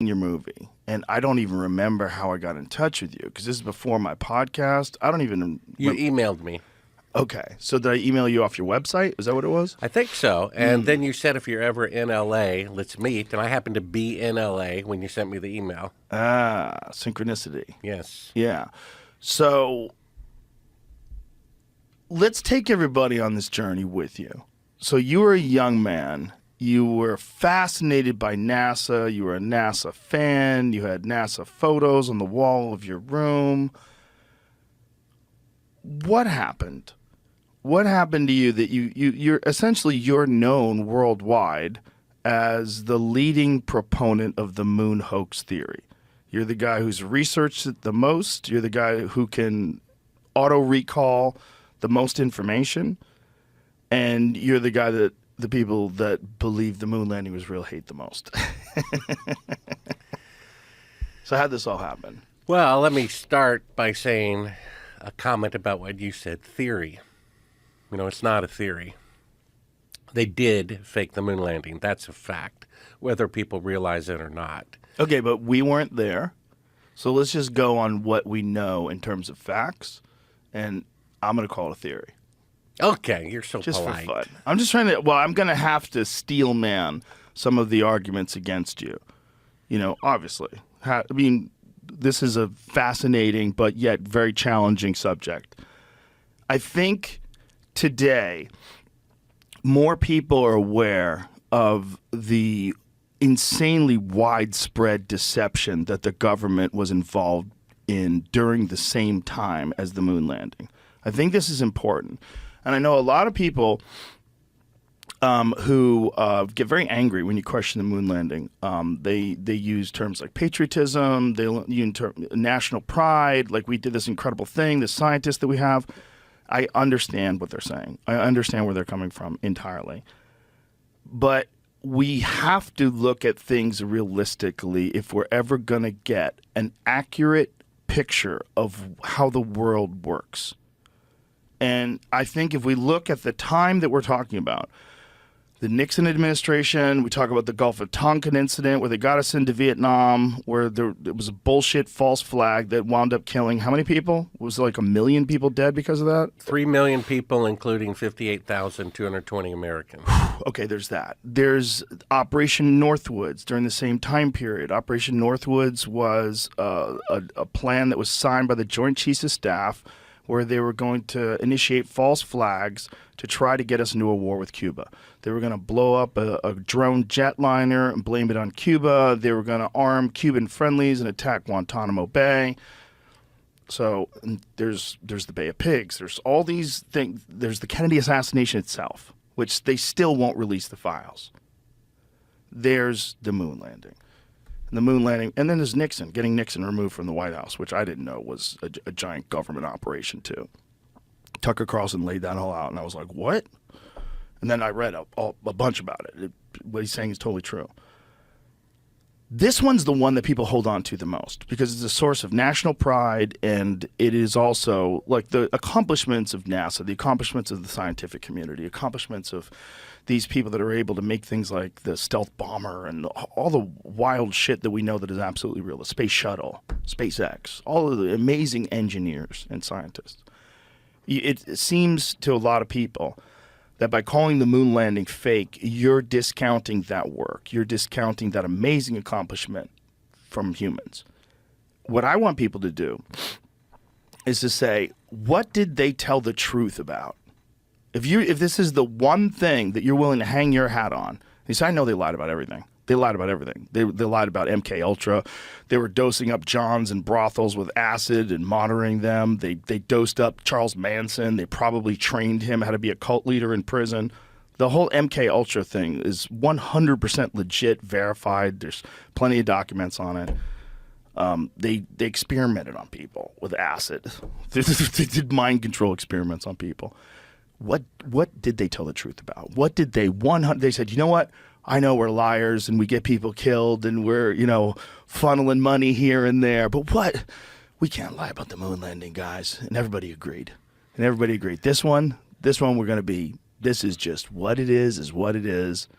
watching your movie, and I don't even remember how I got in touch with you, because this is before my podcast. I don't even... You emailed me. Okay. So did I email you off your website? Is that what it was? I think so. And then you said if you're ever in L.A., let's meet. And I happened to be in L.A. when you sent me the email. Ah, synchronicity. Yes. Yeah. So let's take everybody on this journey with you. So you were a young man. You were fascinated by NASA. You were a NASA fan. You had NASA photos on the wall of your room. What happened? What happened to you that you're known worldwide as the leading proponent of the moon hoax theory? You're the guy who's researched it the most. You're the guy who can auto-recall the most information. And you're the guy that the people that believe the moon landing was real hate the most. So how'd this all happen? Well, let me start by saying a comment about what you said, theory. It's not a theory. They did fake the moon landing. That's a fact, whether people realize it or not. Okay, but we weren't there. So let's just go on what we know in terms of facts, and I'm going to call it a theory. Okay, you're so just polite. For fun. I'm just trying to, I'm going to have to steel man some of the arguments against you. Obviously. This is a fascinating but yet very challenging subject. I think today more people are aware of the insanely widespread deception that the government was involved in during the same time as the moon landing. I think this is important. And I know a lot of people who get very angry when you question the moon landing. They use terms like patriotism, they use national pride, like we did this incredible thing, the scientists that we have. I understand what they're saying. I understand where they're coming from entirely. But we have to look at things realistically if we're ever going to get an accurate picture of how the world works. And I think if we look at the time that we're talking about, the Nixon administration, we talk about the Gulf of Tonkin incident where they got us into Vietnam, where it was a bullshit false flag that wound up killing how many people? Was like 1 million people dead because of that? 3 million people, including 58,220 Americans. Okay, there's that. There's Operation Northwoods during the same time period. Operation Northwoods was a plan that was signed by the Joint Chiefs of Staff where they were going to initiate false flags to try to get us into a war with Cuba. They were going to blow up a drone jetliner and blame it on Cuba. They were going to arm Cuban friendlies and attack Guantanamo Bay. So there's the Bay of Pigs. There's all these things. There's the Kennedy assassination itself, which they still won't release the files. There's the moon landing. And the moon landing, and then there's Nixon, getting Nixon removed from the White House, which I didn't know was a giant government operation too. Tucker Carlson laid that all out, and I was like, what? And then I read a bunch about it. What he's saying is totally true. This one's the one that people hold on to the most because it's a source of national pride, and it is also like the accomplishments of NASA, the accomplishments of the scientific community, accomplishments of these people that are able to make things like the stealth bomber and all the wild shit that we know that is absolutely real, the space shuttle, SpaceX, all of the amazing engineers and scientists. It seems to a lot of people that by calling the moon landing fake, you're discounting that work. You're discounting that amazing accomplishment from humans. What I want people to do is to say, what did they tell the truth about? If this is the one thing that you're willing to hang your hat on, you say, I know they lied about everything. They lied about everything. They lied about MK Ultra. They were dosing up Johns and brothels with acid and monitoring them. They dosed up Charles Manson. They probably trained him how to be a cult leader in prison. The whole MK Ultra thing is 100% legit, verified. There's plenty of documents on it. They experimented on people with acid. They did mind control experiments on people. What did they tell the truth about? What did they They said, you know what? I know we're liars and we get people killed and we're, funneling money here and there. But what? We can't lie about the moon landing, guys. And everybody agreed. This one we're going to be, this is just what it is what it is.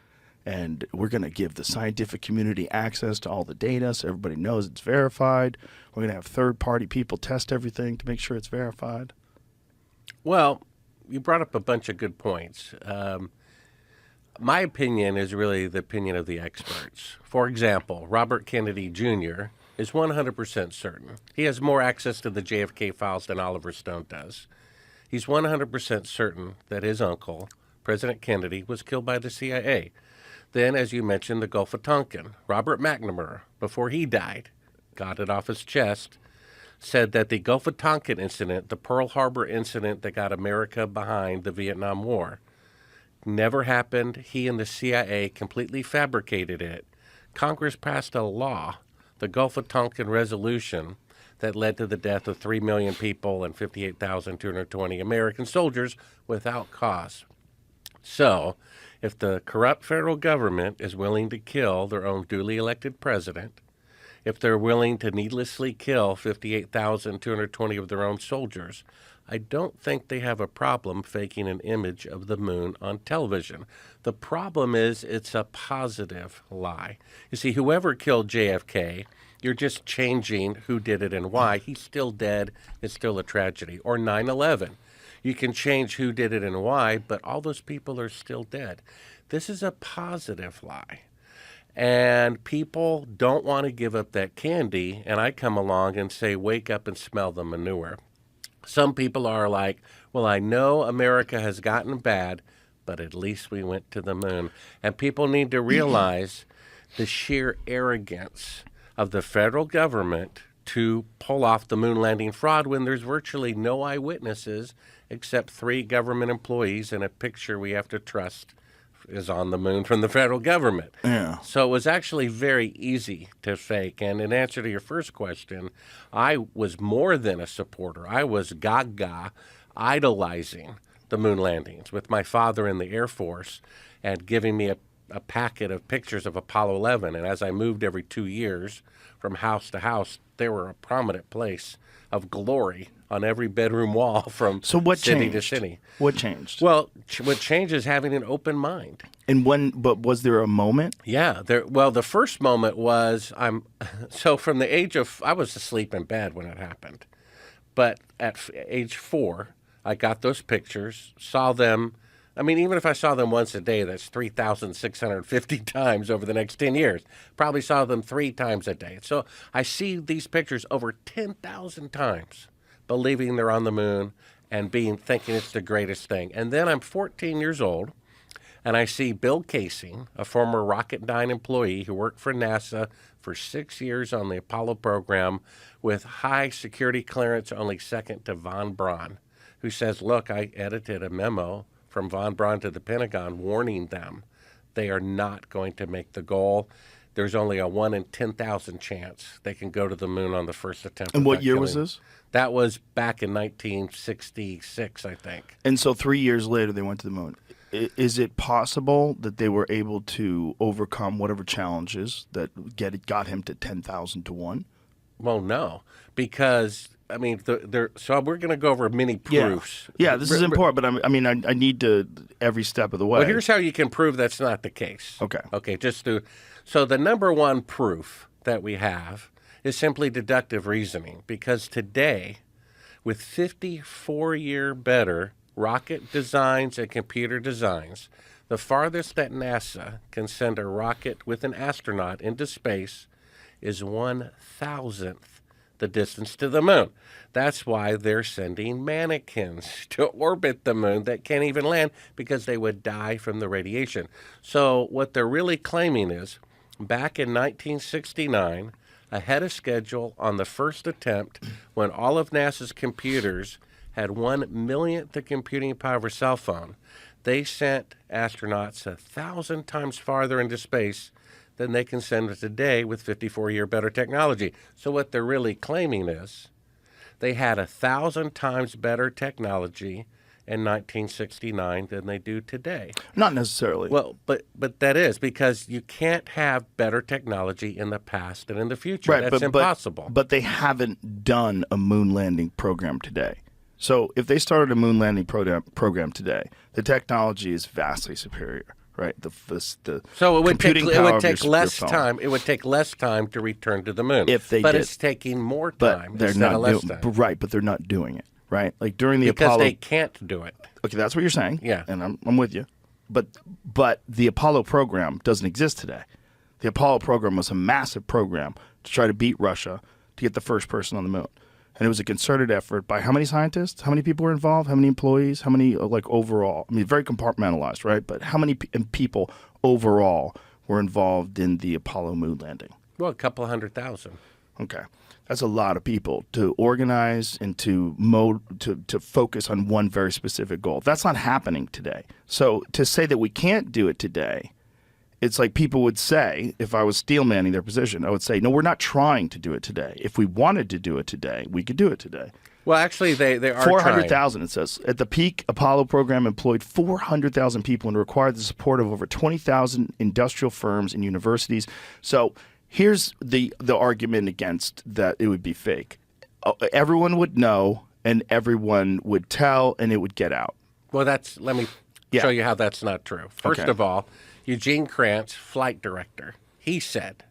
and we're going to give the scientific community access to all the data so everybody knows it's verified. We're going to have third-party people test everything to make sure it's verified. Well, you brought up a bunch of good points. My opinion is really the opinion of the experts. For example, Robert Kennedy Jr. is 100% certain. He has more access to the JFK files than Oliver Stone does. He's 100% certain that his uncle, President Kennedy, was killed by the CIA. Then, as you mentioned, the Gulf of Tonkin. Robert McNamara, before he died, got it off his chest, said that the Gulf of Tonkin incident, the Pearl Harbor incident that got America behind the Vietnam War, never happened. He and the CIA completely fabricated it. Congress passed a law, the Gulf of Tonkin Resolution, that led to the death of 3 million people and 58,220 American soldiers without cause. So, if the corrupt federal government is willing to kill their own duly elected president, if they're willing to needlessly kill 58,220 of their own soldiers, I don't think they have a problem faking an image of the moon on television. The problem is it's a positive lie. You see, whoever killed JFK, you're just changing who did it and why. He's still dead. It's still a tragedy. Or 9/11. You can change who did it and why, but all those people are still dead. This is a positive lie. And people don't want to give up that candy, and I come along and say, wake up and smell the manure. Some people are like, well, I know America has gotten bad, but at least we went to the moon. And people need to realize the sheer arrogance of the federal government to pull off the moon landing fraud when there's virtually no eyewitnesses except 3 government employees and a picture we have to trust is on the moon from the federal government. Yeah. So it was actually very easy to fake. And in answer to your first question, I was more than a supporter. I was gaga idolizing the moon landings with my father in the Air Force and giving me a packet of pictures of Apollo 11. And as I moved every 2 years from house to house, there were a prominent place of glory on every bedroom wall from city to city. What changed? Well, what changed is having an open mind. And but was there a moment? Yeah. Well, the first moment was from the age of, I was asleep in bed when it happened. But at age 4, I got those pictures, saw them. I mean, even if I saw them once a day, that's 3,650 times over the next 10 years. Probably saw them 3 times a day. So I see these pictures over 10,000 times, believing they're on the moon and thinking it's the greatest thing. And then I'm 14 years old, and I see Bill Casey, a former Rocketdyne employee who worked for NASA for 6 years on the Apollo program with high security clearance, only second to von Braun, who says, look, I edited a memo from von Braun to the Pentagon warning them they are not going to make the goal. There's only a 1 in 10,000 chance they can go to the moon on the first attempt. And what year was this? That was back in 1966, I think. And so 3 years later, they went to the moon. Is it possible that they were able to overcome whatever challenges that got him to 10,000 to 1? Well, no, because I mean, so we're going to go over many proofs. Yeah, this is important, but I need to every step of the way. Well, here's how you can prove that's not the case. Okay. So the number one proof that we have is simply deductive reasoning, because today, with 54-year better rocket designs and computer designs, the farthest that NASA can send a rocket with an astronaut into space is 1,000th the distance to the moon. That's why they're sending mannequins to orbit the moon that can't even land because they would die from the radiation. So what they're really claiming is, back in 1969, ahead of schedule on the first attempt, when all of NASA's computers had 1/1,000th the computing power of a cell phone, they sent astronauts 1,000 times farther into space than they can send today with 54-year better technology. So what they're really claiming is they had 1,000 times better technology in 1969 than they do today. Not necessarily. Well, but that is because you can't have better technology in the past and in the future. Right, That's impossible. But they haven't done a moon landing program today. So if they started a moon landing program today, the technology is vastly superior. right? So it would take computing power of less your phone. time. It would take less time to return to the moon. If they but did. it's taking more But time they're instead of not less doing time. right. But they're not doing it right. Like during the Because Apollo. they can't do it. Okay, that's what you're saying. Yeah. And I'm with you. But the Apollo program doesn't exist today. The Apollo program was a massive program to try to beat Russia to get the first person on the moon. And it was a concerted effort by how many scientists? How many people were involved? How many employees? How many, overall? I mean, very compartmentalized, right? But how many people overall were involved in the Apollo moon landing? Well, a couple 100,000. Okay. That's a lot of people to organize and to focus on one very specific goal. That's not happening today. So to say that we can't do it today, it's like people would say, if I was steel manning their position, I would say, no, we're not trying to do it today. If we wanted to do it today, we could do it today. Well, actually, they are 400,000, it says. At the peak, Apollo program employed 400,000 people and required the support of over 20,000 industrial firms and universities. So here's the argument against that it would be fake. Everyone would know, and everyone would tell, and it would get out. Well, let me show you how that's not true. First of all, Eugene Krantz, flight director, he said,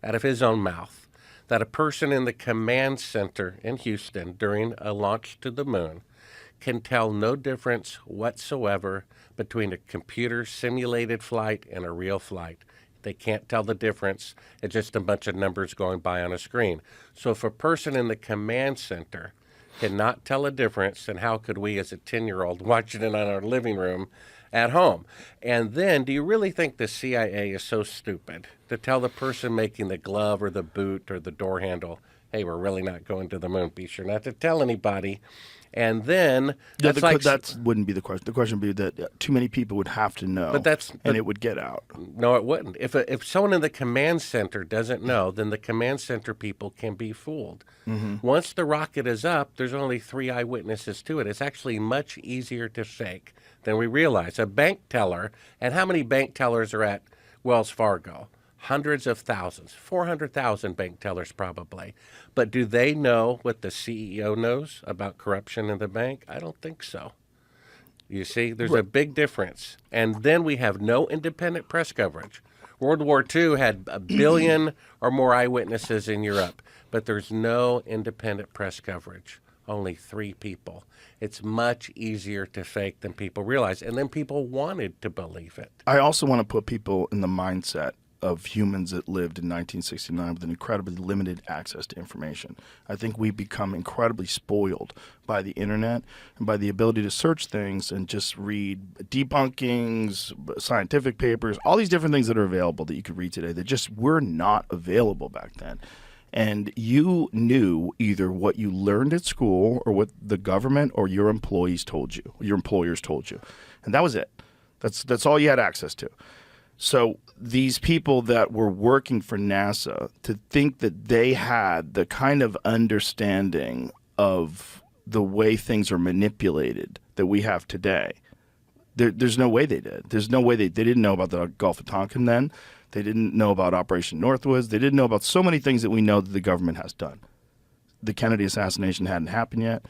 out of his own mouth, that a person in the command center in Houston during a launch to the moon can tell no difference whatsoever between a computer simulated flight and a real flight. They can't tell the difference. It's just a bunch of numbers going by on a screen. So if a person in the command center cannot tell a difference, then how could we as a 10-year-old watching it on our living room at home? And then, do you really think the CIA is so stupid to tell the person making the glove or the boot or the door handle, hey, we're really not going to the moon. Be sure not to tell anybody. And then that wouldn't be the question. The question would be that too many people would have to know, and it would get out. No, it wouldn't. If someone in the command center doesn't know, then the command center people can be fooled. Mm-hmm. Once the rocket is up, there's only 3 eyewitnesses to it. It's actually much easier to fake than we realize. A bank teller, and how many bank tellers are at Wells Fargo? Hundreds of thousands, 400,000 bank tellers probably. But do they know what the CEO knows about corruption in the bank? I don't think so. You see, there's a big difference. And then we have no independent press coverage. World War II had 1 billion or more eyewitnesses in Europe, but there's no independent press coverage. Only 3 people. It's much easier to fake than people realize. And then people wanted to believe it. I also want to put people in the mindset of humans that lived in 1969 with an incredibly limited access to information. I think we become incredibly spoiled by the internet and by the ability to search things and just read debunkings, scientific papers, all these different things that are available that you could read today that just were not available back then. And you knew either what you learned at school or what the government or your employees told you, your employers told you. And that was it. That's all you had access to. So these people that were working for NASA, to think that they had the kind of understanding of the way things are manipulated that we have today, there's no way they did. There's no way they didn't know about the Gulf of Tonkin then. They didn't know about Operation Northwoods. They didn't know about so many things that we know that the government has done. The Kennedy assassination hadn't happened yet.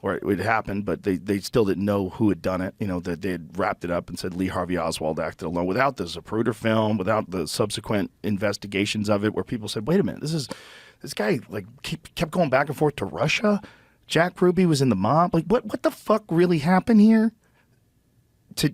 Or it happened, but they still didn't know who had done it. You know, that they had wrapped it up and said Lee Harvey Oswald acted alone without the Zapruder film, without the subsequent investigations of it, where people said, wait a minute, this guy like kept going back and forth to Russia. Jack Ruby was in the mob. Like, what the fuck really happened here?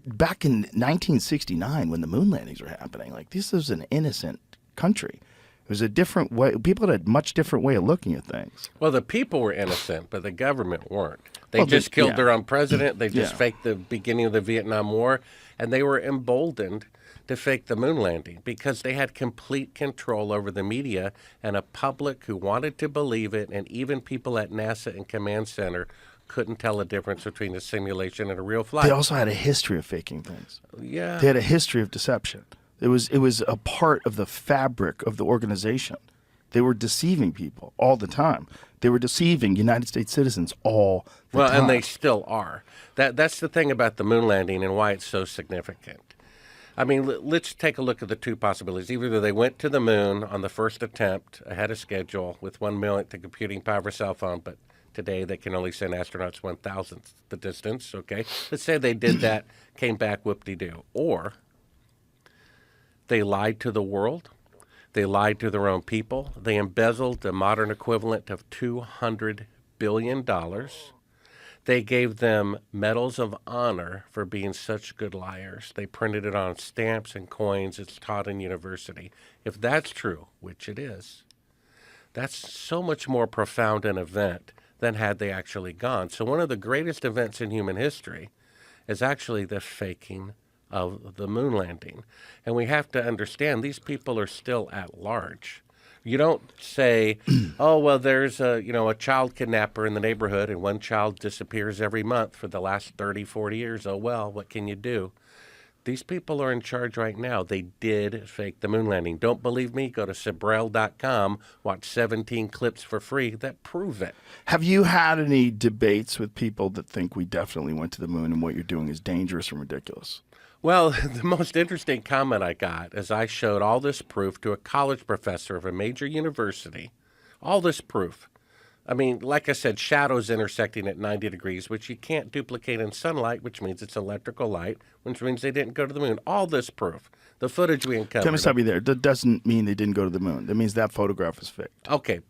Back in 1969 when the moon landings were happening, like this was an innocent country. It was a different way. People had a much different way of looking at things. Well, the people were innocent, but the government weren't. They just killed their own president. They just faked the beginning of the Vietnam War, and they were emboldened to fake the moon landing because they had complete control over the media and a public who wanted to believe it, and even people at NASA and Command Center couldn't tell the difference between a simulation and a real flight. They also had a history of faking things. Yeah. They had a history of deception. It was a part of the fabric of the organization. They were deceiving people all the time. They were deceiving United States citizens all the time. Well, and they still are. That's the thing about the moon landing and why it's so significant. I mean, let's take a look at the 2 possibilities. Either they went to the moon on the first attempt ahead of schedule with 1/millionth the computing power of a cell phone, but today they can only send astronauts 1,000th the distance, okay? Let's say they did that, came back, whoop-de-doo. Or They lied to the world. They lied to their own people. They embezzled the modern equivalent of $200 billion. They gave them medals of honor for being such good liars. They printed it on stamps and coins. It's taught in university. If that's true, which it is, that's so much more profound an event than had they actually gone. So one of the greatest events in human history is actually the faking of the moon landing. And we have to understand these people are still at large. You don't say, oh, well, there's a child kidnapper in the neighborhood and one child disappears every month for the last 30, 40 years. Oh, well, what can you do? These people are in charge right now. They did fake the moon landing. Don't believe me? Go to Sibrel.com, watch 17 clips for free that prove it. Have you had any debates with people that think we definitely went to the moon and what you're doing is dangerous and ridiculous? Well, the most interesting comment I got is I showed all this proof to a college professor of a major university. All this proof. I mean, like I said, shadows intersecting at 90 degrees, which you can't duplicate in sunlight, which means it's electrical light, which means they didn't go to the moon. All this proof. The footage we uncovered. Let me stop you there. That doesn't mean they didn't go to the moon. That means that photograph is faked. Okay.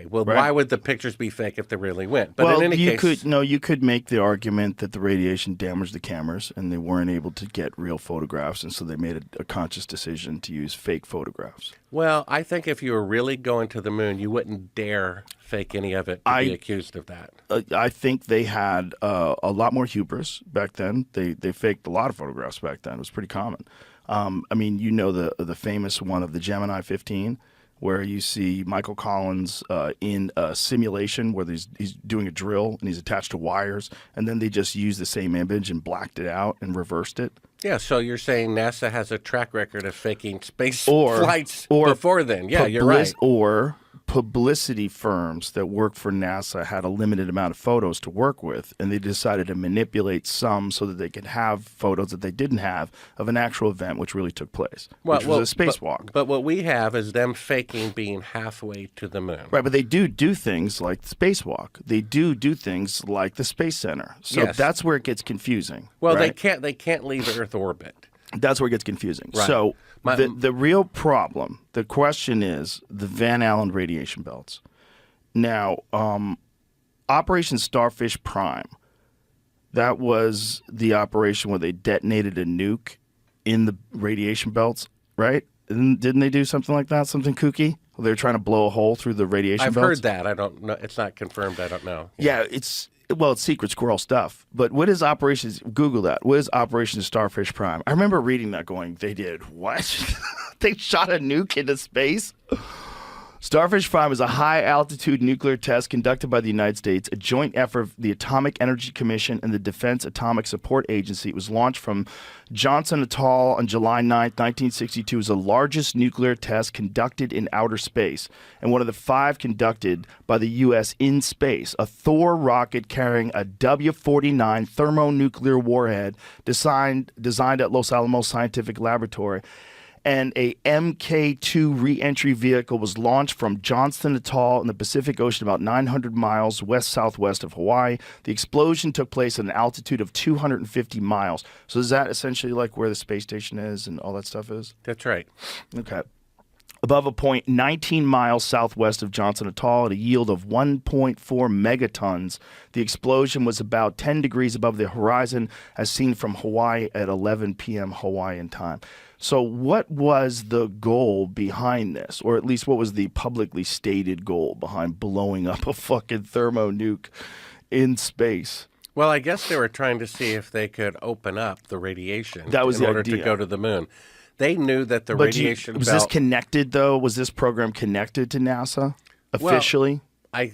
Well, right? Why would the pictures be fake if they really went? But well, in any case, you could make the argument that the radiation damaged the cameras and they weren't able to get real photographs, and so they made a conscious decision to use fake photographs. Well, I think if you were really going to the moon, you wouldn't dare fake any of it to be accused of that. I think they had a lot more hubris back then. They faked a lot of photographs back then. It was pretty common. I mean, you know the famous one of the Gemini 15. Where you see Michael Collins in a simulation where he's doing a drill and he's attached to wires, and then they just used the same image and blacked it out and reversed it. Yeah, so you're saying NASA has a track record of faking space flights before then. Yeah, you're right. Or publicity firms that work for NASA had a limited amount of photos to work with, and they decided to manipulate some so that they could have photos that they didn't have of an actual event which really took place, which was a spacewalk. But what we have is them faking being halfway to the moon. Right, but they do things like the spacewalk. They do things like the Space Center. So yes. That's where it gets confusing. Well, right? they can't leave Earth orbit. That's where it gets confusing. Right. So the real problem, the question is the Van Allen radiation belts. Now, Operation Starfish Prime, that was the operation where they detonated a nuke in the radiation belts, right? Didn't they do something like that, something kooky? They were trying to blow a hole through the radiation belts? I've heard that. I don't know. It's not confirmed. I don't know. Yeah, it's secret squirrel stuff. But what is Google that. What is Operation Starfish Prime? I remember reading that going, they did what? They shot a nuke into space? Starfish Prime is a high-altitude nuclear test conducted by the United States, a joint effort of the Atomic Energy Commission and the Defense Atomic Support Agency. It was launched from Johnson Atoll on July 9, 1962. It was the largest nuclear test conducted in outer space and one of the 5 conducted by the U.S. in space. A Thor rocket carrying a W-49 thermonuclear warhead designed at Los Alamos Scientific Laboratory, and a Mk-2 re-entry vehicle was launched from Johnston Atoll in the Pacific Ocean about 900 miles west-southwest of Hawaii. The explosion took place at an altitude of 250 miles. So is that essentially like where the space station is and all that stuff is? That's right. Okay. Above a point 19 miles southwest of Johnson Atoll at a yield of 1.4 megatons. The explosion was about 10 degrees above the horizon as seen from Hawaii at 11 p.m. Hawaiian time. So what was the goal behind this? Or at least what was the publicly stated goal behind blowing up a fucking thermonuke in space? Well, I guess they were trying to see if they could open up the radiation in order to go to the moon. They knew that the radiation belt... Was this connected, though? Was this program connected to NASA officially? Well,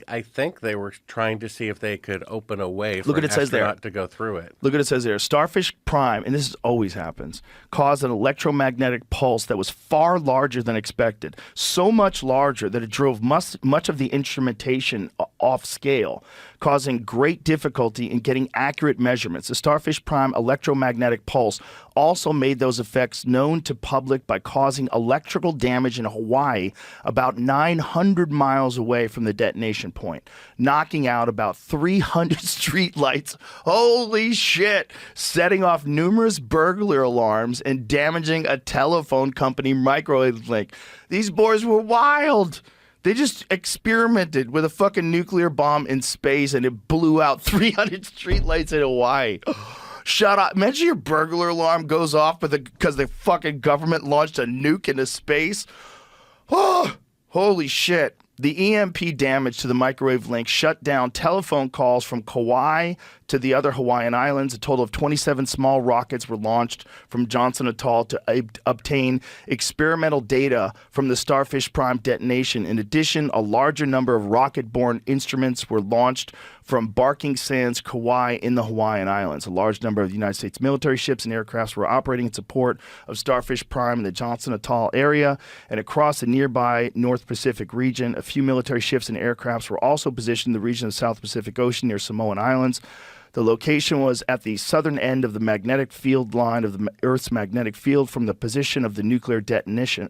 I think they were trying to see if they could open a way for an astronaut to go through it. Look what it says there. Starfish Prime, and this always happens, caused an electromagnetic pulse that was far larger than expected. So much larger that it drove much of the instrumentation off scale, causing great difficulty in getting accurate measurements. The Starfish Prime electromagnetic pulse also made those effects known to public by causing electrical damage in Hawaii about 900 miles away from the detonation point, knocking out about 300 street lights. Holy shit! Setting off numerous burglar alarms and damaging a telephone company microwave link. These boys were wild. They just experimented with a fucking nuclear bomb in space and it blew out 300 streetlights in Hawaii. Shut up. Imagine your burglar alarm goes off because the fucking government launched a nuke into space. Oh, holy shit. The EMP damage to the microwave link shut down telephone calls from Kauai to the other Hawaiian islands. A total of 27 small rockets were launched from Johnson Atoll to obtain experimental data from the Starfish Prime detonation. In addition, a larger number of rocket-borne instruments were launched from Barking Sands, Kauai, in the Hawaiian Islands. A large number of the United States military ships and aircrafts were operating in support of Starfish Prime in the Johnson Atoll area and across the nearby North Pacific region. A few military ships and aircrafts were also positioned in the region of the South Pacific Ocean near Samoan Islands. The location was at the southern end of the magnetic field line of the Earth's magnetic field from the position of the nuclear detonation,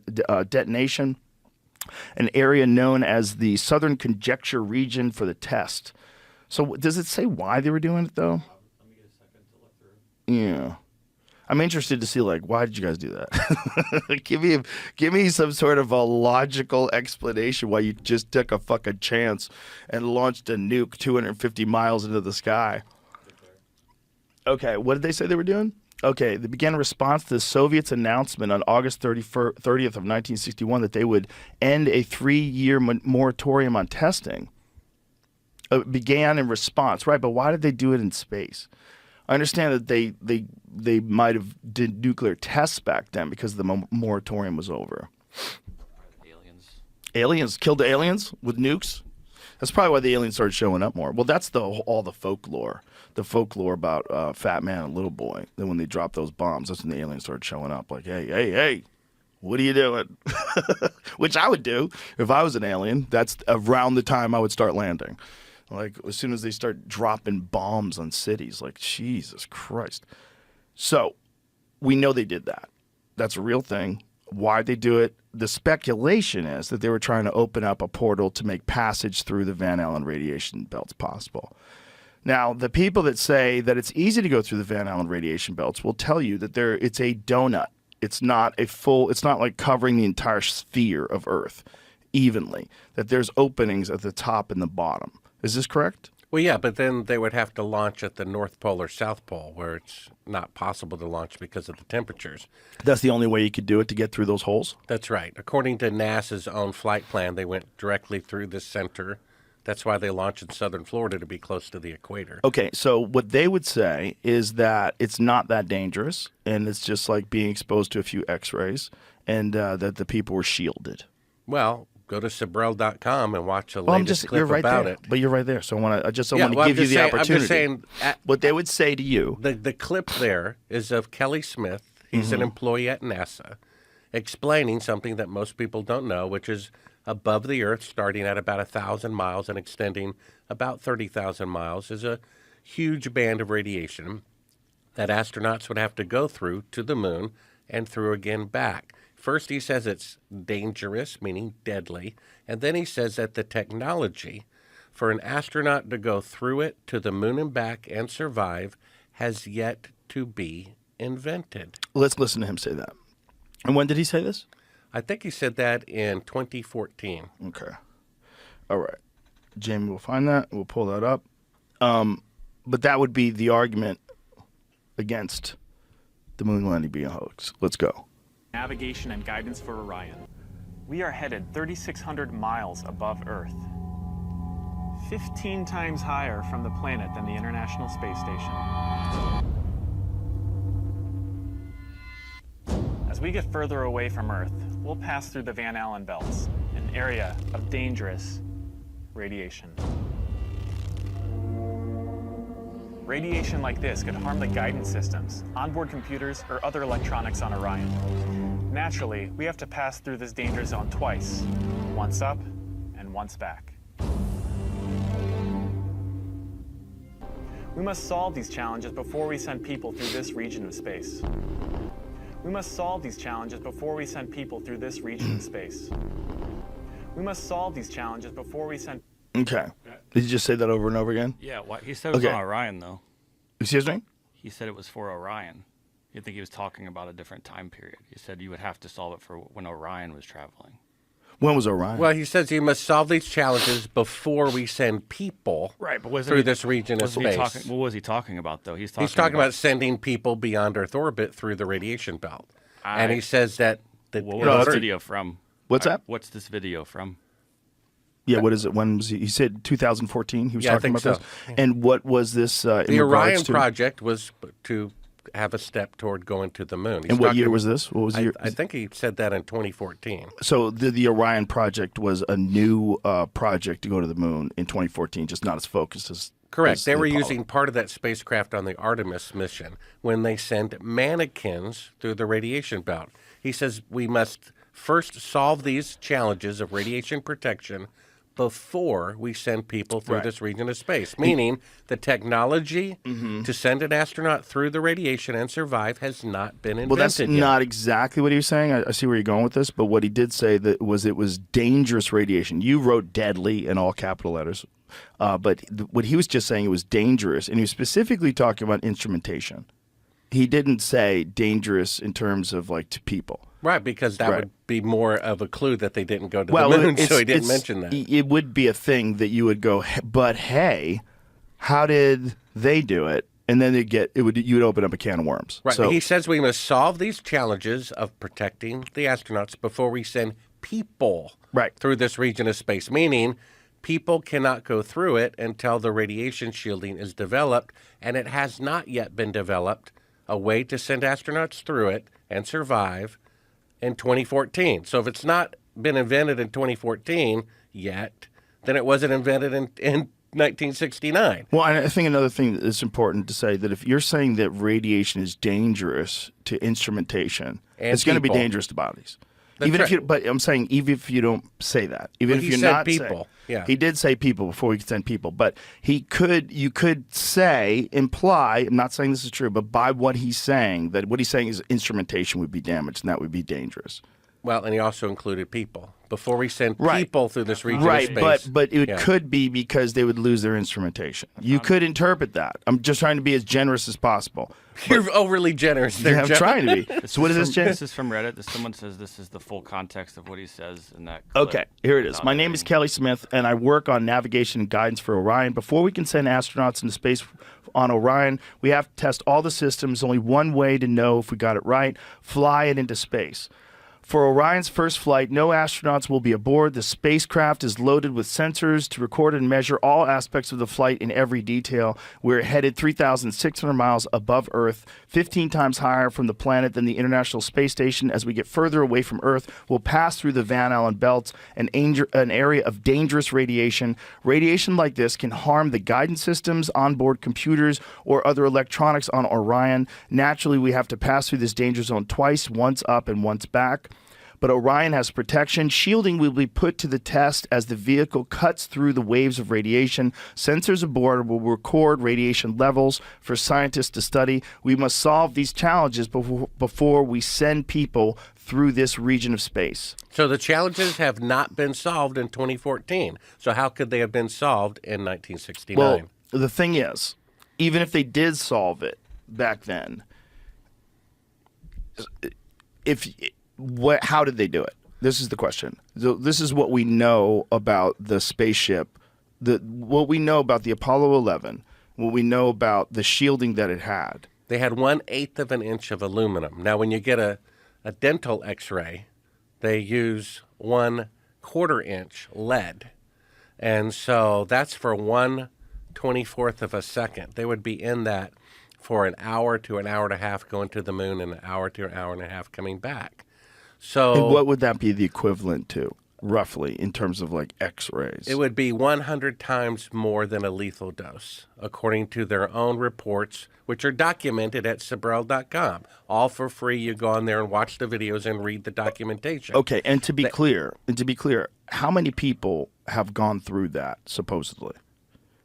an area known as the Southern Conjecture region for the test. So does it say why they were doing it, though? Let me get a second to look through. Yeah. I'm interested to see, like, why did you guys do that? give me some sort of a logical explanation why you just took a fucking chance and launched a nuke 250 miles into the sky. Okay, what did they say they were doing? Okay, they began a response to the Soviets' announcement on August 30th of 1961 that they would end a 3-year moratorium on testing. It began in response, right? But why did they do it in space? I understand that they might have did nuclear tests back then because the moratorium was over. Aliens. Aliens killed the aliens with nukes. That's probably why the aliens started showing up more. Well, that's all the folklore. The folklore about Fat Man and Little Boy. Then when they dropped those bombs, that's when the aliens started showing up. Like, hey, what are you doing? Which I would do if I was an alien. That's around the time I would start landing. Like, as soon as they start dropping bombs on cities, like, Jesus Christ. So, we know they did that. That's a real thing. Why'd they do it? The speculation is that they were trying to open up a portal to make passage through the Van Allen radiation belts possible. Now, the people that say that it's easy to go through the Van Allen radiation belts will tell you that it's a donut. It's not like covering the entire sphere of Earth evenly, that there's openings at the top and the bottom. Is this correct? Well, yeah, but then they would have to launch at the North Pole or South Pole, where it's not possible to launch because of the temperatures. That's the only way you could do it, to get through those holes? That's right. According to NASA's own flight plan, they went directly through the center. That's why they launched in southern Florida, to be close to the equator. Okay, so what they would say is that it's not that dangerous, and it's just like being exposed to a few x-rays, and that the people were shielded. Well, go to Sibrel.com and watch a latest clip right about there. it. But you're right there, so I want to I'm give you just the saying- opportunity. I'm just saying, what they would say to you. The clip there is of Kelly Smith. He's an employee at NASA, explaining something that most people don't know, which is above the Earth, starting at about 1,000 miles and extending about 30,000 miles, is a huge band of radiation that astronauts would have to go through to the moon and through again back. First, he says it's dangerous, meaning deadly, and then he says that the technology for an astronaut to go through it to the moon and back and survive has yet to be invented. Let's listen to him say that. And when did he say this? I think he said that in 2014. Okay. All right. Jamie will find that. We'll pull that up. But that would be the argument against the moon landing being a hoax. Let's go. Navigation and guidance for Orion. We are headed 3,600 miles above Earth, 15 times higher from the planet than the International Space Station. As we get further away from Earth, we'll pass through the Van Allen belts, an area of dangerous radiation. Radiation like this could harm the guidance systems, onboard computers, or other electronics on Orion. Naturally, we have to pass through this danger zone twice, once up and once back. We must solve these challenges before we send people through this region of space. We must solve these challenges before we send people through this region of space. We must solve these challenges before we send... Okay. Did you just say that over and over again? Yeah, he said it was Okay. on Orion, though. Excuse me? He said it was for Orion. You think he was talking about a different time period. He said you would have to solve it for when Orion was traveling. When was Orion? Well, he says you must solve these challenges before we send people Right, but wasn't through he, this region of wasn't he space. talking, what was he talking about, though? He's Talking about sending people beyond Earth orbit through the radiation belt. And he says that the What in was order- this video from? What's that? What's this video from? Yeah, what is it? When was he said 2014? He was Yeah, I talking think about so. this. And what was this in the regards Orion to? project was to have a step toward going to the moon. He's And what talking- year was this? What was the year? I think he said that in 2014. So the Orion project was a new project to go to the moon in 2014, just not as focused as Correct. as They the were Apollo. using part of that spacecraft on the Artemis mission when they sent mannequins through the radiation belt. He says we must first solve these challenges of radiation protection before we send people through Right. this region of space, meaning the technology to send an astronaut through the radiation and survive has not been invented Well, that's yet. not exactly what he was saying. I see where you're going with this, but what he did say that was it was dangerous radiation. You wrote "deadly" in all capital letters, but what he was just saying it was dangerous, and he was specifically talking about instrumentation. He didn't say dangerous in terms of like to people. Right, because that Right. would be more of a clue that they didn't go to the moon, so he didn't mention that. It would be a thing that you would go, but hey, how did they do it? And then you would open up a can of worms. Right. So He says we must solve these challenges of protecting the astronauts before we send people Right. through this region of space, meaning people cannot go through it until the radiation shielding is developed, and it has not yet been developed a way to send astronauts through it and survive in 2014. So if it's not been invented in 2014 yet, then it wasn't invented in 1969. Well, I think another thing that's important to say that if you're saying that radiation is dangerous to instrumentation, And it's going to be people. dangerous to bodies. That's Even if right. you, but I'm saying even if you don't say that, even Well, if he you're said not people, saying, yeah. he did say people before we could send people, but you could imply. I'm not saying this is true, but by what he's saying, that what he's saying is instrumentation would be damaged, and that would be dangerous. Well, and he also included people. Before we send Right. people through this region Right, of space. but it Yeah. could be because they would lose their instrumentation. You could interpret that. I'm just trying to be as generous as possible. You're overly generous there, Yeah, I'm Jeff. trying to be. So what is this, Jay? This is from Reddit. Someone says this is the full context of what he says in that clip. Okay, here it is. Without My name is editing. Kelly Smith, and I work on navigation and guidance for Orion. Before we can send astronauts into space on Orion, we have to test all the systems. Only one way to know if we got it right: fly it into space. For Orion's first flight, no astronauts will be aboard. The spacecraft is loaded with sensors to record and measure all aspects of the flight in every detail. We're headed 3,600 miles above Earth, 15 times higher from the planet than the International Space Station. As we get further away from Earth, we'll pass through the Van Allen belts, an area of dangerous radiation. Radiation like this can harm the guidance systems, onboard computers, or other electronics on Orion. Naturally, we have to pass through this danger zone twice, once up and once back. But Orion has protection. Shielding will be put to the test as the vehicle cuts through the waves of radiation. Sensors aboard will record radiation levels for scientists to study. We must solve these challenges before we send people through this region of space. So the challenges have not been solved in 2014. So how could they have been solved in 1969? Well, the thing is, even if they did solve it back then, how did they do it? This is the question. So this is what we know about the spaceship, what we know about the Apollo 11, what we know about the shielding that it had. They had 1/8 of an inch of aluminum. Now, when you get a dental x-ray, they use 1/4 inch lead. And so that's for 1/24 of a second. They would be in that for an hour to an hour and a half going to the moon and an hour to an hour and a half coming back. So And what would that be the equivalent to, roughly, in terms of like x-rays? it would be 100 times more than a lethal dose, according to their own reports, which are documented at Sibrel.com. All for free. You go on there and watch the videos and read the documentation. Okay, and to be clear, how many people have gone through that, supposedly?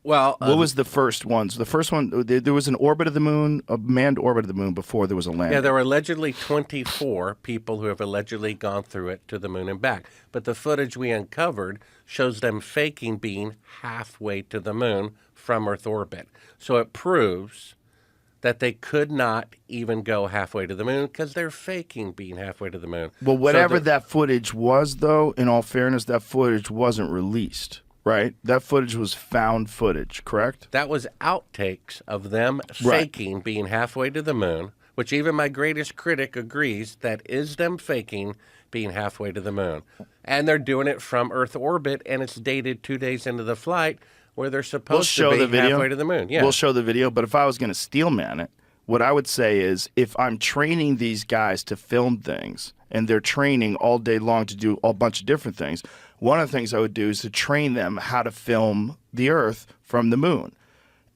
Well, What was the first ones? The first one, there was an orbit of the moon, a manned orbit of the moon before there was a landing. yeah, there were allegedly 24 people who have allegedly gone through it to the moon and back. But the footage we uncovered shows them faking being halfway to the moon from Earth orbit. So it proves that they could not even go halfway to the moon because they're faking being halfway to the moon. Well, whatever So that footage was, though, in all fairness, that footage wasn't released, right? That footage was found footage, correct? that was outtakes of them Right. faking being halfway to the moon, which even my greatest critic agrees that is them faking being halfway to the moon. And they're doing it from Earth orbit, and it's dated 2 days into the flight where they're We'll supposed show to be the video. halfway to the moon. Yeah. We'll show the video, but if I was going to steel man it, what I would say is if I'm training these guys to film things and they're training all day long to do a bunch of different things, one of the things I would do is to train them how to film the Earth from the moon.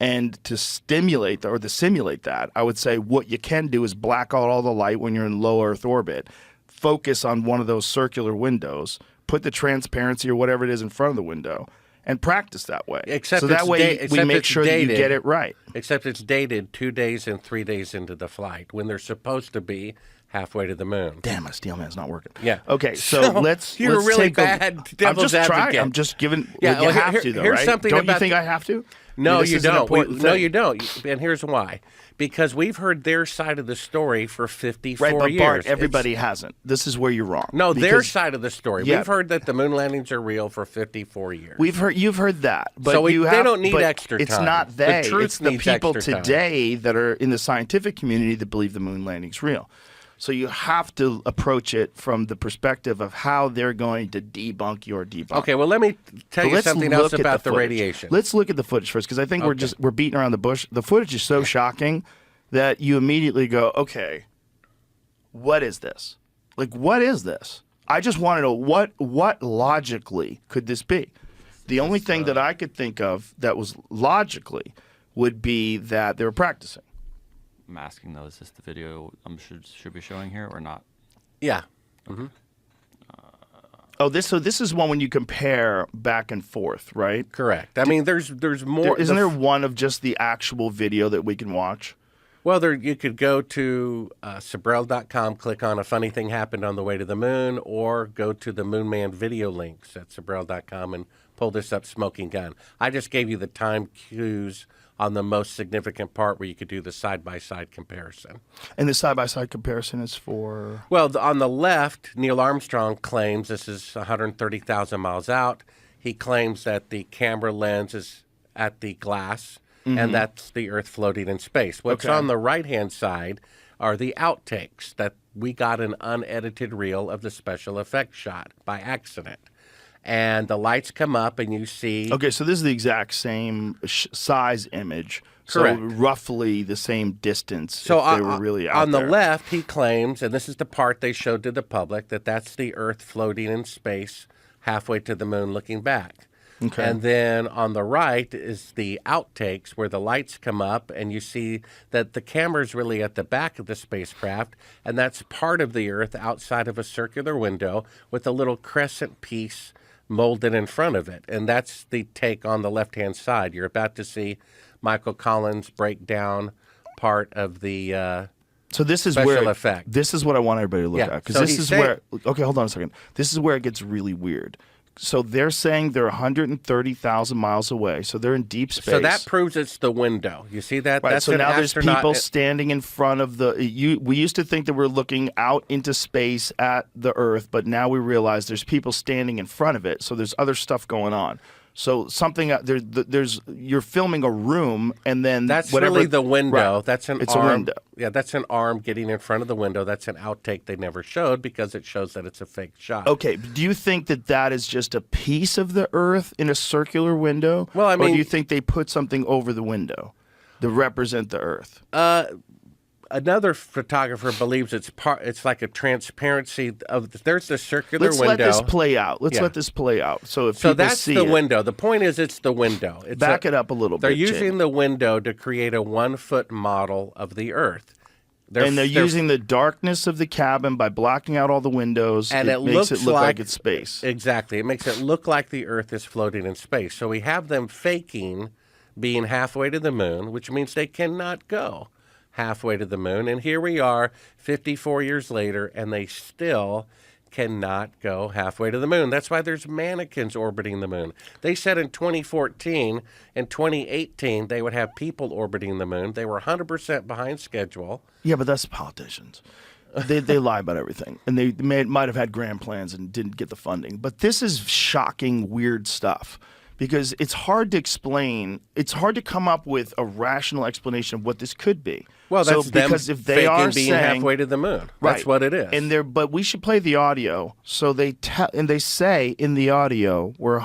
And to simulate that, I would say what you can do is black out all the light when you're in low Earth orbit, focus on one of those circular windows, put the transparency or whatever it is in front of the window, and practice that way. Except so that it's way we except make it's sure that you dated. get it right. Except it's dated 2 days and 3 days into the flight when they're supposed to be halfway to the moon. Damn, my steel man's not working. Yeah. Okay, so let's you're let's really take bad I'm devil's just trying. advocate. I'm just giving. Yeah, Well, you well, have to though, here's right? something Don't you about think the- I have to? No, This you is an don't. important No, thing. you don't. And here's why. Because we've heard their side of the story for 54 Right, but years. Bart, It's- everybody hasn't. This is where you're wrong. No, their Because side of the story. Yeah. We've heard that the moon landings are real for 54 years. You've heard that, but So you they have, don't need but extra It's time. not The they. truth It's the needs people extra time. today that are in the scientific community that believe the moon landing's real. So you have to approach it from the perspective of how they're going to debunk your debunk. Okay, well, let me tell But you let's something else look at about the footage. radiation. Let's look at the footage first because I think we're beating around the bush. The footage is so shocking that you immediately go, okay, what is this? Like, what is this? I just want to know what logically could this be? The only thing that I could think of that was logically would be that they were practicing. I'm asking though, is this the video should be showing here or not? Yeah. Oh, this is one when you compare back and forth, right? Correct. I mean, there's more. Isn't there one of just the actual video that we can watch? Well, you could go to Sibrel.com, click on a funny thing happened on the way to the moon, or go to the Moon Man video links at Sibrel.com and pull this up smoking gun. I just gave you the time cues on the most significant part where you could do the side-by-side comparison. And the side-by-side comparison is for... Well, on the left, Neil Armstrong claims this is 130,000 miles out. He claims that the camera lens is at the glass, and that's the Earth floating in space. What's Okay. on the right-hand side are the outtakes that we got an unedited reel of the special effects shot by accident. And the lights come up, and you see... Okay, so this is the exact same size image. Correct. So roughly the same distance So if they were really out on the there. left, he claims, and this is the part they showed to the public, that that's the Earth floating in space halfway to the moon looking back. Okay. And then on the right is the outtakes where the lights come up and you see that the camera's really at the back of the spacecraft, and that's part of the Earth outside of a circular window with a little crescent piece molded in front of it. And that's the take on the left-hand side. You're about to see Michael Collins break down part of the So this is special where effect. This is what I want everybody to look Yeah, at because so this he's is saying- where. Okay, hold on a second. This is where it gets really weird. So they're saying they're 130,000 miles away. So they're in deep space. So that proves it's the window. You see that? Right, That's so an now there's astronaut- people standing in front of the. We used to think that we're looking out into space at the Earth, but now we realize there's people standing in front of it. So there's other stuff going on. So something there's you're filming a room, and then That's whatever, really the window. Right. That's an It's arm. a window. Yeah, that's an arm getting in front of the window. That's an outtake they never showed because it shows that it's a fake shot. Okay, but do you think that that is just a piece of the Earth in a circular window? Well, I or mean- do you think they put something over the window to represent the Earth? Another photographer believes it's like a transparency of. There's the circular Let's window. let this play out. Let's Yeah. let this play out. So if So people that's see the it, window. The point is, it's the window. It's back it up a little They're bit. using Jamie. the window to create a 1-foot model of the Earth. And they're using the darkness of the cabin by blocking out all the windows. And it makes it looks look like like- it's space. Exactly. It makes it look like the Earth is floating in space. So we have them faking being halfway to the moon, which means they cannot go halfway to the moon. And here we are 54 years later, and they still cannot go halfway to the moon. That's why there's mannequins orbiting the moon. They said in 2014 and 2018 they would have people orbiting the moon. They were 100% behind schedule. Yeah, but that's politicians. They lie about everything, and they might have had grand plans and didn't get the funding. But this is shocking, weird stuff because it's hard to explain. It's hard to come up with a rational explanation of what this could be. Well, that's because them if they are being saying, halfway to the moon. right, That's what it is. But we should play the audio. So they say in the audio we're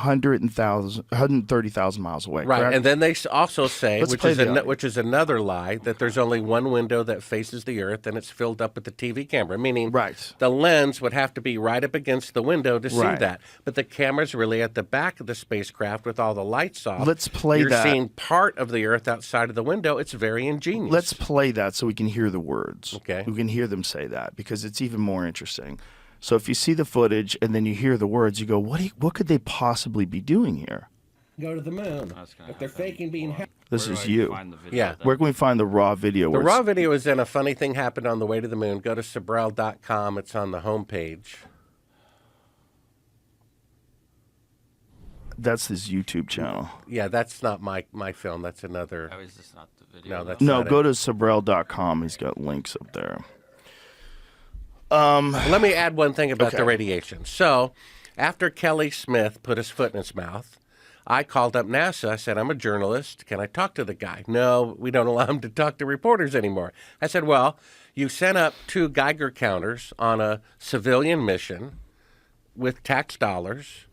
130,000 miles away. Right, correct? and then they also say, Let's play the audio. which is another lie, that there's only one window that faces the Earth, and it's filled up with the TV camera. Meaning, Right. the lens would have to be right up against the window to see Right. that. But the camera's really at the back of the spacecraft with all the lights off. Let's play You're that. seeing part of the Earth outside of the window. It's very ingenious. Let's play that so we can hear the words. Okay. We can hear them say that because it's even more interesting. So if you see the footage and then you hear the words, you go, what could they possibly be doing here? go to the moon. That's gonna If they're happen. faking being This Where is do I you. find the video Yeah. then? Where can we find the raw video? The where raw it's- video is in A Funny Thing Happened on the Way to the Moon. Go to Sibrel.com. It's on the homepage. That's his YouTube channel. Yeah, that's not my film. That's another. How is this not the video? No, that's No, not go it. to Sibrel.com. He's got links up there. Let me add one thing about Okay. the radiation. So, after Kelly Smith put his foot in his mouth, I called up NASA. I said, I'm a journalist. Can I talk to the guy? No, we don't allow him to talk to reporters anymore. I said, well, you sent up 2 Geiger counters on a civilian mission with tax dollars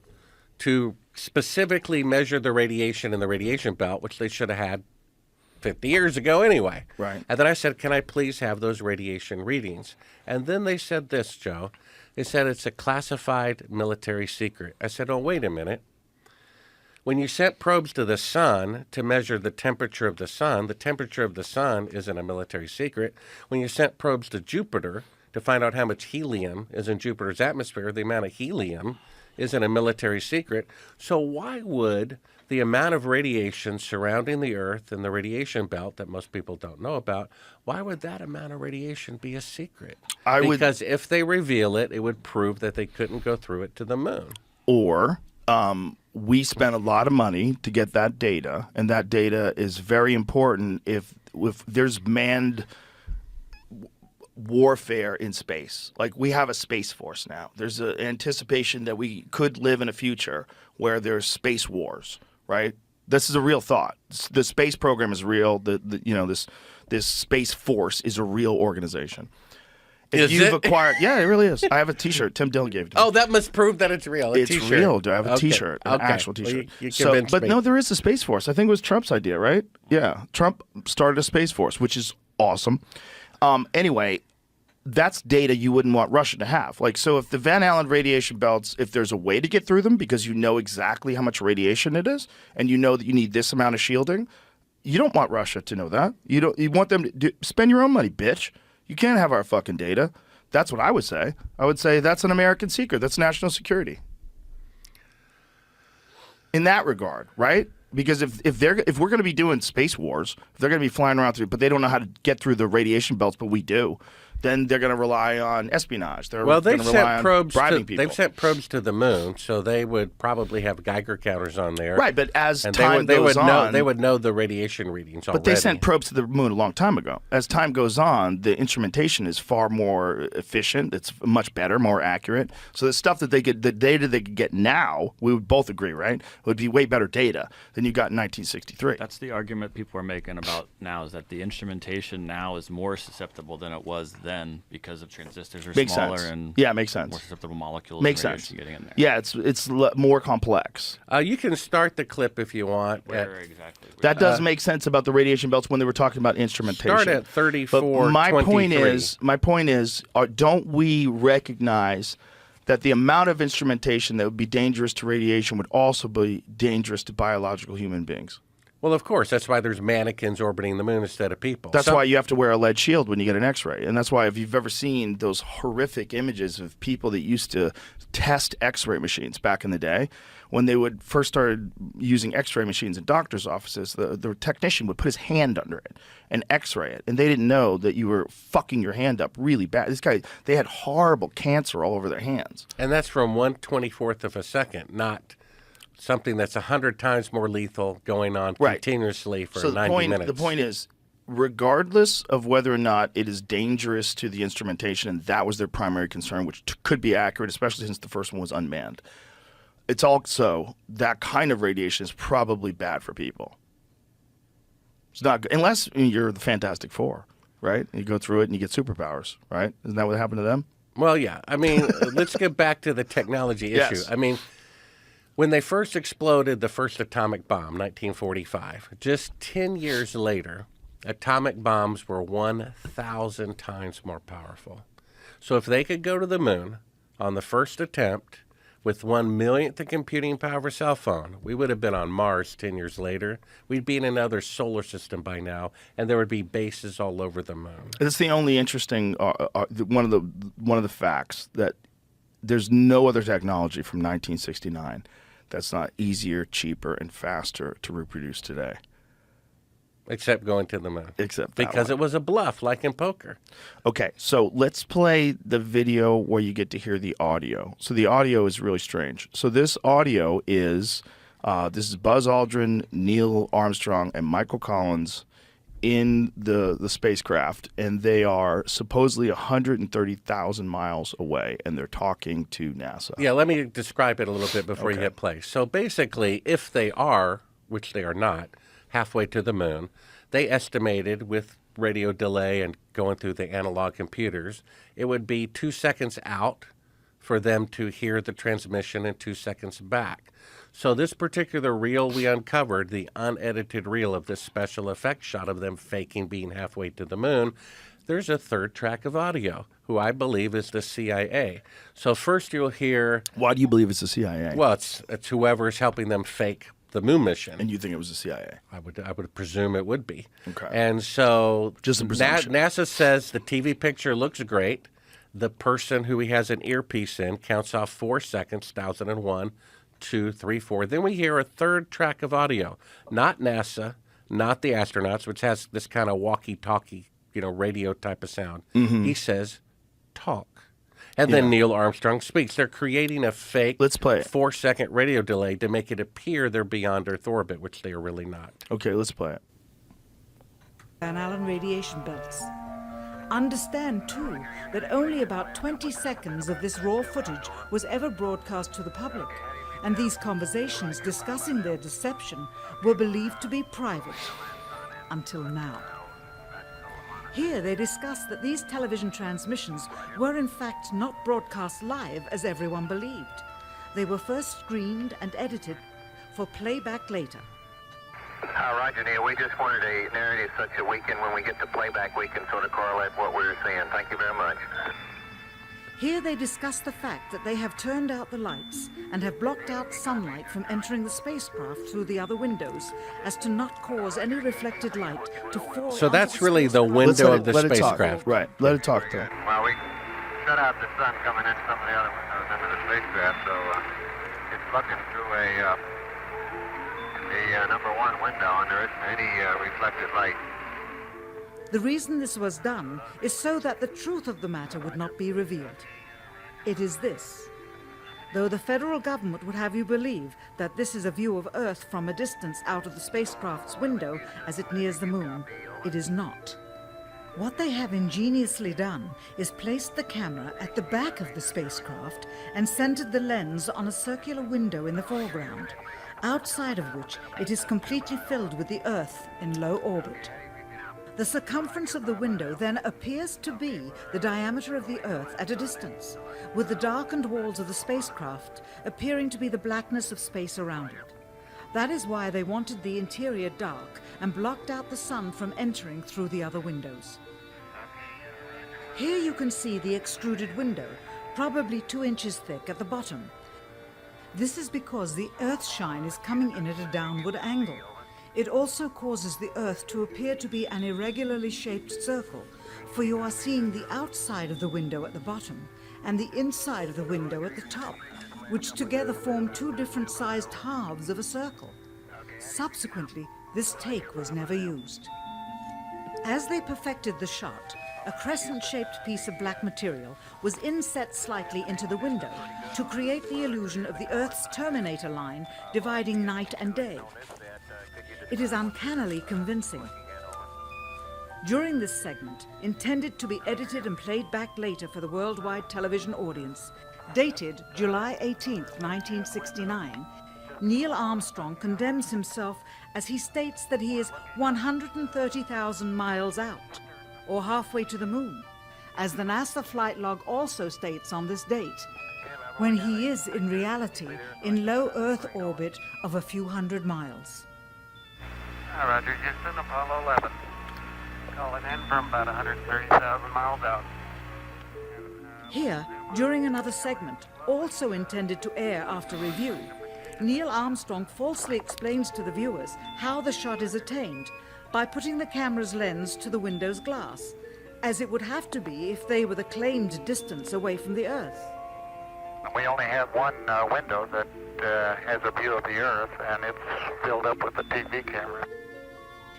to specifically measure the radiation in the radiation belt, which they should have had 50 years ago anyway. Right. And then I said, can I please have those radiation readings? And then they said this, Joe. They said it's a classified military secret. I said, oh, wait a minute. When you sent probes to the sun to measure the temperature of the sun isn't a military secret. When you sent probes to Jupiter to find out how much helium is in Jupiter's atmosphere, the amount of helium isn't a military secret. So why would the amount of radiation surrounding the Earth and the radiation belt that most people don't know about, why would that amount of radiation be a secret? Because if they reveal it, it would prove that they couldn't go through it to the moon. Or we spent a lot of money to get that data, and that data is very important if there's manned warfare in space. Like, we have a space force now. There's an anticipation that we could live in a future where there's space wars, right? This is a real thought. The space program is real. This space force is a real organization. If Is you've it? acquired, yeah, it really is. I have a T-shirt. Tim Dillon gave it to me. Oh, that must prove that it's real. It's T-shirt. real. I have a Okay. T-shirt, an Okay. actual Well, T-shirt. you So, convinced but me. no, there is a space force. I think it was Trump's idea, right? Yeah, Trump started a space force, which is awesome. Anyway, that's data you wouldn't want Russia to have. Like, so if the Van Allen radiation belts, if there's a way to get through them because you know exactly how much radiation it is, and you know that you need this amount of shielding, you don't want Russia to know that. You want them to spend your own money, bitch. You can't have our fucking data. That's what I would say. I would say that's an American secret. That's national security. In that regard, right? Because if we're going to be doing space wars, if they're going to be flying around through, but they don't know how to get through the radiation belts, but we do, then they're going to rely on espionage. They're Well, going they've to rely sent on probes. bribing people. They've sent probes to the moon, so they would probably have Geiger counters on there. Right, but as and time they goes would know. on, They would know the radiation readings already. but they sent probes to the moon a long time ago. As time goes on, the instrumentation is far more efficient. It's much better, more accurate. So the stuff that the data they could get now, we would both agree, right, would be way better data than you got in 1963. That's the argument people are making about now, is that the instrumentation now is more susceptible than it was then because of transistors are Makes smaller sense. and Yeah, makes sense. more susceptible molecules Makes and sense. radiation getting in there. Yeah, it's more complex. You can start the clip if you want. Where exactly? That does make sense about the radiation belts when they were talking about instrumentation. Start at 34. But my point 23. is, don't we recognize that the amount of instrumentation that would be dangerous to radiation would also be dangerous to biological human beings? Well, of course. That's why there's mannequins orbiting the moon instead of people. That's why you have to wear a lead shield when you get an X-ray. And that's why if you've ever seen those horrific images of people that used to test X-ray machines back in the day, when they would first started using X-ray machines in doctors' offices, the technician would put his hand under it and X-ray it. And they didn't know that you were fucking your hand up really bad. They had horrible cancer all over their hands. And that's from 1/24th of a second, not something that's 100 times more lethal going on continuously for 90 minutes. The point is, regardless of whether or not it is dangerous to the instrumentation, and that was their primary concern, which could be accurate, especially since the first one was unmanned, it's also that kind of radiation is probably bad for people. It's not good, unless you're the Fantastic Four, right? You go through it and you get superpowers, right? Isn't that what happened to them? Well, yeah. I mean, let's get back to the technology issue. Yes. I mean, when they first exploded the first atomic bomb, 1945, just 10 years later, atomic bombs were 1,000 times more powerful. So if they could go to the moon on the first attempt with 1/1,000,000th the computing power of a cell phone, we would have been on Mars 10 years later. We'd be in another solar system by now, and there would be bases all over the moon. It's the only interesting one of the facts that there's no other technology from 1969 that's not easier, cheaper, and faster to reproduce today. Except going to the moon. Except that because one. it was a bluff, like in poker. Okay, so let's play the video where you get to hear the audio. So the audio is really strange. So this audio is this is Buzz Aldrin, Neil Armstrong, and Michael Collins in the spacecraft, and they are supposedly 130,000 miles away, and they're talking to NASA. Yeah, let me describe it a little bit before you Okay. hit play. So basically, if they are, which they are not, halfway to the moon, they estimated with radio delay and going through the analog computers, it would be 2 seconds out for them to hear the transmission and 2 seconds back. So this particular reel we uncovered, the unedited reel of this special effects shot of them faking being halfway to the moon, there's a third track of audio, who I believe is the CIA. So first you'll hear... Why do you believe it's the CIA? Well, it's whoever is helping them fake the moon mission. And you think it was the CIA? I would presume it would be. Okay. And so Just a presumption. NASA says the TV picture looks great. The person who he has an earpiece in counts off 4 seconds, 1001, 2, 3, 4. Then we hear a third track of audio. Not NASA, not the astronauts, which has this kind of walkie-talkie, radio type of sound. Mm-hmm. He says, talk. And then Neil Armstrong speaks. They're creating a fake Let's play it. 4-second radio delay to make it appear they're beyond Earth orbit, which they are really not. Okay, let's play it. Van Allen radiation belts. Understand, too, that only about 20 seconds of this raw footage was ever broadcast to the public, and these conversations discussing their deception were believed to be private. Until now. Here they discuss that these television transmissions were in fact not broadcast live as everyone believed. They were first screened and edited for playback later. Roger, Neil. We just wanted a narrative such that we can, when we get to playback, we can sort of correlate what we're seeing. Thank you very much. Here they discuss the fact that they have turned out the lights and have blocked out sunlight from entering the spacecraft through the other windows as to not cause any reflected light to fall. So onto that's the really the spacecraft. window of the let it talk. spacecraft. Right, let it talk though. Well, we shut out the sun coming in some of the other windows into the spacecraft, so it's looking through the number one window, and there isn't any reflected light. The reason this was done is so that the truth of the matter would not be revealed. It is this. Though the federal government would have you believe that this is a view of Earth from a distance out of the spacecraft's window as it nears the moon, it is not. What they have ingeniously done is placed the camera at the back of the spacecraft and centered the lens on a circular window in the foreground, outside of which it is completely filled with the Earth in low orbit. The circumference of the window then appears to be the diameter of the Earth at a distance, with the darkened walls of the spacecraft appearing to be the blackness of space around it. That is why they wanted the interior dark and blocked out the sun from entering through the other windows. Here you can see the extruded window, probably 2 inches thick at the bottom. This is because the Earth's shine is coming in at a downward angle. It also causes the Earth to appear to be an irregularly shaped circle, for you are seeing the outside of the window at the bottom and the inside of the window at the top, which together form two different sized halves of a circle. Subsequently, this take was never used. As they perfected the shot, a crescent-shaped piece of black material was inset slightly into the window to create the illusion of the Earth's terminator line dividing night and day. It is uncannily convincing. During this segment, intended to be edited and played back later for the worldwide television audience, dated July 18, 1969, Neil Armstrong condemns himself as he states that he is 130,000 miles out, or halfway to the moon, as the NASA flight log also states on this date, when he is in reality in low Earth orbit of a few hundred miles. Roger, Houston, Apollo 11. Calling in from about 130,000 miles out. Here, during another segment, also intended to air after review, Neil Armstrong falsely explains to the viewers how the shot is attained by putting the camera's lens to the window's glass, as it would have to be if they were the claimed distance away from the Earth. We only have one window that has a view of the Earth, and it's filled up with a TV camera.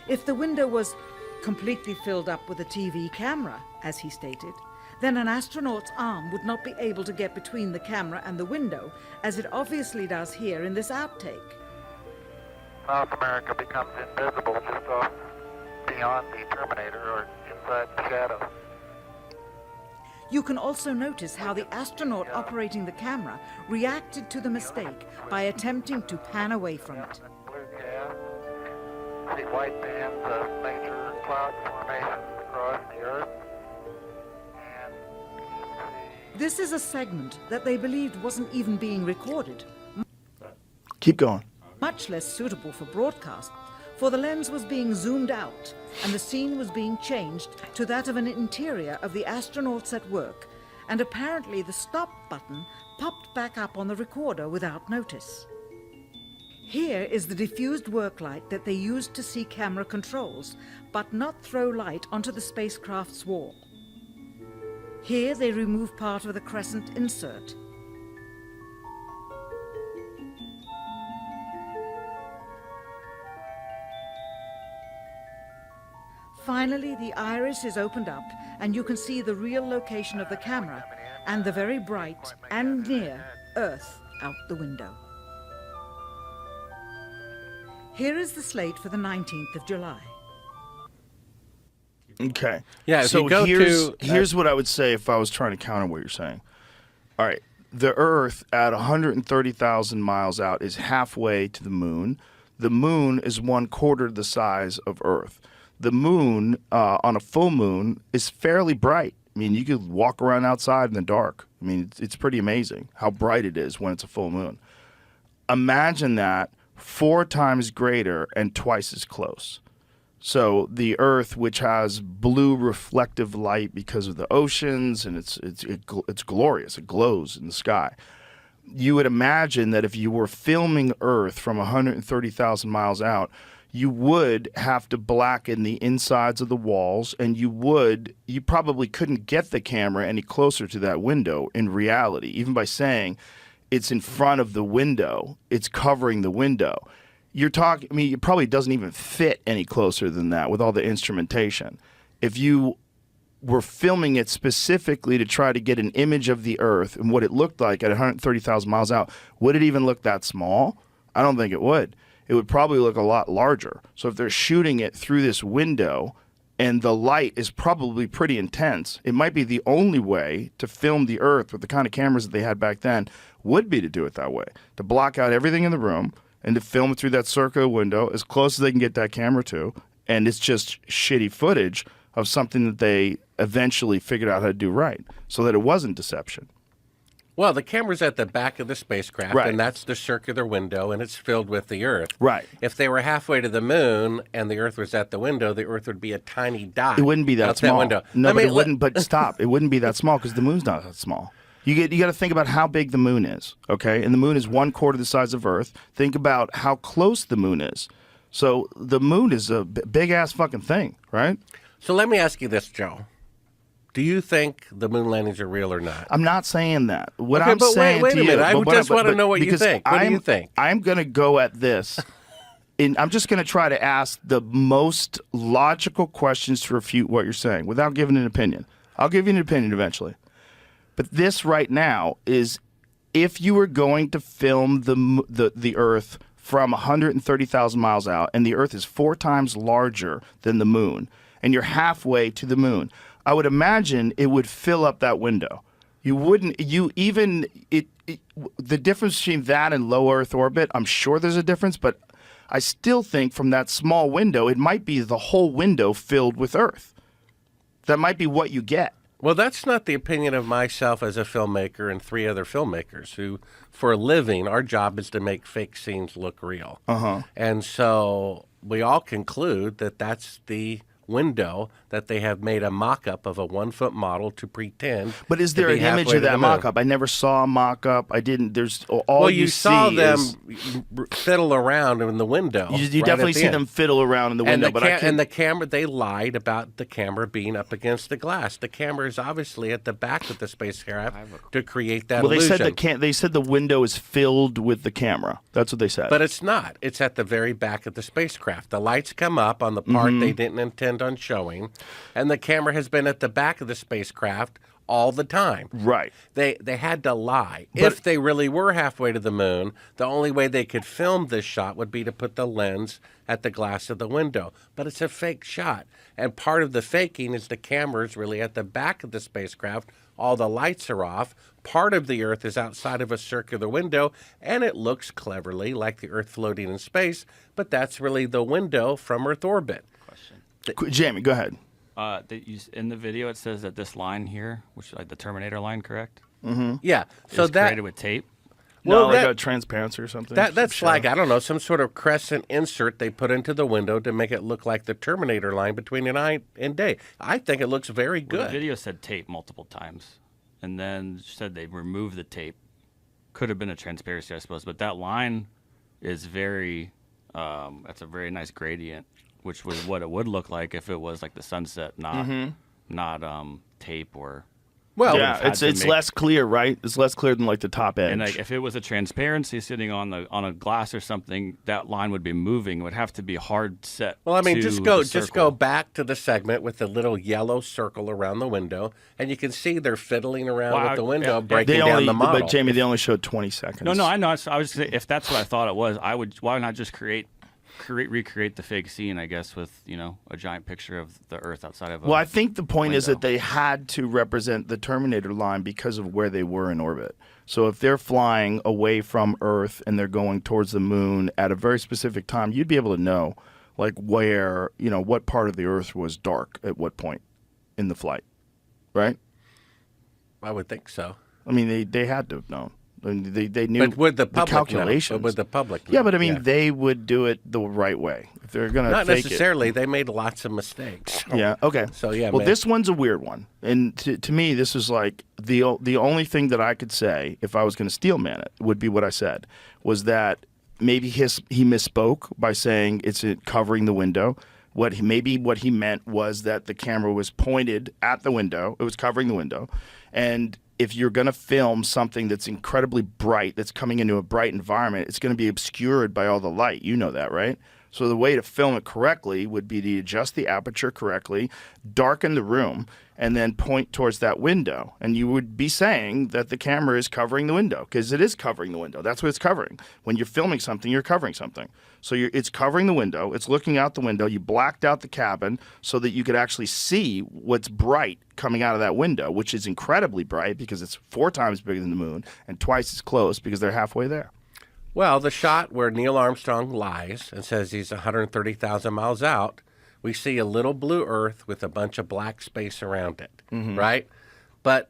If the window was completely filled up with a TV camera, as he stated, then an astronaut's arm would not be able to get between the camera and the window, as it obviously does here in this outtake. South America becomes invisible just off beyond the Terminator or inside the shadow. You can also notice how the astronaut operating the camera reacted to the mistake by attempting to pan away from it. Blue gas. See white bands of major cloud formations across the Earth. And you see This is a segment that they believed wasn't even being recorded, Keep going. much less suitable for broadcast, for the lens was being zoomed out and the scene was being changed to that of an interior of the astronauts at work, and apparently the stop button popped back up on the recorder without notice. Here is the diffused work light that they used to see camera controls, but not throw light onto the spacecraft's wall. Here they remove part of the crescent insert. Finally, the iris is opened up and you can see the real location of the camera and the very bright and near Earth out the window. Here is the slate for the 19th of July. Okay. Yeah, if So you go here's what I would say if I was trying to counter what you're saying. All right. The Earth at 130,000 miles out is halfway to the moon. The moon is 1/4 the size of Earth. The moon, on a full moon, is fairly bright. I mean, you could walk around outside in the dark. I mean, it's pretty amazing how bright it is when it's a full moon. Imagine that 4 times greater and twice as close. So the Earth, which has blue reflective light because of the oceans, and it's glorious. It glows in the sky. You would imagine that if you were filming Earth from 130,000 miles out, you would have to blacken the insides of the walls, and you probably couldn't get the camera any closer to that window in reality, even by saying it's in front of the window, it's covering the window. You're talking, I mean, it probably doesn't even fit any closer than that with all the instrumentation. If you were filming it specifically to try to get an image of the Earth and what it looked like at 130,000 miles out, would it even look that small? I don't think it would. It would probably look a lot larger. So if they're shooting it through this window and the light is probably pretty intense, it might be the only way to film the Earth with the kind of cameras that they had back then would be to do it that way, to block out everything in the room and to film it through that circular window as close as they can get that camera to. And it's just shitty footage of something that they eventually figured out how to do right so that it wasn't deception. Well, the camera's at the back of the spacecraft, Right. and that's the circular window, and it's filled with the Earth. Right. If they were halfway to the moon and the Earth was at the window, the Earth would be a tiny dot. It wouldn't be that out small. That window. No, I but mean, it wouldn't. But stop. It wouldn't be that small because the moon's not that small. You got to think about how big the moon is, okay? And the moon is 1/4 the size of Earth. Think about how close the moon is. So the moon is a big ass fucking thing, right? So let me ask you this, Joe. Do you think the moon landings are real or not? I'm not saying that. What Okay, I'm but saying wait to a you, minute. I but just want to know what you because think. What do you think? I'm going to go at this. I'm just going to try to ask the most logical questions to refute what you're saying without giving an opinion. I'll give you an opinion eventually. But this right now is, if you were going to film the Earth from 130,000 miles out, and the Earth is 4 times larger than the moon, and you're halfway to the moon, I would imagine it would fill up that window. You wouldn't, the difference between that and low Earth orbit, I'm sure there's a difference, but I still think from that small window, it might be the whole window filled with Earth. That might be what you get. Well, that's not the opinion of myself as a filmmaker and 3 other filmmakers who, for a living, our job is to make fake scenes look real. And so we all conclude that that's the window that they have made a mock-up of a 1-foot model to pretend. But is to there be an image halfway of to that the moon. mock-up? I never saw a mock-up. I didn't. There's all Well, you saw see them is, fiddle around in the window. You right definitely at the see end. them fiddle around in the window. But I can't. And the camera, they lied about the camera being up against the glass. The camera is obviously at the back of the spacecraft to create that Well, they illusion. said they said the window is filled with the camera. That's what they said. But it's not. It's at the very back of the spacecraft. The lights come up on the part they didn't intend on showing, and the camera has been at the back of the spacecraft all the time. Right. They had to lie. If they really were halfway to the moon, the only way they could film this shot would be to put the lens at the glass of the window. But it's a fake shot. And part of the faking is the camera is really at the back of the spacecraft. All the lights are off. Part of the Earth is outside of a circular window, and it looks cleverly like the Earth floating in space, but that's really the window from Earth orbit. Jamie, go ahead. In the video, it says that this line here, which is like the Terminator line, correct? Yeah. So is that created with tape. No, Well, like that- a transparency or something. that's Some like, show. I don't know, some sort of crescent insert they put into the window to make it look like the Terminator line between night and day. I think it looks very Well, the good. video said tape multiple times, and then said they removed the tape. Could have been a transparency, I suppose, but that line is very. That's a very nice gradient, which was what it would look like if it was like the sunset, not tape or. Well, Yeah, had it's to make- less clear, right? It's less clear than like the top edge. And like if it was a transparency sitting on a glass or something, that line would be moving. It would have to be hard set. Well, I mean, to just the go circle. back to the segment with the little yellow circle around the window, and you can see they're fiddling around Well, with the I- window, yeah, breaking they down only, the model. but Jamie, they only showed 20 seconds. No, I know. I was gonna say, if that's what I thought it was, I would. Why not just recreate the fake scene? I guess with a giant picture of the Earth outside of. Well, I think the point is window. that they had to represent the Terminator line because of where they were in orbit. So if they're flying away from Earth and they're going towards the moon at a very specific time, you'd be able to know, like where what part of the Earth was dark at what point in the flight, right? I would think so. I mean, they had to have known. I mean, they knew But would the public calculations. know? But would the public know? Yeah, but I mean, they would do it the right way if they're gonna not fake necessarily. They made lots of mistakes. it. Yeah. Okay. So, yeah, Well, man. this one's a weird one, and to me, this is like the only thing that I could say if I was going to steelman it would be what I said was that maybe he misspoke by saying it's covering the window. What he meant was that the camera was pointed at the window. It was covering the window, and if you're going to film something that's incredibly bright, that's coming into a bright environment, it's going to be obscured by all the light. You know that, right? So the way to film it correctly would be to adjust the aperture correctly, darken the room, and then point towards that window. And you would be saying that the camera is covering the window because it is covering the window. That's what it's covering. When you're filming something, you're covering something. So it's covering the window. It's looking out the window. You blacked out the cabin so that you could actually see what's bright coming out of that window, which is incredibly bright because it's 4 times bigger than the moon and twice as close because they're halfway there. Well, the shot where Neil Armstrong lies and says he's 130,000 miles out, we see a little blue Earth with a bunch of black space around it, right? But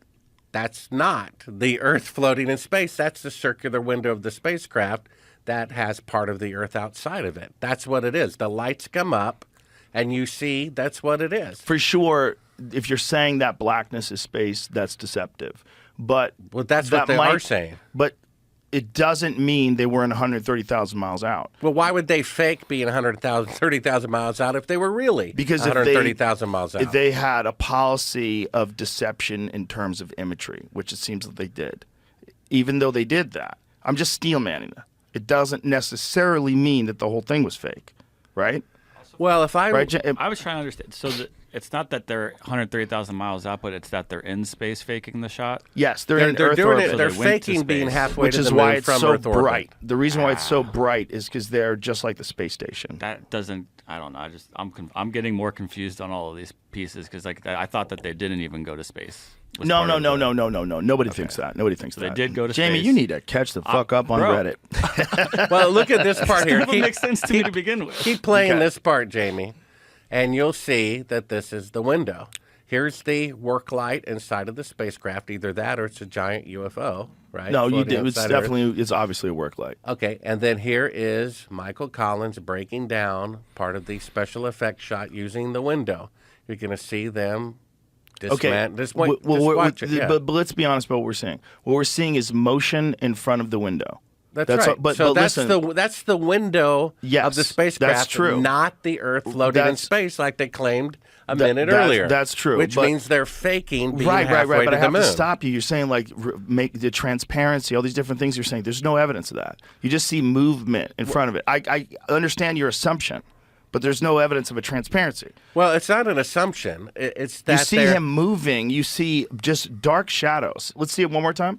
that's not the Earth floating in space. That's the circular window of the spacecraft that has part of the Earth outside of it. That's what it is. The lights come up, and you see that's what it is. For sure, if you're saying that blackness is space, that's deceptive. But Well, that's what they are saying. But it doesn't mean they weren't 130,000 miles out. Well, why would they fake being 30,000 miles out if they were really Because 130,000 miles out? if they had a policy of deception in terms of imagery, which it seems that they did, even though they did that, I'm just steel manning it. It doesn't necessarily mean that the whole thing was fake, right? Well, if I Right, I was trying to understand. So it's not that they're 130,000 miles out, but it's that they're in space faking the shot. Yes, they're in they're Earth doing orbit, it. They're they went to faking being space. halfway which to is the why moon it's from so Earth orbit. bright. The reason why it's so bright is because they're just like the space station. That doesn't. I don't know. I'm getting more confused on all of these pieces because I thought that they didn't even go to space. was No. part of the- Nobody thinks that. Nobody thinks So that. they did go to Jamie, space. you need to catch the fuck up on bro. Reddit. Well, look at this part here. That doesn't make sense to me to begin with. Keep playing Okay. this part, Jamie, and you'll see that this is the window. Here's the work light inside of the spacecraft. Either that or it's a giant UFO, right? No, you Floating did. It's outside Earth. definitely. It's obviously a work light. Okay, and then here is Michael Collins breaking down part of the special effects shot using the window. You're going to see them Okay. dismantle. Just Well, watch it. Yeah. but let's be honest about what we're seeing. What we're seeing is motion in front of the window. That's That's right. all- but- so but that's listen- that's the window Yes, of the spacecraft. that's true. Not the Earth floating in That's- space like they claimed a minute that's- earlier. that's true, Which but- means they're faking being Right. halfway But to I the have moon. to stop you. You're saying like make the transparency, all these different things you're saying. There's no evidence of that. You just see movement in front of it. I understand your assumption, but there's no evidence of a transparency. Well, it's not an assumption. It's that You see they're- him moving. You see just dark shadows. Let's see it one more time.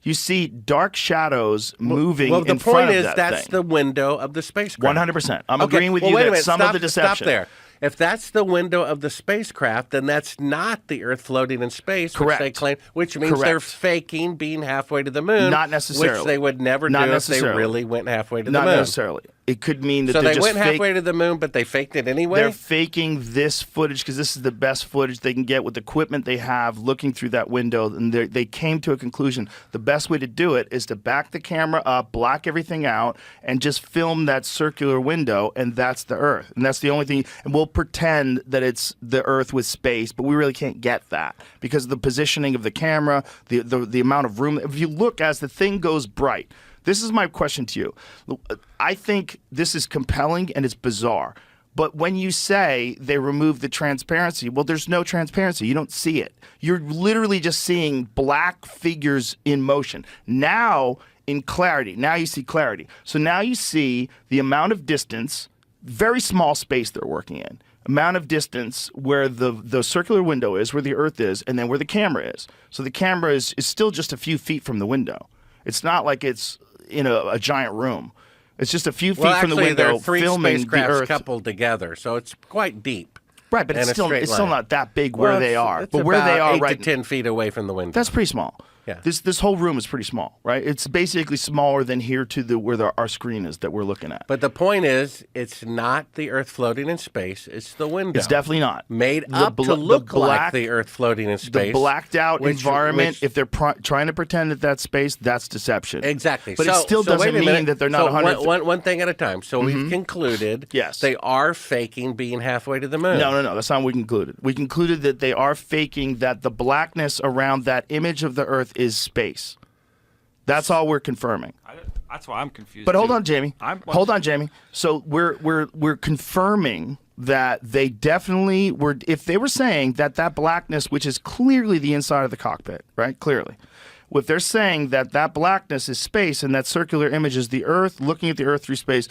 You see dark shadows moving Well, the in front point of is that that's thing. the window of the spacecraft. 100%. I'm Okay, agreeing with well, you wait a that minute. some stop, of the deception. Stop there. If that's the window of the spacecraft, then that's not the Earth floating in space, Correct. which they claim, which means they're Correct. faking being halfway to the moon. Not necessarily. Which they would never Not do if they necessarily. really went halfway to Not the moon. necessarily. It could mean that So they're they just went halfway to the moon, but they faked it anyway? They're faking this footage because this is the best footage they can get with the equipment they have looking through that window. And they came to a conclusion. The best way to do it is to back the camera up, block everything out, and just film that circular window, and that's the Earth. And that's the only thing. And we'll pretend that it's the Earth with space, but we really can't get that because of the positioning of the camera, the amount of room. If you look as the thing goes bright, this is my question to you. I think this is compelling and it's bizarre. But when you say they remove the transparency, well, there's no transparency. You don't see it. You're literally just seeing black figures in motion. Now, in clarity, now you see clarity. So now you see the amount of distance, very small space they're working in, amount of distance where the circular window is, where the Earth is, and then where the camera is. So the camera is still just a few feet from the window. It's not like it's in a giant room. It's just a few feet from the actually, there window are three filming the spacecrafts Earth. coupled together, so it's quite deep. Right, but in it's a straight still line. not that big where Well, they are. It's But where they about are 8 right to 10 feet away from the window. that's pretty small. Yeah. This whole room is pretty small, right? It's basically smaller than here to where our screen is that we're looking at. But the point is, it's not the Earth floating in space. It's the window. It's definitely not. Made The up to bla- look the black- like the Earth floating in The space. blacked out which- environment, which- if they're trying to pretend that that's space, that's deception. Exactly. But it So- still so wait doesn't a mean minute. that they're not So 100. one thing at a time. So we've concluded Yes. they are faking being halfway to the moon. No. That's not what we concluded. We concluded that they are faking that the blackness around that image of the Earth is space. That's all we're confirming. That's why I'm confused. But hold too. on, Jamie. Hold on, Jamie. So we're confirming that they definitely were. If they were saying that blackness, which is clearly the inside of the cockpit, right? Clearly, if they're saying that blackness is space and that circular image is the Earth, looking at the Earth through space,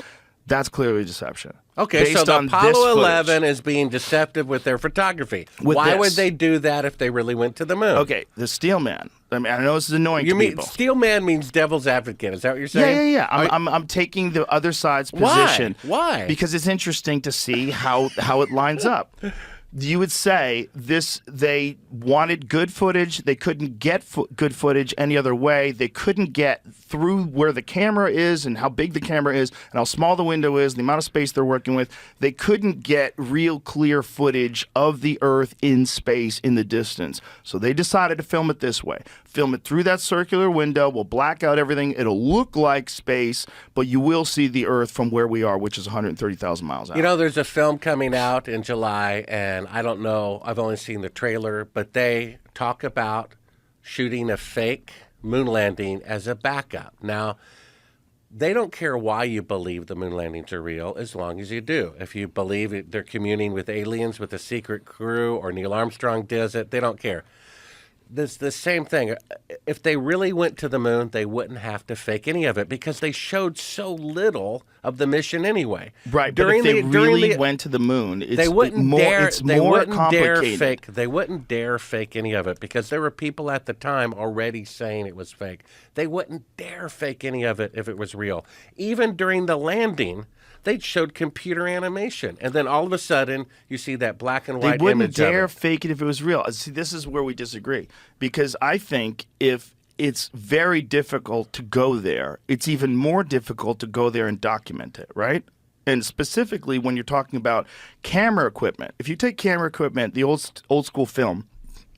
that's clearly deception. Okay, so Based the on this Apollo footage. 11 is being deceptive with their photography. With Why this. would they do that if they really went to the moon? Okay, the steel man. I mean, I know this is annoying You to mean people. steel man means devil's advocate? Is that what you're saying? Yeah. I'm taking the other side's Why? position. Why? Because it's interesting to see how it lines up. You would say they wanted good footage. They couldn't get good footage any other way. They couldn't get through where the camera is and how big the camera is and how small the window is, the amount of space they're working with. They couldn't get real clear footage of the Earth in space in the distance. So they decided to film it this way. Film it through that circular window. We'll black out everything. It'll look like space, but you will see the Earth from where we are, which is 130,000 miles out. You know, there's a film coming out in July, and I don't know, I've only seen the trailer, but they talk about shooting a fake moon landing as a backup. Now, they don't care why you believe the moon landings are real as long as you do. If you believe they're communing with aliens with a secret crew or Neil Armstrong does it, they don't care. This the same thing. If they really went to the moon, they wouldn't have to fake any of it because they showed so little of the mission anyway. Right, but if they really went to the moon, it's they wouldn't more, dare. it's They more wouldn't dare complicated. fake. They wouldn't dare fake any of it because there were people at the time already saying it was fake. They wouldn't dare fake any of it if it was real. Even during the landing, they showed computer animation, and then all of a sudden, you see that black and They white wouldn't image dare of it. fake it if it was real. See, this is where we disagree because I think if it's very difficult to go there, it's even more difficult to go there and document it, right? And specifically when you're talking about camera equipment. If you take camera equipment, the old school film,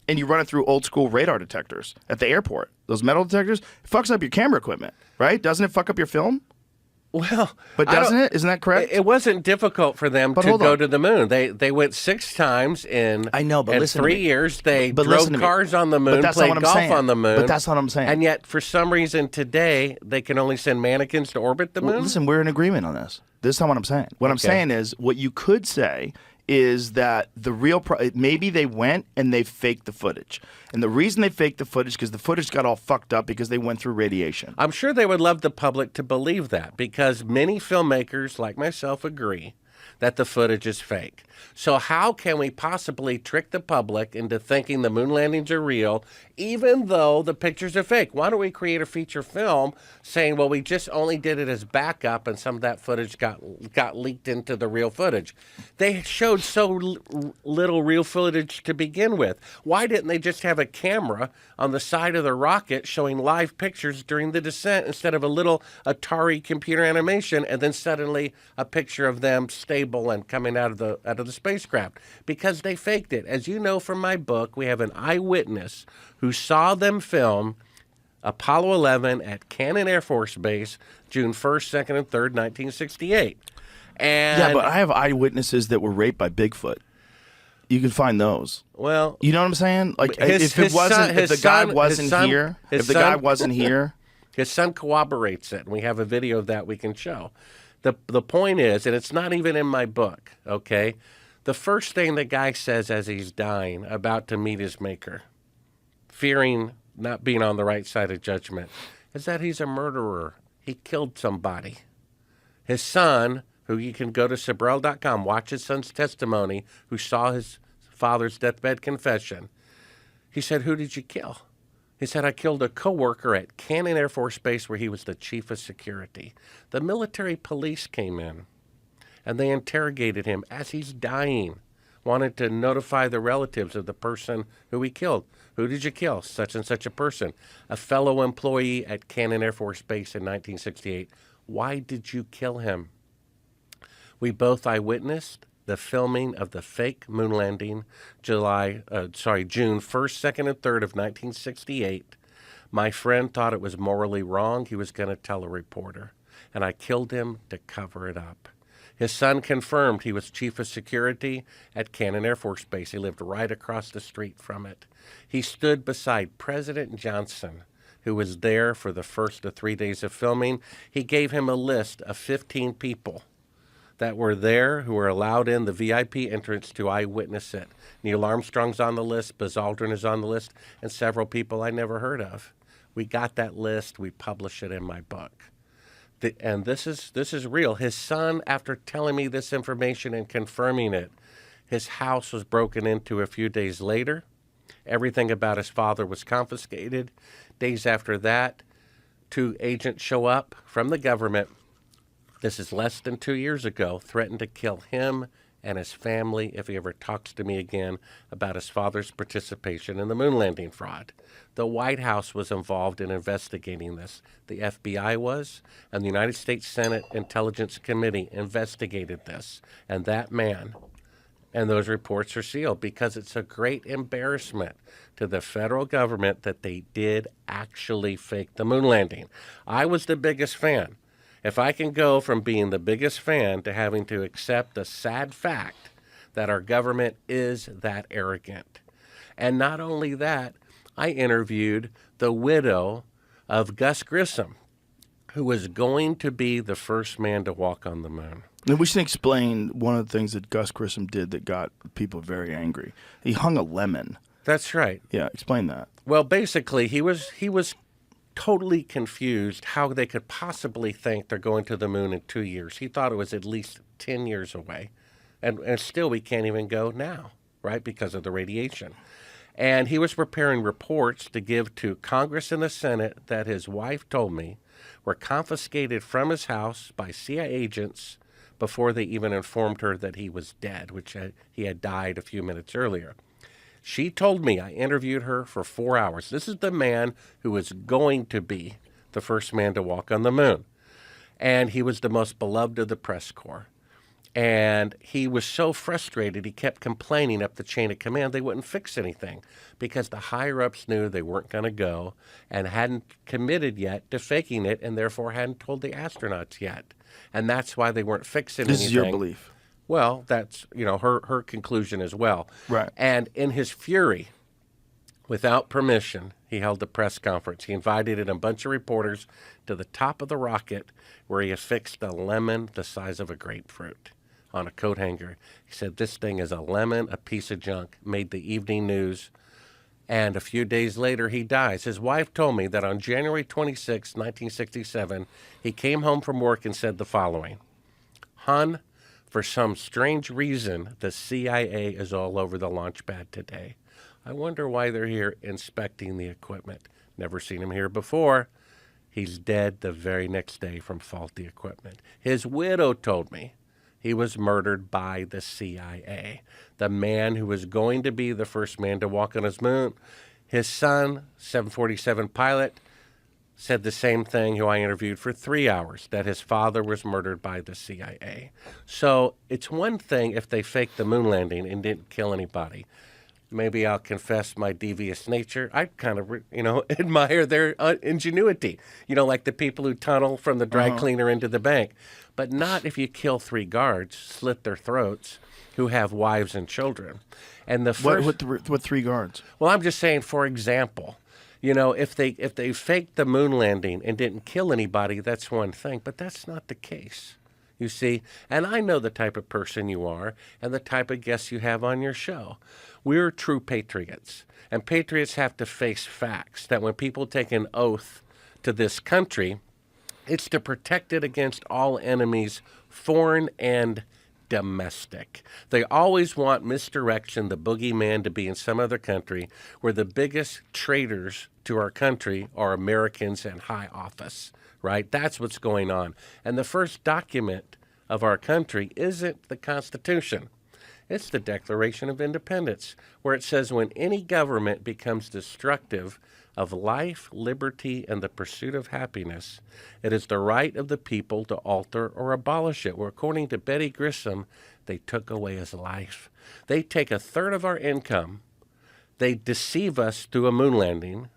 and you run it through old school radar detectors at the airport, those metal detectors, it fucks up your camera equipment, right? Doesn't it fuck up your film? Well, But doesn't it? Isn't that correct? It wasn't difficult for them But to hold go on. to the moon. They went 6 times in. I know, but in listen to 3 me. years. They But drove listen to me. cars on the moon, But that's not played what I'm golf saying. on the moon. But that's what I'm saying. And yet, for some reason, today they can only send mannequins to orbit the moon. Well, listen, we're in agreement on this. This is not what I'm saying. What I'm Okay. saying is what you could say is that the real maybe they went and they faked the footage. And the reason they faked the footage because the footage got all fucked up because they went through radiation. I'm sure they would love the public to believe that because many filmmakers like myself agree that the footage is fake. So how can we possibly trick the public into thinking the moon landings are real, even though the pictures are fake? Why don't we create a feature film saying, well, we just only did it as backup and some of that footage got leaked into the real footage? They showed so little real footage to begin with. Why didn't they just have a camera on the side of the rocket showing live pictures during the descent instead of a little Atari computer animation and then suddenly a picture of them stable and coming out of the spacecraft? Because they faked it. As you know from my book, we have an eyewitness who saw them film Apollo 11 at Cannon Air Force Base, June 1st, 2nd, and 3rd, 1968. And Yeah, but I have eyewitnesses that were raped by Bigfoot. You can find those. well, You know what I'm saying? Like His- if his it wasn't son- if his the guy son- wasn't his son- here, his if the guy son- wasn't here, his son corroborates it, and we have a video of that we can show. The point is, and it's not even in my book, okay? The first thing the guy says as he's dying, about to meet his maker, fearing not being on the right side of judgment, is that he's a murderer. He killed somebody. His son, who you can go to Sibrel.com, watch his son's testimony, who saw his father's deathbed confession. He said, "Who did you kill?" He said, "I killed a coworker at Cannon Air Force Base where he was the chief of security." The military police came in and they interrogated him as he's dying, wanted to notify the relatives of the person who he killed. "Who did you kill?" "Such and such a person, a fellow employee at Cannon Air Force Base in 1968. "Why did you kill him?" We both eyewitnessed the filming of the fake moon landing, June 1st, 2nd, and 3rd of 1968. My friend thought it was morally wrong. He was going to tell a reporter, and I killed him to cover it up. His son confirmed he was chief of security at Cannon Air Force Base. He lived right across the street from it. He stood beside President Johnson, who was there for the first of 3 days of filming. He gave him a list of 15 people that were there who were allowed in the VIP entrance to eyewitness it. Neil Armstrong's on the list, Buzz Aldrin is on the list, and several people I never heard of. We got that list. We publish it in my book. And this is real. His son, after telling me this information and confirming it, his house was broken into a few days later. Everything about his father was confiscated. Days after that, 2 agents show up from the government. This is less than 2 years ago, threatened to kill him and his family if he ever talks to me again about his father's participation in the moon landing fraud. The White House was involved in investigating this. The FBI was, and the United States Senate Intelligence Committee investigated this. And that man, and those reports are sealed because it's a great embarrassment to the federal government that they did actually fake the moon landing. I was the biggest fan. If I can go from being the biggest fan to having to accept the sad fact that our government is that arrogant. And not only that, I interviewed the widow of Gus Grissom, who was going to be the first man to walk on the moon. And we should explain one of the things that Gus Grissom did that got people very angry. He hung a lemon. That's right. Yeah, explain that. Well, basically, he was totally confused how they could possibly think they're going to the moon in 2 years. He thought it was at least 10 years away. And still we can't even go now, right, because of the radiation. And he was preparing reports to give to Congress and the Senate that his wife told me were confiscated from his house by CIA agents before they even informed her that he was dead, which he had died a few minutes earlier. She told me, I interviewed her for 4 hours. This is the man who was going to be the first man to walk on the moon. And he was the most beloved of the press corps. And he was so frustrated, he kept complaining up the chain of command they wouldn't fix anything because the higher-ups knew they weren't going to go and hadn't committed yet to faking it and therefore hadn't told the astronauts yet. And that's why they weren't fixing anything. This is your belief. Well, that's, her conclusion as well. Right. And in his fury, without permission, he held a press conference. He invited in a bunch of reporters to the top of the rocket where he affixed a lemon the size of a grapefruit on a coat hanger. He said, this thing is a lemon, a piece of junk, made the evening news. And a few days later, he dies. His wife told me that on January 26, 1967, he came home from work and said the following, "Hon, for some strange reason, the CIA is all over the launch pad today. I wonder why they're here inspecting the equipment. Never seen him here before." He's dead the very next day from faulty equipment. His widow told me he was murdered by the CIA, the man who was going to be the first man to walk on his moon. His son, 747 pilot, said the same thing, who I interviewed for 3 hours, that his father was murdered by the CIA. So it's one thing if they faked the moon landing and didn't kill anybody. Maybe I'll confess my devious nature. I kind of, admire their ingenuity. Like the people who tunnel from the dry cleaner into the bank. But not if you kill 3 guards, slit their throats, who have wives and children. And the first, What 3 guards? well, I'm just saying, for example, if they faked the moon landing and didn't kill anybody, that's one thing. But that's not the case. You see, and I know the type of person you are and the type of guests you have on your show. We're true patriots, and patriots have to face facts that when people take an oath to this country, it's to protect it against all enemies, foreign and domestic. They always want misdirection, the boogeyman, to be in some other country where the biggest traitors to our country are Americans in high office, right? That's what's going on. And the first document of our country isn't the Constitution. It's the Declaration of Independence, where it says when any government becomes destructive of life, liberty, and the pursuit of happiness, it is the right of the people to alter or abolish it. Where, according to Betty Grissom, they took away his life. They take a third of our income, they deceive us through a moon landing,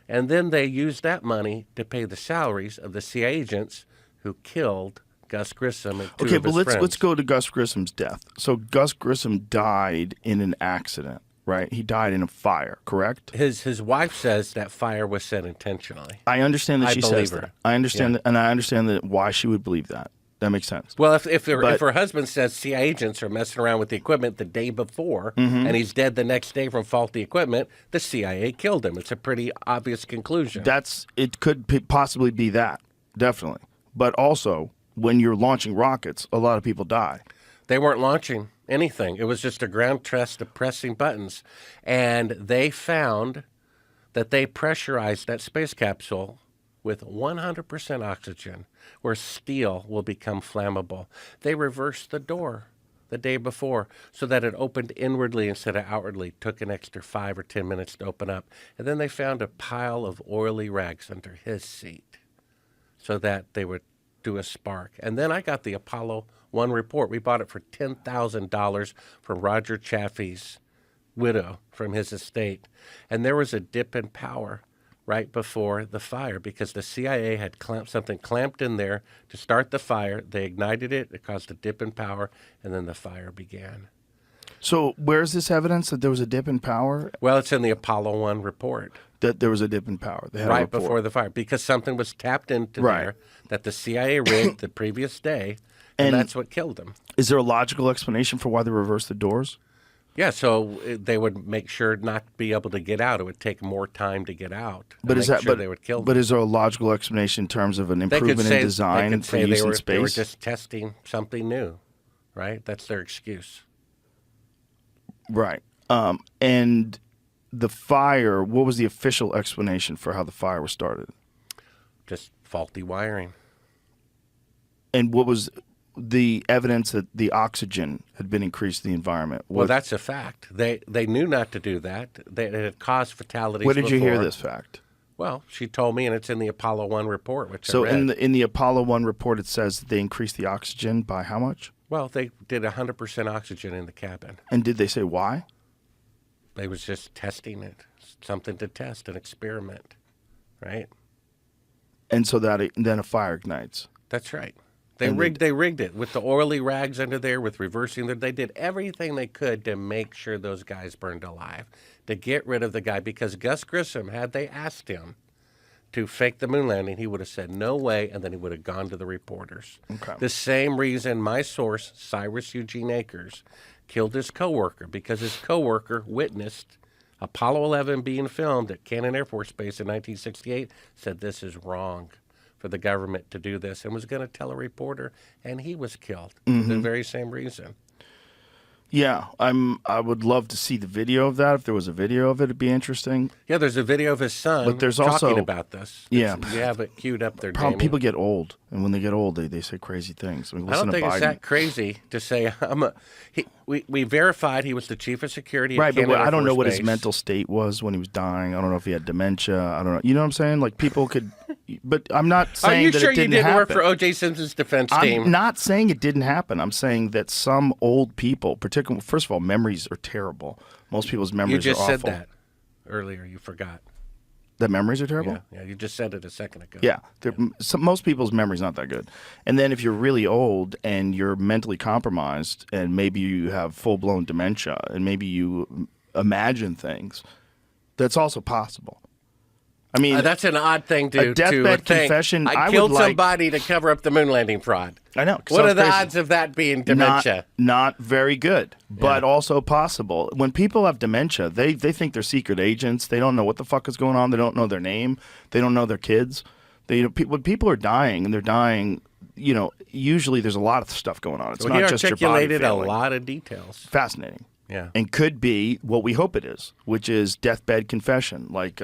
and then they use that money to pay the salaries of the CIA agents who killed Gus Grissom and two of his friends. Let's go to Gus Grissom's death. So Gus Grissom died in an accident, right? He died in a fire, correct? His wife says that fire was set intentionally. I understand that I she believe says her. that. I understand that, and I understand that why she would believe that. That makes sense. Well, if her husband says CIA agents are messing around with the equipment the day before, and he's dead the next day from faulty equipment, the CIA killed him. It's a pretty obvious conclusion. It could possibly be that, definitely. But also, when you're launching rockets, a lot of people die. They weren't launching anything. It was just a ground test of pressing buttons. And they found that they pressurized that space capsule with 100% oxygen, where steel will become flammable. They reversed the door the day before so that it opened inwardly instead of outwardly. Took an extra 5 or 10 minutes to open up. And then they found a pile of oily rags under his seat so that they would do a spark. And then I got the Apollo 1 report. We bought it for $10,000 from Roger Chaffee's widow from his estate. And there was a dip in power right before the fire because the CIA had something clamped in there to start the fire. They ignited it. It caused a dip in power, and then the fire began. So where's this evidence that there was a dip in power? Well, it's in the Apollo 1 report. That there was a dip in power. They had a right report. before the fire because something was tapped into Right. there that the CIA rigged the previous day, and that's what killed them. Is there a logical explanation for why they reversed the doors? Yeah, so they would make sure not to be able to get out. It would take more time to get out. But and is make that sure but, they would kill but them. is there a logical explanation in terms of an They improvement could say, in design they could for say use they in were, space? They were just testing something new, right? That's their excuse. Right. And the fire, what was the official explanation for how the fire was started? Just faulty wiring. And what was the evidence that the oxygen had been increased in the environment? Well, that's a fact. They knew not to do that. It had caused fatalities. Where did you hear before. this fact? Well, she told me, and it's in the Apollo 1 report, which So I read. in the Apollo 1 report, it says that they increased the oxygen by how much? Well, they did 100% oxygen in the cabin. And did they say why? They was just testing it, something to test, an experiment, right? And so that then a fire ignites. That's right. They And rigged it with the oily rags under there, with reversing. They did everything they could to make sure those guys burned alive, to get rid of the guy. Because Gus Grissom, had they asked him to fake the moon landing, he would have said no way, and then he would have gone to the reporters. Okay. The same reason my source, Cyrus Eugene Akers, killed his coworker, because his coworker witnessed Apollo 11 being filmed at Cannon Air Force Base in 1968, said this is wrong for the government to do this, and was going to tell a reporter, and he was killed for the very same reason. Yeah, I would love to see the video of that. If there was a video of it, it'd be interesting. Yeah, there's a video of his son But there's talking also- about this. Yeah. You have it queued up there, Problem, Jamie. people get old, and when they get old, they say crazy things. I mean, I listen don't think to it's Biden. that crazy to say we verified he was the chief of security at Right, but Cannon Air I don't know Force what his Base. mental state was when he was dying. I don't know if he had dementia. I don't know. You know what I'm saying? Like people could, but I'm not Are saying you that sure it you didn't didn't happen. work for O.J. Simpson's defense team? I'm not saying it didn't happen. I'm saying that some old people, particularly, first of all, memories are terrible. Most people's memories You just are said awful. that earlier. You forgot. That memories are terrible? Yeah, you just said it a second ago. Yeah, most people's memory's not that good. And then if you're really old and you're mentally compromised and maybe you have full-blown dementia and maybe you imagine things, that's also possible. I mean, That's an odd thing to a deathbed think. confession, I I would killed like- somebody to cover up the moon landing fraud. I know. What are sounds the crazy. odds of that being dementia? Not very good, but also possible. When people have dementia, they think they're secret agents. They don't know what the fuck is going on. They don't know their name. They don't know their kids. When people are dying, and they're dying, usually there's a lot of stuff going on. It's Well, he not just your body articulated a failing. lot of details. Fascinating. Yeah. And could be what we hope it is, which is deathbed confession. Like,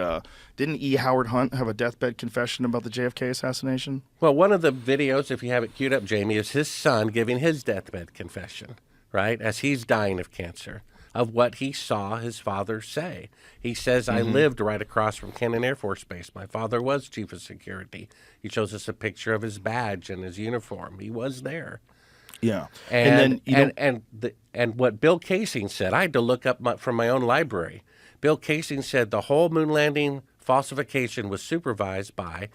didn't E. Howard Hunt have a deathbed confession about the JFK assassination? Well, one of the videos, if you have it queued up, Jamie, is his son giving his deathbed confession, right, as he's dying of cancer, of what he saw his father say. He says, I lived right across from Cannon Air Force Base. My father was chief of security. He shows us a picture of his badge and his uniform. He was there. Yeah. And then and what Bill Casing said, I had to look up from my own library. Bill Casing said the whole moon landing falsification was supervised by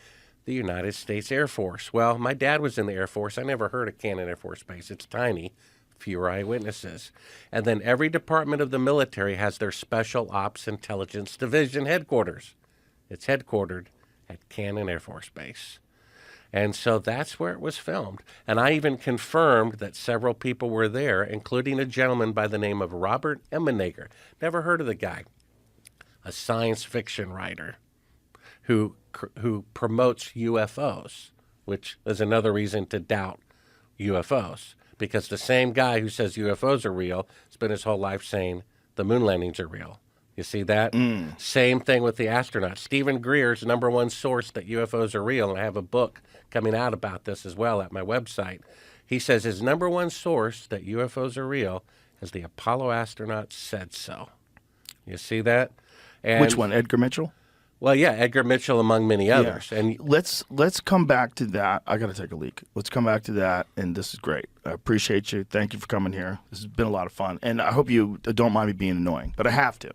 the United States Air Force. Well, my dad was in the Air Force. I never heard of Cannon Air Force Base. It's tiny, fewer eyewitnesses. And then every department of the military has their Special Ops Intelligence Division headquarters. It's headquartered at Cannon Air Force Base. And so that's where it was filmed. And I even confirmed that several people were there, including a gentleman by the name of Robert Emenegger. Never heard of the guy. A science fiction writer who promotes UFOs, which is another reason to doubt UFOs. Because the same guy who says UFOs are real spent his whole life saying the moon landings are real. You see that? Same thing with the astronauts. Stephen Greer's #1 source that UFOs are real, and I have a book coming out about this as well at my website. He says his #1 source that UFOs are real is the Apollo astronauts said so. You see that? And, which one? Edgar Mitchell? Well, yeah, Edgar Mitchell among many others. And let's come back to that. I got to take a leak. Let's come back to that, and this is great. I appreciate you. Thank you for coming here. This has been a lot of fun, and I hope you don't mind me being annoying, but I have to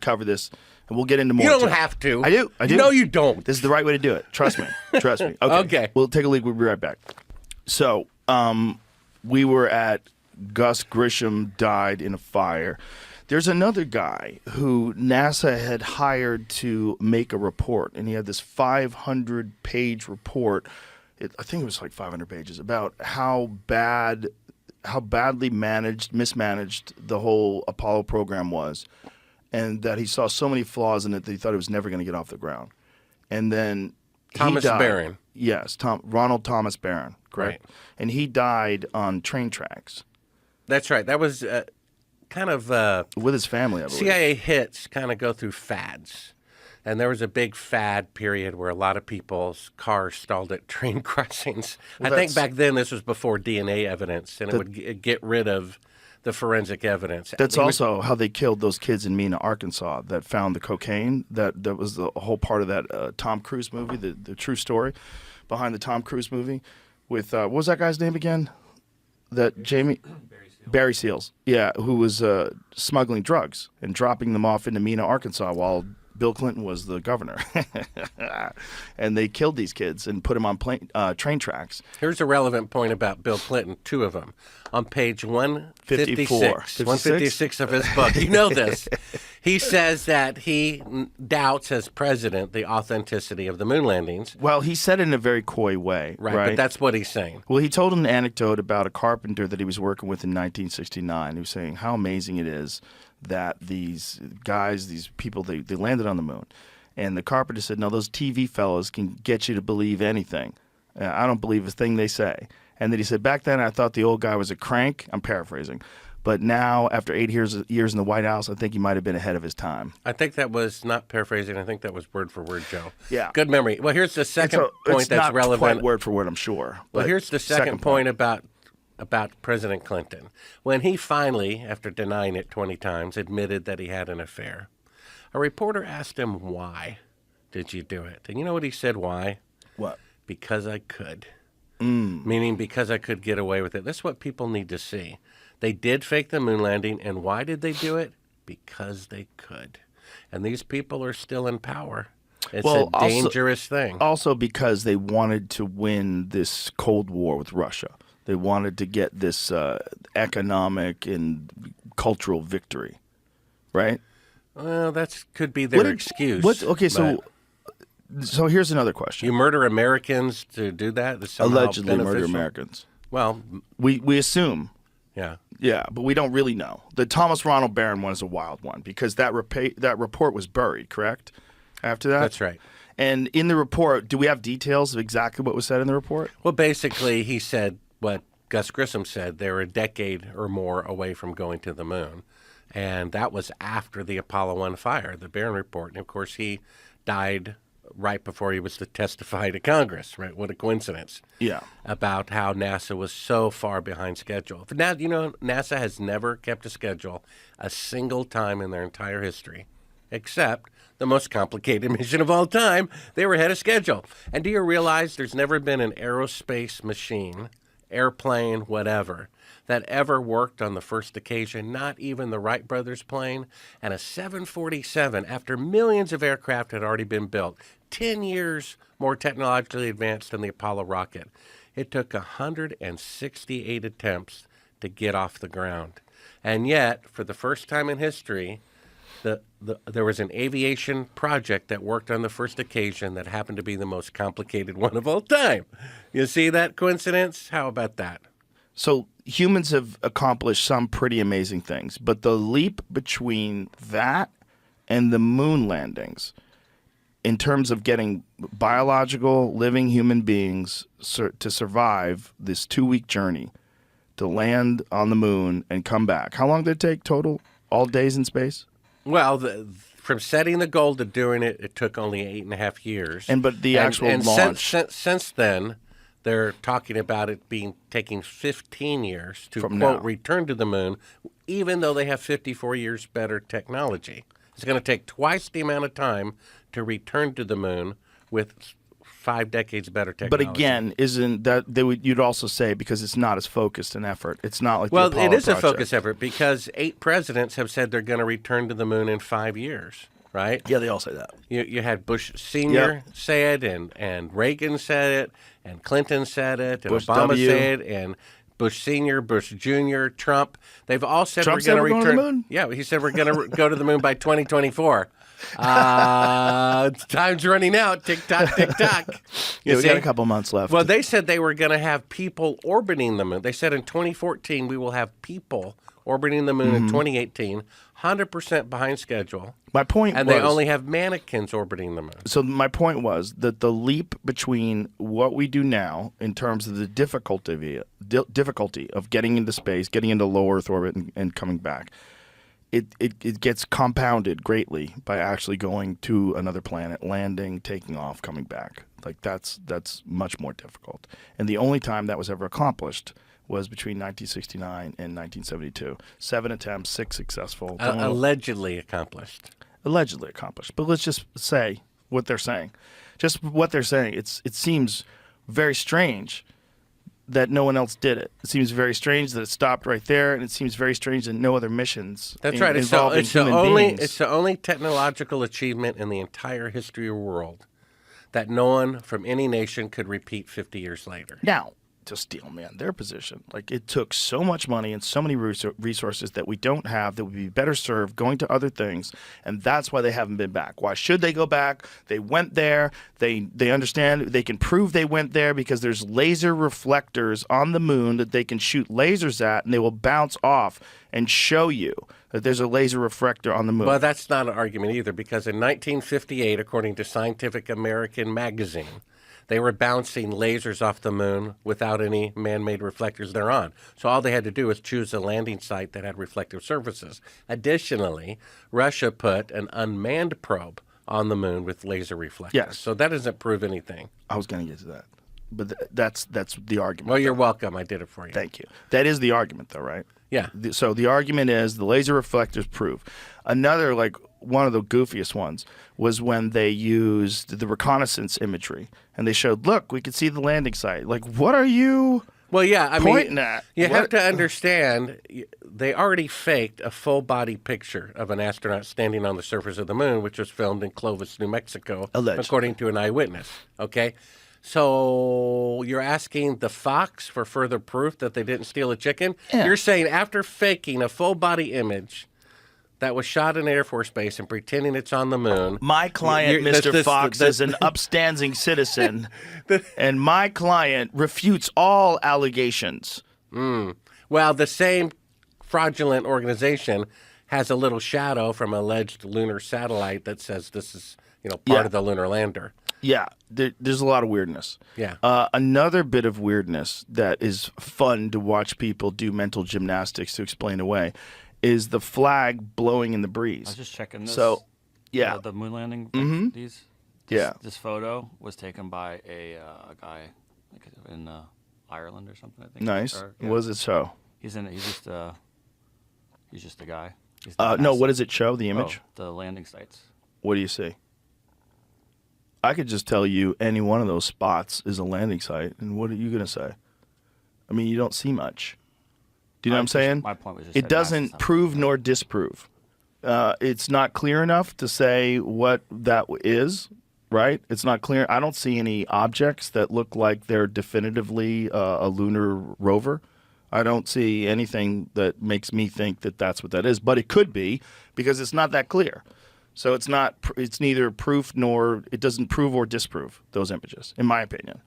cover this, and we'll get into more. you don't too. have to. I do. No, you don't. This is the right way to do it. Trust me. Trust me. Okay. Okay. We'll take a leak. We'll be right back. So, we were at Gus Grisham died in a fire. There's another guy who NASA had hired to make a report, and he had this 500-page report. I think it was like 500 pages about how badly mismanaged the whole Apollo program was, and that he saw so many flaws in it that he thought it was never going to get off the ground. And then Thomas he died. Barron. Yes, Ronald Thomas Barron, correct? Right. And he died on train tracks That's right. That was kind of with his family, I believe. CIA hits kind of go through fads. And there was a big fad period where a lot of people's cars stalled at train crossings. Well, I think that's- back then this was before DNA evidence, and it would get rid of the forensic evidence. That's He would- also how they killed those kids in Mena, Arkansas, that found the cocaine. That was the whole part of that Tom Cruise movie, the true story behind the Tom Cruise movie. With what was that guy's name again? That Jamie Barry Seals. Yeah, who was smuggling drugs and dropping them off into Mena, Arkansas, while Bill Clinton was the governor. And they killed these kids and put them on train tracks. Here's a relevant point about Bill Clinton, two of them. On page 156, 156 of his book, you know this, he says that he doubts as president the authenticity of the moon landings. Well, he said it in a very coy way. Right, but that's what he's saying. Well, he told an anecdote about a carpenter that he was working with in 1969. He was saying how amazing it is that these guys, these people, they landed on the moon. And the carpenter said, no, those TV fellows can get you to believe anything. I don't believe a thing they say. And then he said, back then I thought the old guy was a crank. I'm paraphrasing. But now, after 8 years in the White House, I think he might have been ahead of his time. I think that was not paraphrasing. I think that was word for word, Joe. Yeah. Good memory. Well, here's the second point it's that's not relevant. quite word for word, I'm sure. Well, but here's the second point about President Clinton. When he finally, after denying it 20 times, admitted that he had an affair, a reporter asked him, why did you do it? And you know what he said, why? What? Because I could. Meaning because I could get away with it. That's what people need to see. They did fake the moon landing, and why did they do it? Because they could. And these people are still in power. It's a dangerous thing. Also because they wanted to win this Cold War with Russia. They wanted to get this economic and cultural victory, right? Well, that could be their excuse. Okay, so here's another question. You murder Americans to do that? Is somehow Allegedly murder beneficial? Americans. Well, We assume. yeah. Yeah, but we don't really know. The Thomas Ronald Barron one is a wild one because that report was buried, correct? After that? That's right. And in the report, do we have details of exactly what was said in the report? Well, basically, he said what Gus Grissom said. They were a decade or more away from going to the moon. And that was after the Apollo 1 fire, the Barron report. And, of course, he died right before he was to testify to Congress, right? What a coincidence. Yeah. About how NASA was so far behind schedule. But now, you know, NASA has never kept a schedule a single time in their entire history, except the most complicated mission of all time. They were ahead of schedule. And do you realize there's never been an aerospace machine, airplane, whatever, that ever worked on the first occasion, not even the Wright brothers plane, and a 747 after millions of aircraft had already been built, 10 years more technologically advanced than the Apollo rocket. It took 168 attempts to get off the ground. And yet, for the first time in history, there was an aviation project that worked on the first occasion that happened to be the most complicated one of all time. You see that coincidence? How about that? So humans have accomplished some pretty amazing things, but the leap between that and the moon landings in terms of getting biological living human beings to survive this 2-week journey to land on the moon and come back. How long did it take total? All days in space? Well, from setting the goal to doing it, it took only 8.5 years. But the actual launch. Since then, they're talking about it taking 15 years to, From quote, now. return to the moon, even though they have 54 years better technology. It's going to take twice the amount of time to return to the moon with 5 decades better technology. But again, isn't that you'd also say because it's not as focused an effort. It's not like well, the Apollo it is project. a focus effort because 8 presidents have said they're going to return to the moon in 5 years, right? Yeah, they all say that. You had Bush Sr. say it, and Reagan said it, and Clinton said it, and Bush Obama W. said it, and Bush Sr., Bush Jr., Trump. They've all said Trump we're said going we're to going to return. the moon? Yeah, he said we're going to go to the moon by 2024. Time's running out. Tick tock, tick tock. Yeah, You we see? got a couple months left. Well, they said they were going to have people orbiting the moon. They said in 2014 we will have people orbiting the moon in 2018, 100% behind schedule. My point And was, they only have mannequins orbiting the moon. so my point was that the leap between what we do now in terms of the difficulty of getting into space, getting into low Earth orbit, and coming back, it gets compounded greatly by actually going to another planet, landing, taking off, coming back. Like that's much more difficult. And the only time that was ever accomplished was between 1969 and 1972. 7 attempts, 6 successful. Allegedly accomplished. Allegedly accomplished. But let's just say what they're saying. Just what they're saying. It seems very strange that no one else did it. It seems very strange that it stopped right there, and it seems very strange that no other missions That's right. involving human beings. It's the only technological achievement in the entire history of the world that no one from any nation could repeat 50 years later. Now, to Steelman, their position, like it took so much money and so many resources that we don't have that would be better served going to other things, and that's why they haven't been back. Why should they go back? They went there. They understand. They can prove they went there because there's laser reflectors on the moon that they can shoot lasers at, and they will bounce off and show you that there's a laser reflector on the moon. Well, that's not an argument either, because in 1958, according to Scientific American magazine, they were bouncing lasers off the moon without any man-made reflectors thereon. So all they had to do was choose a landing site that had reflective surfaces. Additionally, Russia put an unmanned probe on the moon with laser reflectors. Yes. So that doesn't prove anything. I was going to get to that, but that's the argument. Well, you're welcome. I did it for you. Thank you. That is the argument, though, right? Yeah. So the argument is the laser reflectors prove. Another, like one of the goofiest ones, was when they used the reconnaissance imagery and they showed, look, we could see the landing site. Like, what are you Well, yeah, I pointing mean, at? you What- have to understand, they already faked a full-body picture of an astronaut standing on the surface of the moon, which was filmed in Clovis, New Mexico, Allegedly. according to an eyewitness. Okay, so you're asking the Fox for further proof that they didn't steal a chicken? Yeah. You're saying after faking a full-body image that was shot in Air Force Base and pretending it's on the moon. My client, Mr. Fox, is an upstanding citizen, and my client refutes all allegations. Well, the same fraudulent organization has a little shadow from alleged lunar satellite that says this is, part Yeah. of the lunar lander. Yeah, there's a lot of weirdness. Yeah. Another bit of weirdness that is fun to watch people do mental gymnastics to explain away is the flag blowing in the breeze. I was just checking this. So, yeah. The moon landing. Yeah. This photo was taken by a guy like in Ireland or something. I think. Nice. Or, What does it show? He's just a guy. He's No, NASA. what does it show, the image? Oh, the landing sites. What do you see? I could just tell you any one of those spots is a landing site, and what are you going to say? I mean, you don't see much. Do you know what I'm saying? My point was just it that doesn't NASA's not- prove nor disprove. It's not clear enough to say what that is, right? It's not clear. I don't see any objects that look like they're definitively a lunar rover. I don't see anything that makes me think that that's what that is, but it could be because it's not that clear. So it's not. It's neither proof nor it doesn't prove or disprove those images, in my opinion.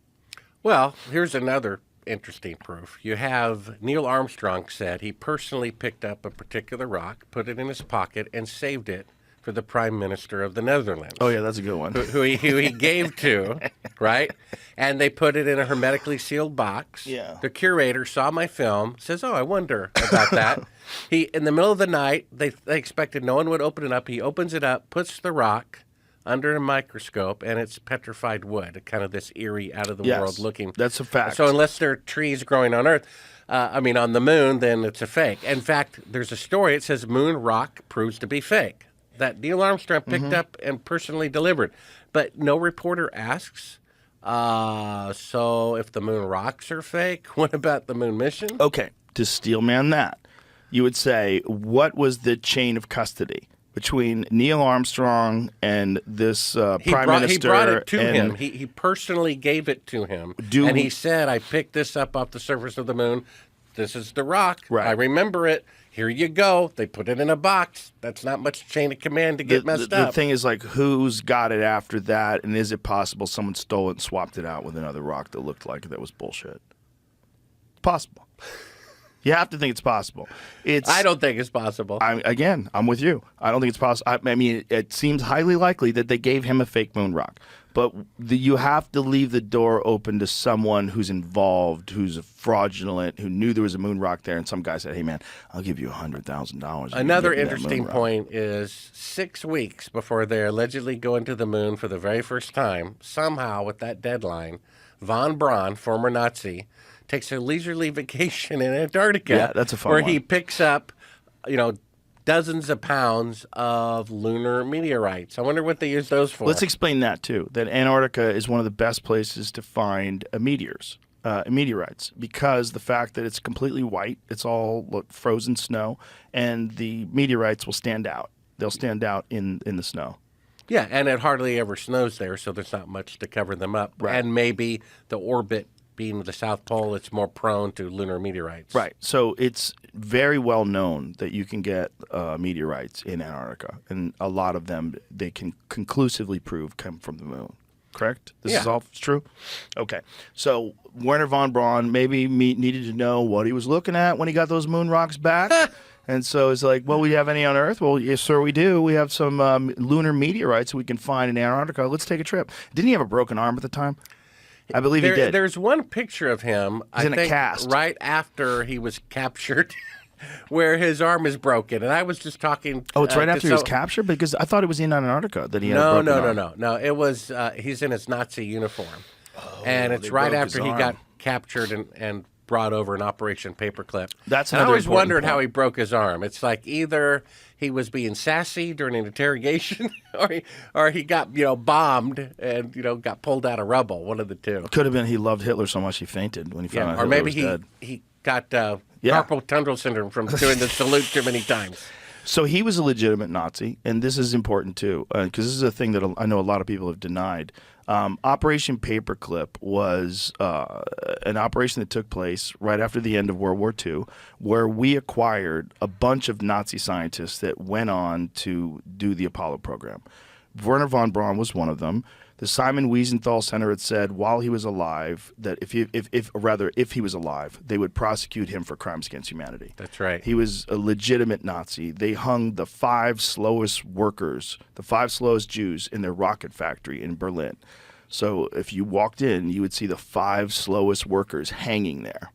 Well, here's another interesting proof. You have Neil Armstrong said he personally picked up a particular rock, put it in his pocket, and saved it for the Prime Minister of the Netherlands. Oh yeah, that's a good one. Who he gave to, right? And they put it in a hermetically sealed box. Yeah. The curator saw my film, says, "Oh, I wonder about that." He, in the middle of the night, they expected no one would open it up. He opens it up, puts the rock under a microscope, and it's petrified wood, kind of this eerie, out of the Yes, world looking. that's a fact. So unless there are trees growing on Earth, on the moon, then it's a fake. In fact, there's a story. It says moon rock proves to be fake that Neil Armstrong picked up and personally delivered. But no reporter asks, so if the moon rocks are fake, what about the moon mission? Okay, to steelman that, you would say, what was the chain of custody between Neil Armstrong and this Prime Minister? He brought it to and him. He personally gave it to him. Do- and he said, I picked this up off the surface of the moon this is the rock. Right. I remember it. Here you go. They put it in a box. That's not much chain of command to get messed The up. thing is, like, who's got it after that, and is it possible someone stole it and swapped it out with another rock that looked like it that was bullshit? It's possible. You have to think it's possible. I don't think it's possible. I'm with you. I don't think it's possible. I mean, it seems highly likely that they gave him a fake moon rock. But you have to leave the door open to someone who's involved, who's fraudulent, who knew there was a moon rock there, and some guy said, "Hey, man, I'll give you $100,000." Another interesting point is 6 weeks before they're allegedly going to the moon for the very first time, somehow with that deadline, von Braun, former Nazi, takes a leisurely vacation in Antarctica. Yeah, that's a fun where one. he picks up, dozens of pounds of lunar meteorites. I wonder what they use those for. Let's explain that too. That Antarctica is one of the best places to find meteorites, because the fact that it's completely white, it's all frozen snow, and the meteorites will stand out. They'll stand out in the snow. Yeah, and it hardly ever snows there, so there's not much to cover them up. Right. And maybe the orbit being the South Pole, it's more prone to lunar meteorites. Right. So it's very well known that you can get meteorites in Antarctica, and a lot of them they can conclusively prove come from the moon. Correct? This is all true? Okay. So Werner von Braun maybe needed to know what he was looking at when he got those moon rocks back. And so it's like, well, we have any on Earth? Well, yes, sir, we do. We have some lunar meteorites we can find in Antarctica. Let's take a trip. Didn't he have a broken arm at the time? I believe he did. There's one picture of him, He's in a cast. right after he was captured, where his arm is broken. And I was just talking. Oh, it's right after he was captured? Because I thought it was in Antarctica that he had a broken arm. No. It was, he's in his Nazi uniform. And it's right after he got captured and brought over in Operation Paperclip. That's and I another always important wondered how point. he broke his arm. It's like either he was being sassy during an interrogation or he got, bombed and, got pulled out of rubble, one of the two. Could have been he loved Hitler so much he fainted when he found out Or Hitler maybe was dead. he got carpal tunnel syndrome from doing the salute too many times. So he was a legitimate Nazi, and this is important too, because this is a thing that I know a lot of people have denied. Operation Paperclip was an operation that took place right after the end of World War II, where we acquired a bunch of Nazi scientists that went on to do the Apollo program. Werner von Braun was one of them. The Simon Wiesenthal Center had said while he was alive that if he was alive, they would prosecute him for crimes against humanity. That's right. He was a legitimate Nazi. They hung the 5 slowest workers, the 5 slowest Jews in their rocket factory in Berlin. So if you walked in, you would see the 5 slowest workers hanging there.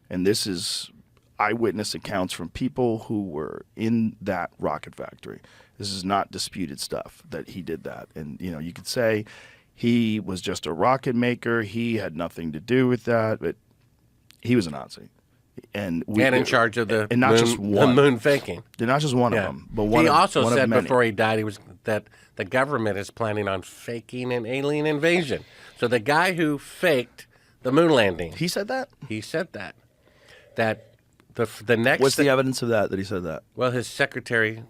And this is eyewitness accounts from people who were in that rocket factory. This is not disputed stuff that he did that. And, you could say he was just a rocket maker. He had nothing to do with that, but he was a Nazi. And in charge of the moon faking. Not just one of them, but one he of also one said of many. before he died that the government is planning on faking an alien invasion. So the guy who faked the moon landing. He said that? He said that. That the next... What's the evidence of that he said that? Well, his secretary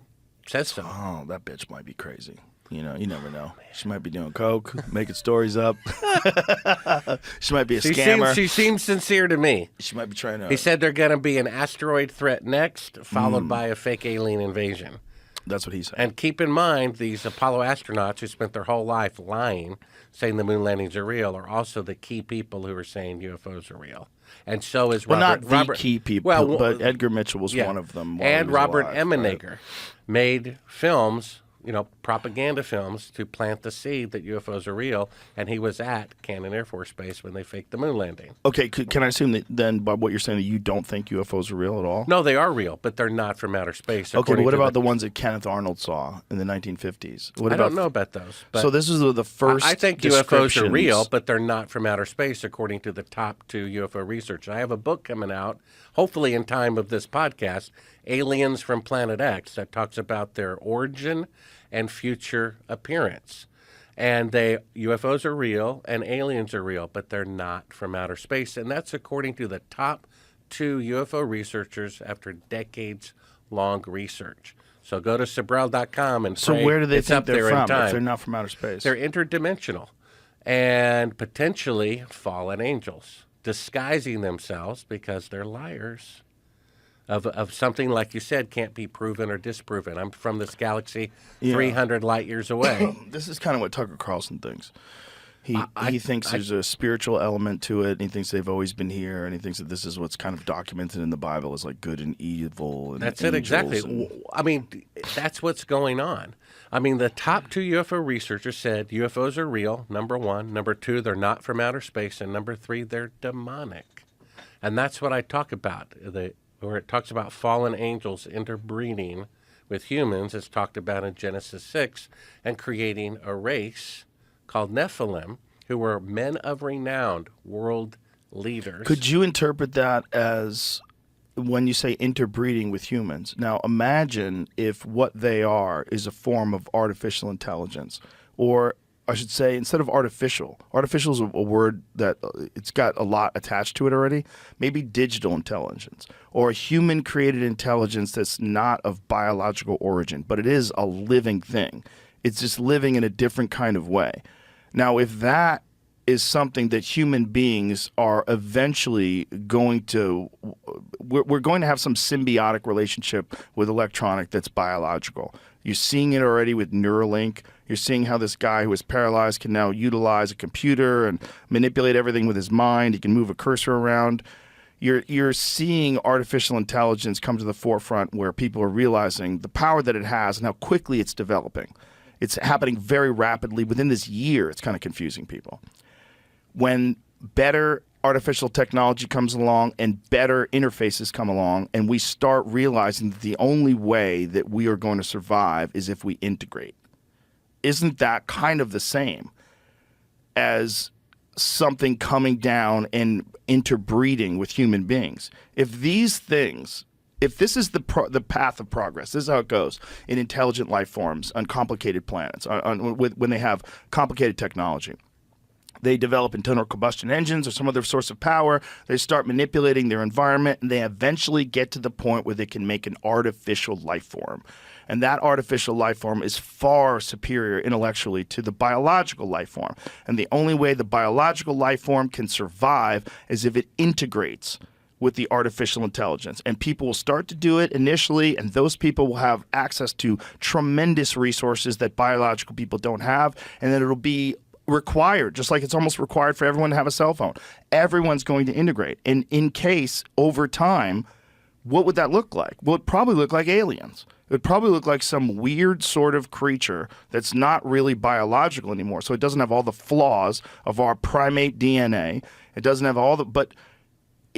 says so. Oh, that bitch might be crazy. You never know. She might be doing coke, making stories up. She might be a scammer. She seems sincere to me. She might be trying to... He said they're going to be an asteroid threat next, followed by a fake alien invasion. That's what he said. And keep in mind, these Apollo astronauts who spent their whole life lying, saying the moon landings are real, are also the key people who are saying UFOs are real. And so is Robert... Well, not the key people, but Edgar Mitchell was one of them. And Robert Emmenegger right? made films, propaganda films to plant the seed that UFOs are real, and he was at Cannon Air Force Base when they faked the moon landing. Okay, can I assume that then by what you're saying that you don't think UFOs are real at all? No, they are real, but they're not from outer space. Okay, but what about the ones that Kenneth Arnold saw in the 1950s? I don't know about those. But so this is the first I think UFOs are real, but they're not from outer space, according to the top 2 UFO researchers. I have a book coming out, hopefully in time of this podcast, Aliens from Planet X, that talks about their origin and future appearance. And UFOs are real and aliens are real, but they're not from outer space. And that's according to the top 2 UFO researchers after decades-long research. So go to Sibrel.com and So pray where do they it's think up they're there in from time. if they're not from outer space? They're interdimensional and potentially fallen angels. disguising themselves because they're liars of something, like you said, can't be proven or disproven. I'm from this galaxy 300 light years away. This is kind of what Tucker Carlson thinks. He thinks there's a spiritual element to it, and he thinks they've always been here, and he thinks that this is what's kind of documented in the Bible as like good and evil. And That's it, exactly. and- I mean, that's what's going on. I mean, the top 2 UFO researchers said UFOs are real, number 1. Number 2, they're not from outer space. And number 3, they're demonic. And that's what I talk about, where it talks about fallen angels interbreeding with humans. It's talked about in Genesis 6 and creating a race called Nephilim, who were men of renown, world leaders. Could you interpret that as when you say interbreeding with humans? Now, imagine if what they are is a form of artificial intelligence, or I should say, instead of artificial is a word that it's got a lot attached to it already. Maybe digital intelligence, or a human-created intelligence that's not of biological origin, but it is a living thing. It's just living in a different kind of way. Now, if that is something that human beings are eventually going to, we're going to have some symbiotic relationship with electronic that's biological. You're seeing it already with Neuralink. You're seeing how this guy who is paralyzed can now utilize a computer and manipulate everything with his mind. He can move a cursor around. You're seeing artificial intelligence come to the forefront, where people are realizing the power that it has and how quickly it's developing. It's happening very rapidly. Within this year, it's kind of confusing people. When better artificial technology comes along and better interfaces come along, and we start realizing that the only way that we are going to survive is if we integrate. Isn't that kind of the same as something coming down and interbreeding with human beings? If these things, if this is the path of progress, this is how it goes in intelligent life forms on complicated planets, when they have complicated technology. They develop internal combustion engines or some other source of power. They start manipulating their environment, and they eventually get to the point where they can make an artificial life form. And that artificial life form is far superior intellectually to the biological life form. And the only way the biological life form can survive is if it integrates with the artificial intelligence. And people will start to do it initially, and those people will have access to tremendous resources that biological people don't have, and then it'll be required, just like it's almost required for everyone to have a cell phone. Everyone's going to integrate. And in case, over time, what would that look like? Well, it'd probably look like aliens. It would probably look like some weird sort of creature that's not really biological anymore. So it doesn't have all the flaws of our primate DNA. It doesn't have all the, but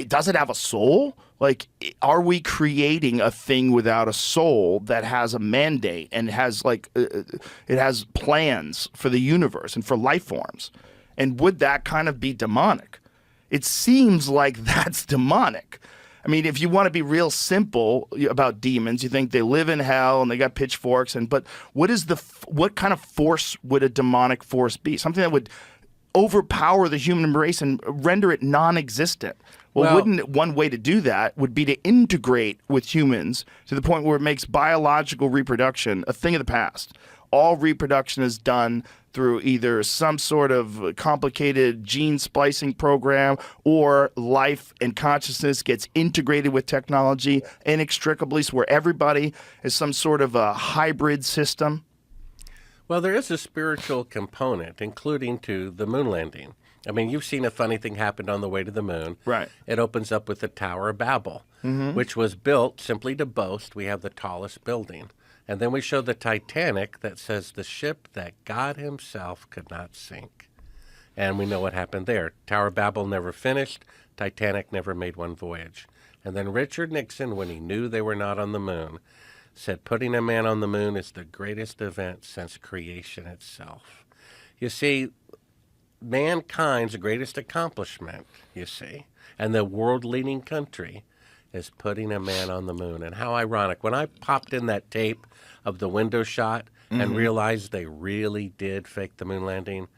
does it have a soul? Like, are we creating a thing without a soul that has a mandate and has it has plans for the universe and for life forms? And would that kind of be demonic? It seems like that's demonic. I mean, if you want to be real simple about demons, you think they live in hell and they got pitchforks. But what kind of force would a demonic force be? Something that would overpower the human race and render it non-existent. Well, wouldn't one way to do that would be to integrate with humans to the point where it makes biological reproduction a thing of the past? All reproduction is done through either some sort of complicated gene splicing program, or life and consciousness gets integrated with technology inextricably, so where everybody is some sort of a hybrid system. Well, there is a spiritual component, including to the moon landing. I mean, you've seen a funny thing happen on the way to the moon. Right. It opens up with the Tower of Babel, which was built simply to boast we have the tallest building. And then we show the Titanic that says the ship that God himself could not sink. And we know what happened there. Tower of Babel never finished. Titanic never made one voyage. And then Richard Nixon, when he knew they were not on the moon, said putting a man on the moon is the greatest event since creation itself. You see, mankind's greatest accomplishment, you see, and the world-leading country is putting a man on the moon. And how ironic. When I popped in that tape of the window shot and realized they really did fake the moon landing.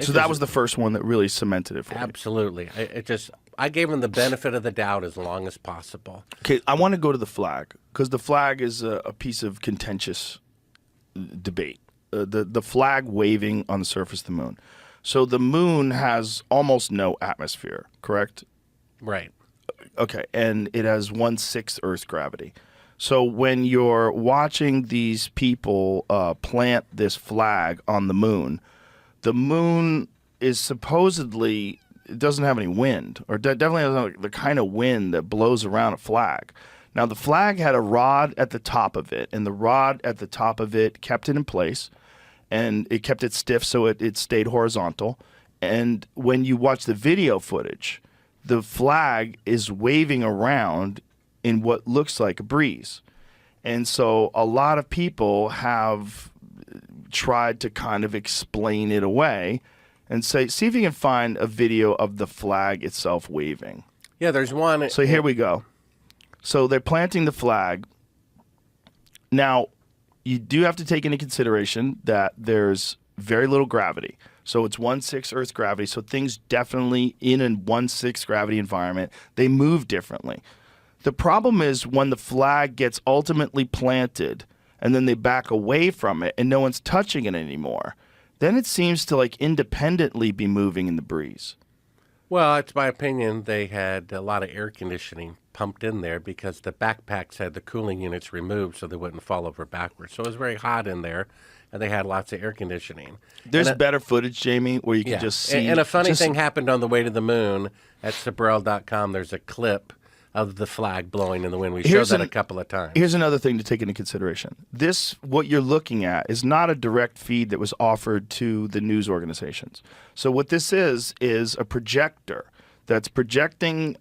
So that was the first one that really cemented it for me. Absolutely. I gave them the benefit of the doubt as long as possible. Okay, I want to go to the flag, because the flag is a piece of contentious debate. The flag waving on the surface of the moon. So the moon has almost no atmosphere, correct? Right. Okay, and it has 1/6 Earth's gravity. So when you're watching these people plant this flag on the moon is supposedly, it doesn't have any wind, or definitely doesn't have the kind of wind that blows around a flag. Now, the flag had a rod at the top of it, and the rod at the top of it kept it in place, and it kept it stiff so it stayed horizontal. And when you watch the video footage, the flag is waving around in what looks like a breeze. And so a lot of people have tried to kind of explain it away and see if you can find a video of the flag itself waving. Yeah, there's one. So here we go. So they're planting the flag. Now, you do have to take into consideration that there's very little gravity. So it's 1/6 Earth's gravity. So things definitely in a 1/6 gravity environment, they move differently. The problem is when the flag gets ultimately planted and then they back away from it and no one's touching it anymore, then it seems to like independently be moving in the breeze. Well, it's my opinion they had a lot of air conditioning pumped in there because the backpacks had the cooling units removed so they wouldn't fall over backwards. So it was very hot in there, and they had lots of air conditioning. There's better footage, Jamie, where you can just see. And a funny thing happened on the way to the moon at Sibrel.com. There's a clip of the flag blowing in the wind. We showed that a couple of times. Here's another thing to take into consideration. What you're looking at is not a direct feed that was offered to the news organizations. So what this is a projector that's projecting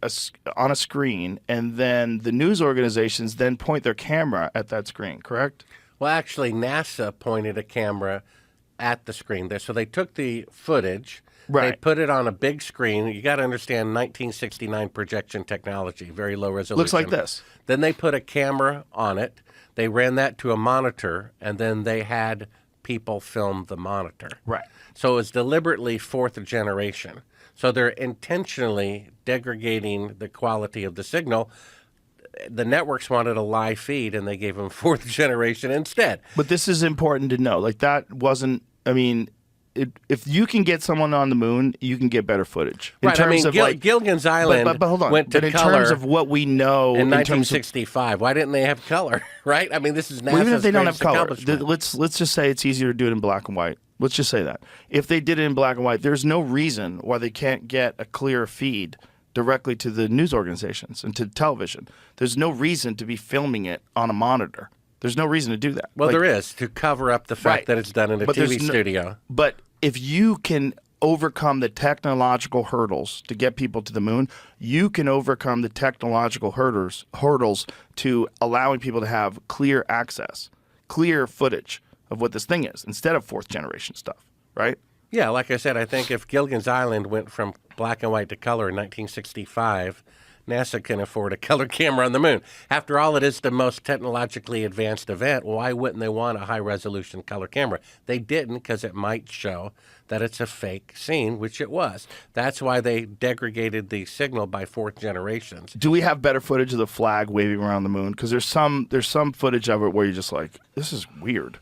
on a screen, and then the news organizations then point their camera at that screen, correct? Well, actually, NASA pointed a camera at the screen there. So they took the footage. Right. They put it on a big screen. You got to understand 1969 projection technology, very low resolution. Looks like this. Then they put a camera on it. They ran that to a monitor, and then they had people film the monitor. Right. So it was deliberately fourth generation. So they're intentionally degrading the quality of the signal. The networks wanted a live feed, and they gave them fourth generation instead. But this is important to know. Like that wasn't, I mean, if you can get someone on the moon, you can get better footage. Right. I mean, Gilligan's Island but hold on. went to but in color terms of what we know in 1965. Why didn't they have color? Right? I mean, this is NASA's even if they don't have greatest color, accomplishment. let's just say it's easier to do it in black and white. Let's just say that. If they did it in black and white, there's no reason why they can't get a clear feed directly to the news organizations and to television. There's no reason to be filming it on a monitor. There's no reason to do that. Well, there is, to cover up the fact that it's done in a TV studio. But if you can overcome the technological hurdles to get people to the moon, you can overcome the technological hurdles to allowing people to have clear access, clear footage of what this thing is instead of fourth generation stuff, right? Yeah, like I said, I think if Gilligan's Island went from black and white to color in 1965, NASA can afford a color camera on the moon. After all, it is the most technologically advanced event. Why wouldn't they want a high-resolution color camera? They didn't because it might show that it's a fake scene, which it was. That's why they degraded the signal by fourth generations. Do we have better footage of the flag waving around the moon? Because there's some footage of it where you're just like, this is weird.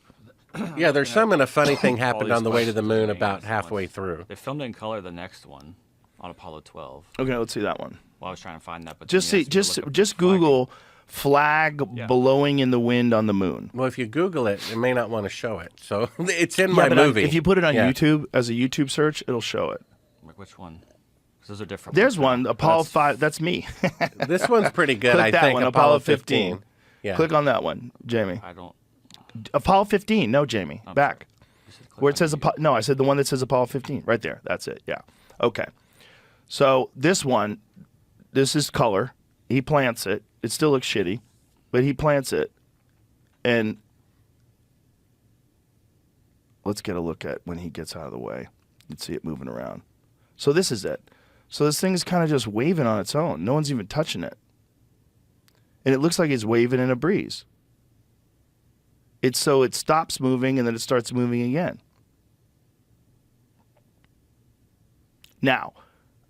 Yeah, there's some, and a funny thing happened on the way to the moon about halfway through. They filmed it in color the next one on Apollo 12. Okay, let's see that one. Well, I was trying to find that, but Just then see, you have to look up just the flag. Google flag blowing in the wind on the moon. Well, if you Google it, it may not want to show it. So it's in Yeah, my but movie. if you put it on YouTube as a YouTube search, it'll show it. Like which one? 'Cause those are different. There's ones. one, Apollo 5. That's me. This one's pretty good, Click I that think. one, Apollo 15. Yeah. Click on that one, Jamie. I don't. Apollo 15. No, Jamie. Back. You said click Where it on says YouTube. no, I said the one that says Apollo 15. Right there. That's it. Yeah. Okay. So this one, this is color. He plants it. It still looks shitty, but he plants it. And let's get a look at when he gets out of the way. Let's see it moving around. So this is it. So this thing is kind of just waving on its own. No one's even touching it. And it looks like it's waving in a breeze. So it stops moving and then it starts moving again. Now,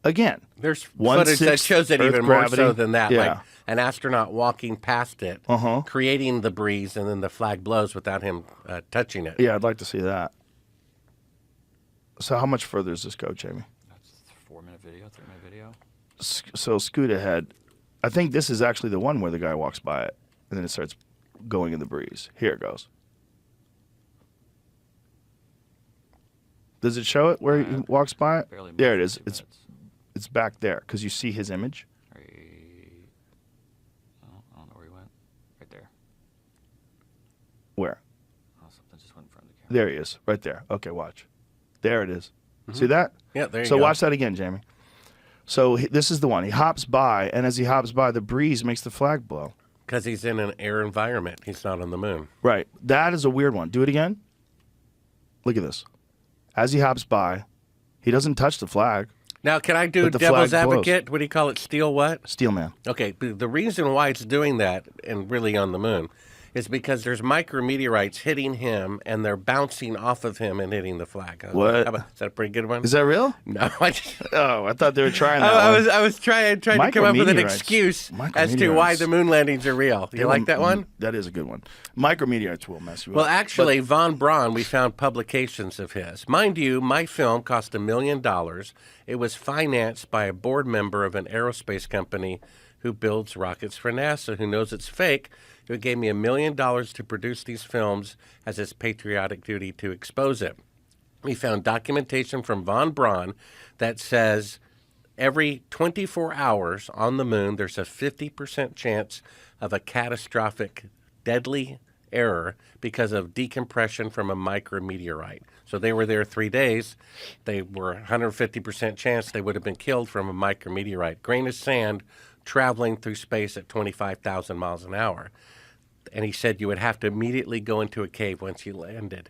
again, There's 1/6 footage that shows it Earth even more gravity. so than that. Yeah. Like an astronaut walking past it, creating the breeze, and then the flag blows without him touching it. Yeah, I'd like to see that. So how much further does this go, Jamie? That's a 4-minute video, 3-minute video. So scoot ahead. I think this is actually the one where the guy walks by it, and then it starts going in the breeze. Here it goes. Does it show it where he walks by it? Barely There it moved is. for 2 It's minutes. it's back there because you see his image. Right. Oh, I don't know where he went. Right there. Where? Oh, something just went in front of the camera. There he is, right there. Okay, watch. There it is. See that? Yeah, there you So go. watch that again, Jamie. So this is the one. He hops by, and as he hops by, the breeze makes the flag blow. Because he's in an air environment. He's not on the moon. Right. That is a weird one. Do it again. Look at this. As he hops by, he doesn't touch the flag. Now, can I do But the devil's flag blows. advocate? What do you call it? Steel what? Steel man. Okay, the reason why it's doing that and really on the moon is because there's micrometeorites hitting him and they're bouncing off of him and hitting the flag. What? Is that a pretty good one? Is that real? No, I just... Oh, I thought they were trying that I one. was trying to come up with an Micrometeorites. excuse as to why Micrometeorites. the moon landings are real. Do you like that one? That is a good one. Micrometeorites will mess you Well, up. actually, Von Braun, we found publications of his. Mind you, my film cost $1 million. It was financed by a board member of an aerospace company who builds rockets for NASA, who knows it's fake, who gave me $1 million to produce these films as his patriotic duty to expose it. We found documentation from Von Braun that says every 24 hours on the moon, there's a 50% chance of a catastrophic, deadly error because of decompression from a micrometeorite. So they were there 3 days. They were 150% chance they would have been killed from a micrometeorite. Grain of sand traveling through space at 25,000 miles an hour. And he said you would have to immediately go into a cave once you landed.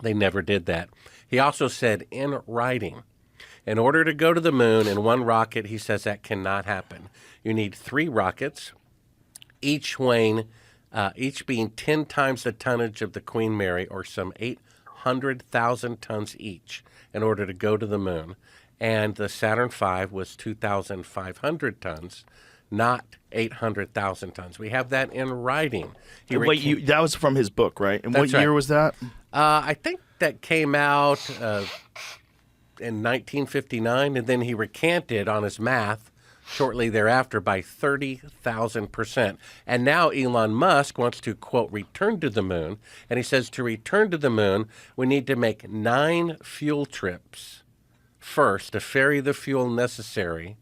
They never did that. He also said in writing, in order to go to the moon in one rocket, he says that cannot happen. You need 3 rockets, each weighing, each being 10 times the tonnage of the Queen Mary, or some 800,000 tons each, in order to go to the moon. And the Saturn V was 2,500 tons, not 800,000 tons. We have that in writing. That was from his book, right? And That's what year right. was that? I think that came out in 1959, and then he recanted on his math shortly thereafter by 30,000%. And now Elon Musk wants to, quote, return to the moon. And he says to return to the moon, we need to make 9 fuel trips first to ferry the fuel necessary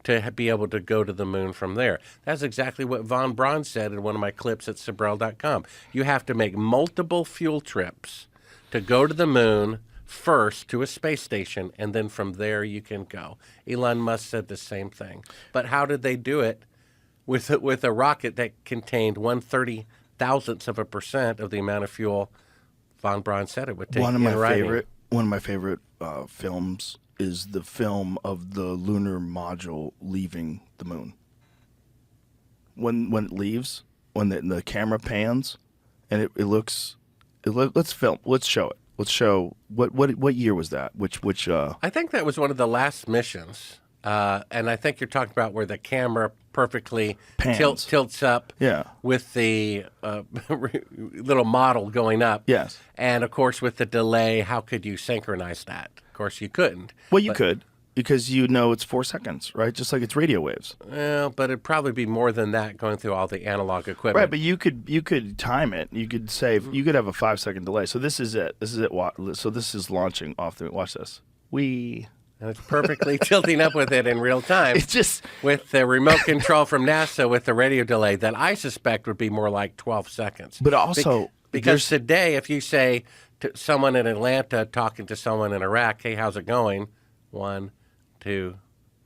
to be able to go to the moon from there. That's exactly what Von Braun said in one of my clips at Sibrel.com. You have to make multiple fuel trips to go to the moon first to a space station, and then from there you can go. Elon Musk said the same thing. But how did they do it with a rocket that contained 1/30,000th% of the amount of fuel Von Braun said it would take? One of my in writing? favorite films is the film of the lunar module leaving the moon. When it leaves, when the camera pans, and it looks, let's show it. Let's show what year was that? Which I think that was one of the last missions, and I think you're talking about where the camera perfectly Pans. tilts up, Yeah. with the little model going up. Yes. And of course, with the delay, how could you synchronize that? Of course, you couldn't. Well, you could, because it's 4 seconds, right? Just like it's radio waves. Well, but it'd probably be more than that going through all the analog equipment. Right, but you could time it. You could you could have a 5-second delay. So this is it. So this is launching off the. Watch this. And it's perfectly tilting up with it in real time. It's just with the remote control from NASA with the radio delay that I suspect would be more like 12 seconds. But also, because today, if you say to someone in Atlanta talking to someone in Iraq, hey, how's it going? 1, 2,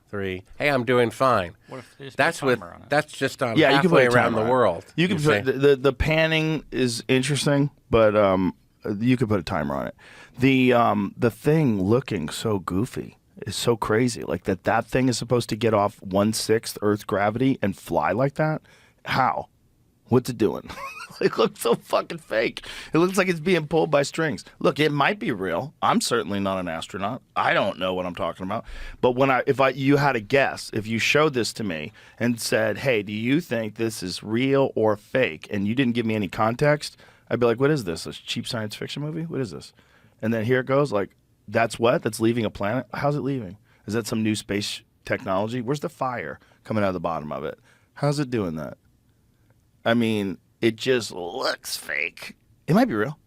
3. Hey, I'm doing fine. What if they just put a timer on it? That's just on you can put halfway a around timer the on it. world. You can say. put the panning is interesting, but you could put a timer on it. The thing looking so goofy is so crazy. Like that thing is supposed to get off 1/6 Earth's gravity and fly like that. How? What's it doing? It looks so fucking fake. It looks like it's being pulled by strings. Look, it might be real. I'm certainly not an astronaut. I don't know what I'm talking about. But if you had a guess, if you showed this to me and said, "Hey, do you think this is real or fake?" and you didn't give me any context, I'd be like, "What is this? A cheap science fiction movie? What is this?" And then here it goes, like, That's leaving a planet? How's it leaving? Is that some new space technology? Where's the fire coming out of the bottom of it? How's it doing that? I mean, it just looks fake. It might be real.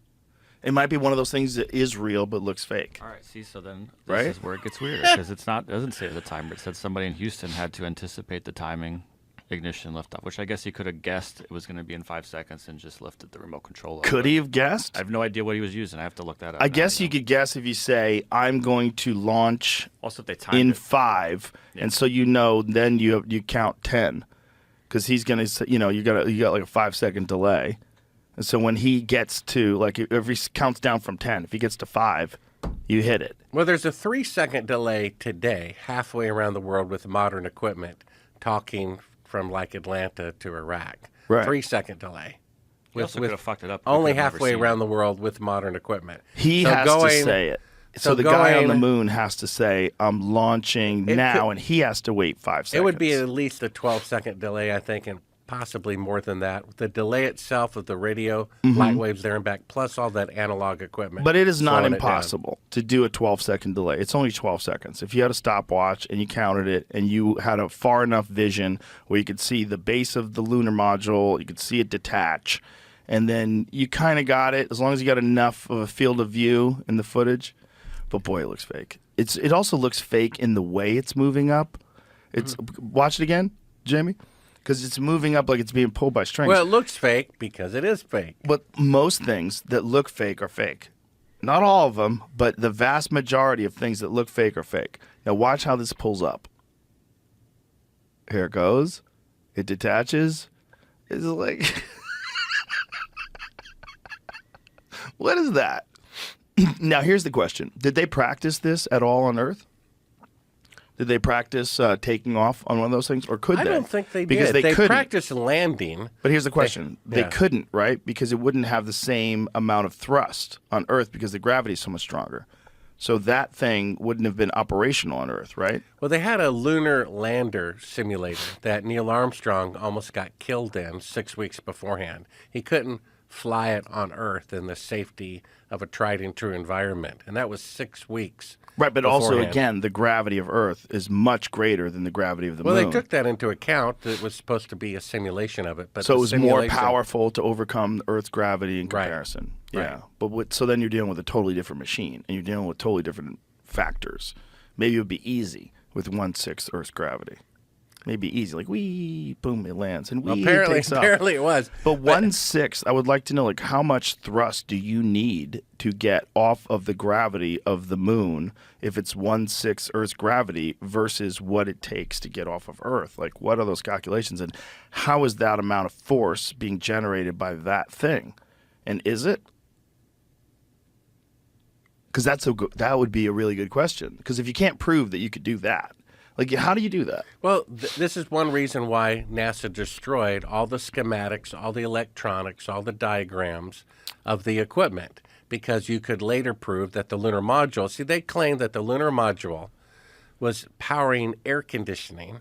It might be one of those things that is real but looks fake. All right, see, so then Right? this is where it gets weird because it doesn't say the timer. It said somebody in Houston had to anticipate the timing, ignition, liftoff, which I guess he could have guessed it was going to be in 5 seconds and just lifted the remote control. Could he have guessed? I have no idea what he was using. I have to look that up. I now, guess you could guess if you say, I'm going to launch Also, if they timed in it. 5, and so then you count 10, because he's gonna say, you got like a 5-second delay, and so when he gets to if he counts down from 10, if he gets to 5, you hit it. Well, there's a 3-second delay today, halfway around the world with modern equipment, talking from like Atlanta to Iraq. Right. 3-second delay. He also could have fucked it up. We Only could have never halfway seen around it. the world with modern equipment. He So has to say it. So the guy on the moon has to say, I'm launching now, and he has to wait 5 seconds. It would be at least a 12-second delay, I think, and possibly more than that. The delay itself of the radio, light waves there and back, plus all that analog equipment. But it is not slowing it down. impossible to do a 12-second delay. It's only 12 seconds. If you had a stopwatch and you counted it and you had a far enough vision where you could see the base of the lunar module, you could see it detach, and then you kind of got it as long as you got enough of a field of view in the footage. But boy, it looks fake. It also looks fake in the way it's moving up. Watch it again, Jamie, because it's moving up like it's being pulled by strings. Well, it looks fake because it is fake. But most things that look fake are fake. Not all of them, but the vast majority of things that look fake are fake. Now watch how this pulls up. Here it goes. It detaches. It's like... What is that? Now here's the question. Did they practice this at all on Earth? Did they practice taking off on one of those things? Or could they? I don't think they Because did. they couldn't. practiced landing. But here's the question. They yeah. couldn't, right? Because it wouldn't have the same amount of thrust on Earth because the gravity is so much stronger. So that thing wouldn't have been operational on Earth, right? Well, they had a lunar lander simulator that Neil Armstrong almost got killed in 6 weeks beforehand. He couldn't fly it on Earth in the safety of a tried and true environment. And that was 6 weeks. Right, but also, beforehand. again, the gravity of Earth is much greater than the gravity of the Well, moon. they took that into account. It was supposed to be a simulation of it. But So the it was more simulation- powerful to overcome Earth's gravity in Right. comparison. Right. Yeah. But so then you're dealing with a totally different machine, and you're dealing with totally different factors. Maybe it would be easy with 1/6 Earth's gravity. Maybe easy, like wee, boom, it lands, and wee, it takes off. Apparently it was. But 1/6, I would like to know, like, how much thrust do you need to get off of the gravity of the moon if it's 1/6 Earth's gravity versus what it takes to get off of Earth? Like, what are those calculations, and how is that amount of force being generated by that thing? And is it? Because that would be a really good question. Because if you can't prove that you could do that, like, how do you do that? Well, this is one reason why NASA destroyed all the schematics, all the electronics, all the diagrams of the equipment, because you could later prove that the lunar module, see, they claimed that the lunar module was powering air conditioning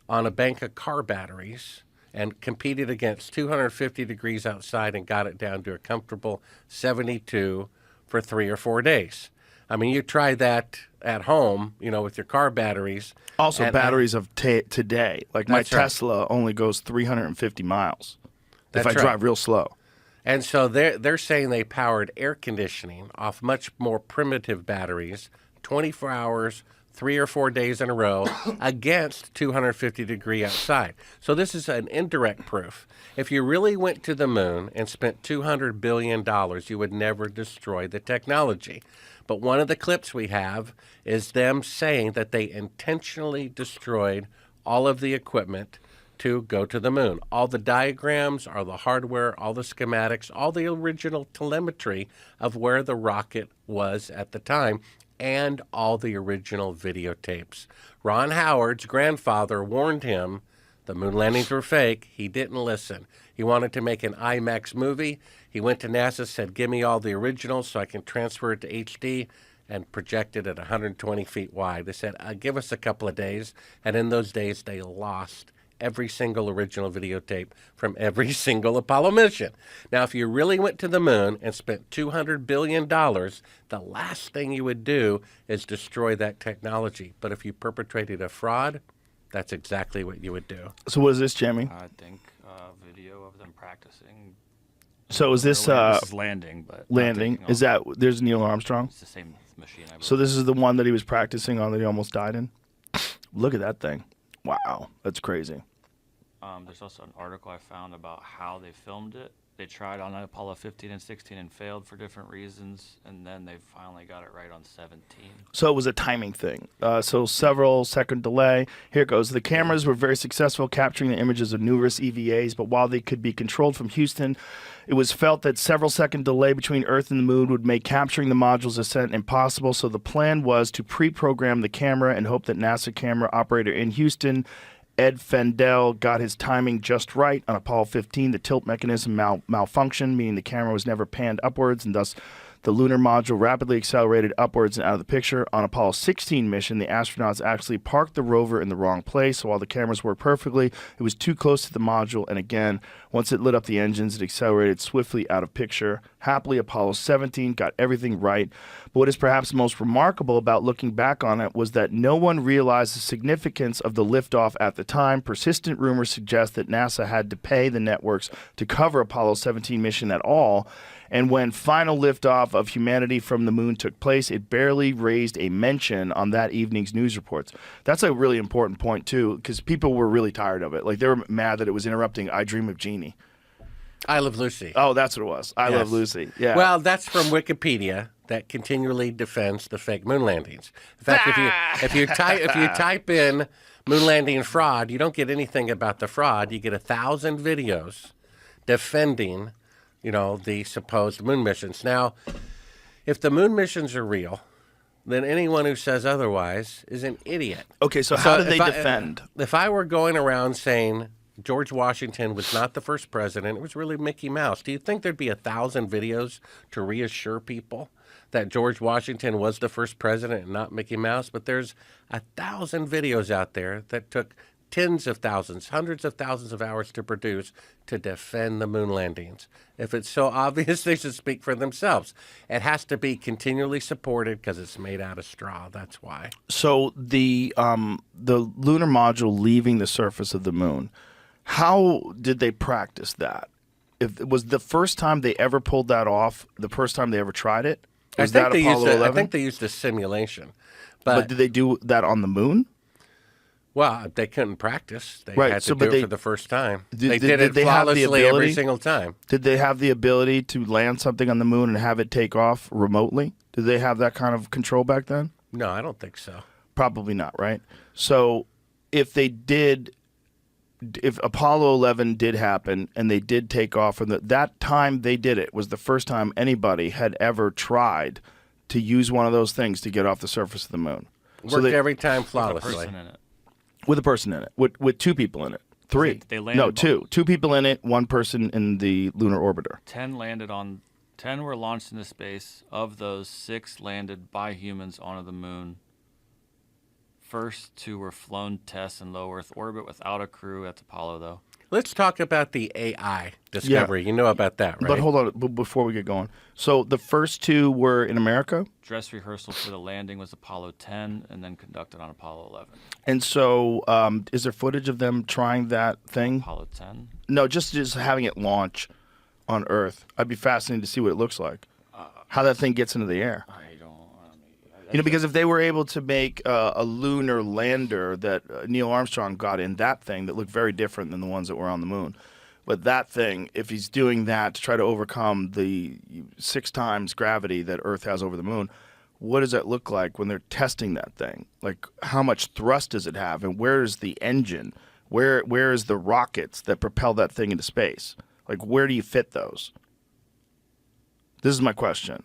on a bank of car batteries and competed against 250 degrees outside and got it down to a comfortable 72 for 3 or 4 days. I mean, you try that at home, with your car batteries. Also, and batteries of today. Like, my That's right. Tesla only goes 350 miles if That's I right. drive real slow. And so they're saying they powered air conditioning off much more primitive batteries, 24 hours, 3 or 4 days in a row, against 250 degree outside. So this is an indirect proof. If you really went to the moon and spent $200 billion, you would never destroy the technology. But one of the clips we have is them saying that they intentionally destroyed all of the equipment to go to the moon. All the diagrams, all the hardware, all the schematics, all the original telemetry of where the rocket was at the time, and all the original videotapes. Ron Howard's grandfather warned him the moon landings were fake. He didn't listen. He wanted to make an IMAX movie. He went to NASA, said, give me all the originals so I can transfer it to HD, and project it at 120 feet wide. They said, give us a couple of days. And in those days, they lost every single original videotape from every single Apollo mission. Now, if you really went to the moon and spent $200 billion, the last thing you would do is destroy that technology. But if you perpetrated a fraud, that's exactly what you would do. So what is this, Jamie? I think video of them practicing. So is this This is landing, but not landing? taking Is off. that there's Neil Armstrong? It's the same machine, I believe. So this is the one that he was practicing on that he almost died in? Look at that thing. Wow, that's crazy. There's also an article I found about how they filmed it. They tried on Apollo 15 and 16 and failed for different reasons, and then they finally got it right on 17. So it was a timing thing. So several second delay. Here it goes. The cameras were very successful capturing the images of numerous EVAs, but while they could be controlled from Houston, it was felt that several second delay between Earth and the moon would make capturing the module's ascent impossible. So the plan was to pre-program the camera and hope that NASA camera operator in Houston, Ed Fendel, got his timing just right. On Apollo 15, the tilt mechanism malfunctioned, meaning the camera was never panned upwards, and thus the lunar module rapidly accelerated upwards and out of the picture. On Apollo 16 mission, the astronauts actually parked the rover in the wrong place, so while the cameras worked perfectly, it was too close to the module, and again, once it lit up the engines, it accelerated swiftly out of picture. Happily, Apollo 17 got everything right, but what is perhaps most remarkable about looking back on it was that no one realized the significance of the liftoff at the time. Persistent rumors suggest that NASA had to pay the networks to cover Apollo 17 mission at all, and when final liftoff of humanity from the moon took place, it barely raised a mention on that evening's news reports. That's a really important point, too, because people were really tired of it. Like, they were mad that it was interrupting I Dream of Jeannie. I Love Lucy. Oh, that's what it was. I Yes. Love Lucy. Yeah. Well, that's from Wikipedia that continually defends the fake moon landings. In fact, if you type in moon landing fraud, you don't get anything about the fraud. You get 1,000 videos defending, the supposed moon missions. Now, if the moon missions are real, then anyone who says otherwise is an idiot. Okay, so how did if they defend? If I were going around saying George Washington was not the first president, it was really Mickey Mouse, do you think there'd be 1,000 videos to reassure people that George Washington was the first president and not Mickey Mouse? But there's 1,000 videos out there that took tens of thousands, hundreds of thousands of hours to produce to defend the moon landings. If it's so obvious, they should speak for themselves. It has to be continually supported because it's made out of straw. That's why. So the lunar module leaving the surface of the moon, how did they practice that? If it was the first time they ever pulled that off, the first time they ever tried it? Was that Apollo 11? I think they used a simulation. But did they do that on the moon? Well, they couldn't practice. They Right, had to so- do but it they- for the first time. Did- They did- did did it they have the flawlessly every ability? single time. Did they have the ability to land something on the moon and have it take off remotely? Did they have that kind of control back then? No, I don't think so. Probably not, right? So if they did, if Apollo 11 did happen and they did take off, and that time they did it was the first time anybody had ever tried to use one of those things to get off the surface of the moon. Worked every time With a flawlessly. person in it. With a person in it, with two people in it. Three. They landed Two people in it, one person in the lunar orbiter. 10 were launched into space. Of those, 6 landed by humans onto the moon. First 2 were flown tests in low Earth orbit without a crew. That's Apollo, though. Let's talk about the AI discovery. You know about that, right? But hold on, before we get going. So the first 2 were in America? Dress rehearsal for the landing was Apollo 10 and then conducted on Apollo 11. And so is there footage of them trying that thing? Apollo 10? No, just having it launch on Earth. I'd be fascinated to see what it looks like. How that thing gets into the air. Because if they were able to make a lunar lander that Neil Armstrong got in, that thing that looked very different than the ones that were on the moon. But that thing, if he's doing that to try to overcome the 6 times gravity that Earth has over the moon, what does that look like when they're testing that thing? Like, how much thrust does it have? And where is the engine? Where is the rockets that propel that thing into space? Like, where do you fit those? This is my question.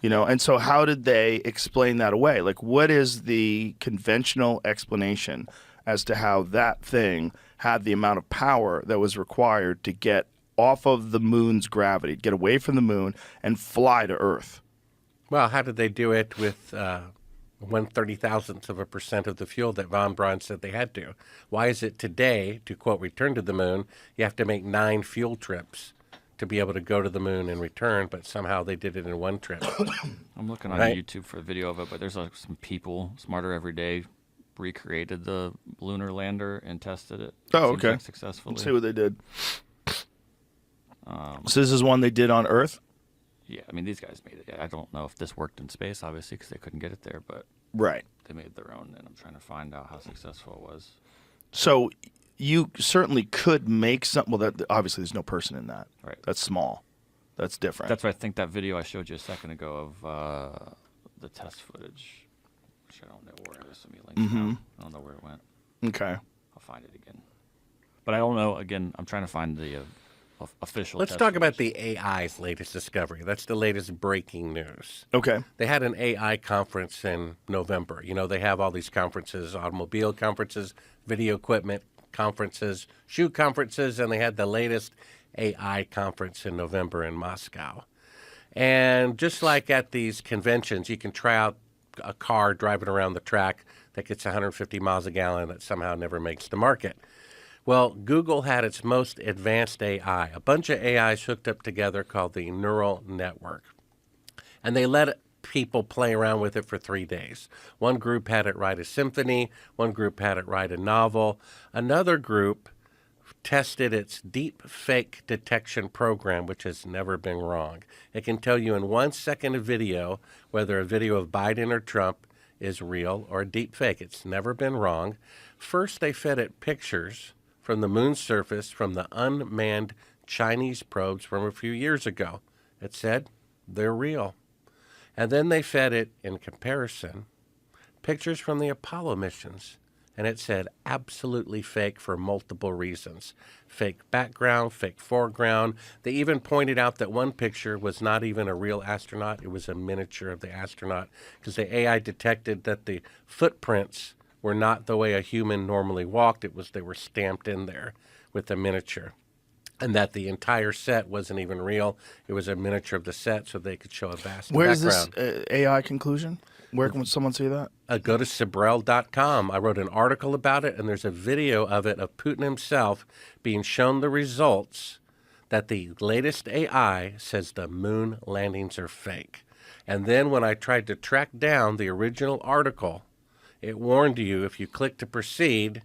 And so how did they explain that away? Like, what is the conventional explanation as to how that thing had the amount of power that was required to get off of the moon's gravity, get away from the moon, and fly to Earth? Well, how did they do it with 1/30,000th of a percent of the fuel that Von Braun said they had to. Why is it today, to quote, return to the moon, you have to make 9 fuel trips to be able to go to the moon and return, but somehow they did it in 1 trip. I'm looking on Right. YouTube for a video of it, but there's like some people smarter every day recreated the lunar lander and tested it. Oh, Seems okay. like successfully. Let's see what they did. So this is one they did on Earth? Yeah, I mean, these guys made it. I don't know if this worked in space, obviously, because they couldn't get it there, but Right. they made their own, and I'm trying to find out how successful it was. So you certainly could make something. Well, that obviously there's no person in that. Right. That's small. That's different. That's why I think that video I showed you a second ago of the test footage, which I don't know where it is. Some links now. I don't know where it went. Okay. I'll find it again. But I don't know. Again, I'm trying to find the official. Let's test talk about footage. the AI's latest discovery. That's the latest breaking news. Okay. They had an AI conference in November. You know, they have all these conferences, automobile conferences, video equipment conferences, shoe conferences, and they had the latest AI conference in November in Moscow. And just like at these conventions, you can try out a car driving around the track that gets 150 miles a gallon that somehow never makes the market. Well, Google had its most advanced AI, a bunch of AIs hooked up together called the neural network. And they let people play around with it for 3 days. One group had it write a symphony. One group had it write a novel. Another group tested its deep fake detection program, which has never been wrong. It can tell you in 1 second of video whether a video of Biden or Trump is real or deep fake. It's never been wrong. First, they fed it pictures from the moon's surface from the unmanned Chinese probes from a few years ago. It said they're real. And then they fed it, in comparison, pictures from the Apollo missions. And it said absolutely fake for multiple reasons. Fake background, fake foreground. They even pointed out that one picture was not even a real astronaut. It was a miniature of the astronaut because the AI detected that the footprints were not the way a human normally walked. They were stamped in there with a miniature. And that the entire set wasn't even real. It was a miniature of the set so they could show a vast Where is background. this AI conclusion? Where can someone see that? Go to Sibrel.com. I wrote an article about it, and there's a video of it of Putin himself being shown the results that the latest AI says the moon landings are fake. And then when I tried to track down the original article, it warned you if you click to proceed,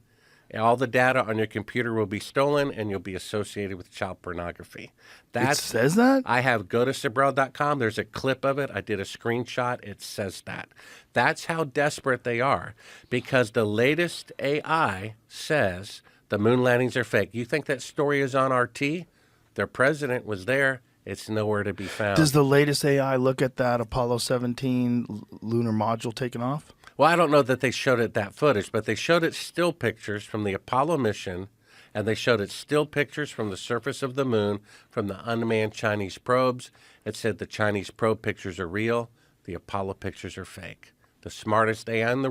all the data on your computer will be stolen and you'll be associated with child pornography. It says that? I have go to Sibrel.com. There's a clip of it. I did a screenshot. It says that. That's how desperate they are because the latest AI says the moon landings are fake. You think that story is on RT? Their president was there. It's nowhere to be found. Does the latest AI look at that Apollo 17 lunar module taking off? Well, I don't know that they showed it that footage, but they showed it still pictures from the Apollo mission, and they showed it still pictures from the surface of the moon from the unmanned Chinese probes. It said the Chinese probe pictures are real, the Apollo pictures are fake. The smartest AI in the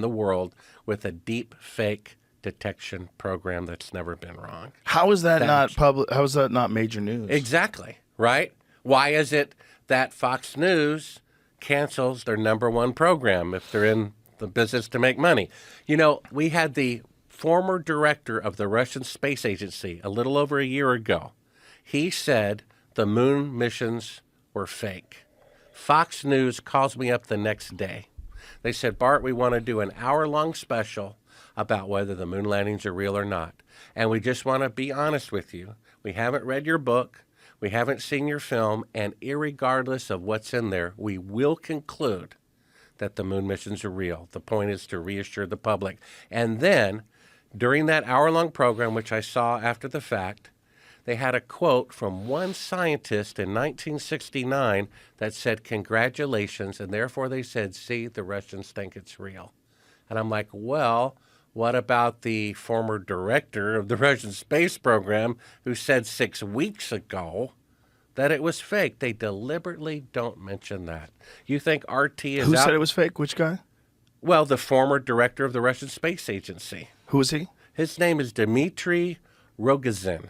world with a deep fake detection program that's never been wrong. How is that not public? How is that not major news? Exactly, right? Why is it that Fox News cancels their #1 program if they're in the business to make money? You know, we had the former director of the Russian Space Agency a little over a year ago. He said the moon missions were fake. Fox News calls me up the next day. They said, Bart, we want to do an hour-long special about whether the moon landings are real or not. And we just want to be honest with you. We haven't read your book. We haven't seen your film. And irregardless of what's in there, we will conclude that the moon missions are real. The point is to reassure the public. And then, during that hour-long program, which I saw after the fact, they had a quote from one scientist in 1969 that said, congratulations, and therefore they said, see, the Russians think it's real. And I'm like, well, what about the former director of the Russian space program who said 6 weeks ago that it was fake? They deliberately don't mention that. You think RT is Who out? said it was fake? Which guy? Well, the former director of the Russian Space Agency. Who is he? His name is Dmitry Rogozin.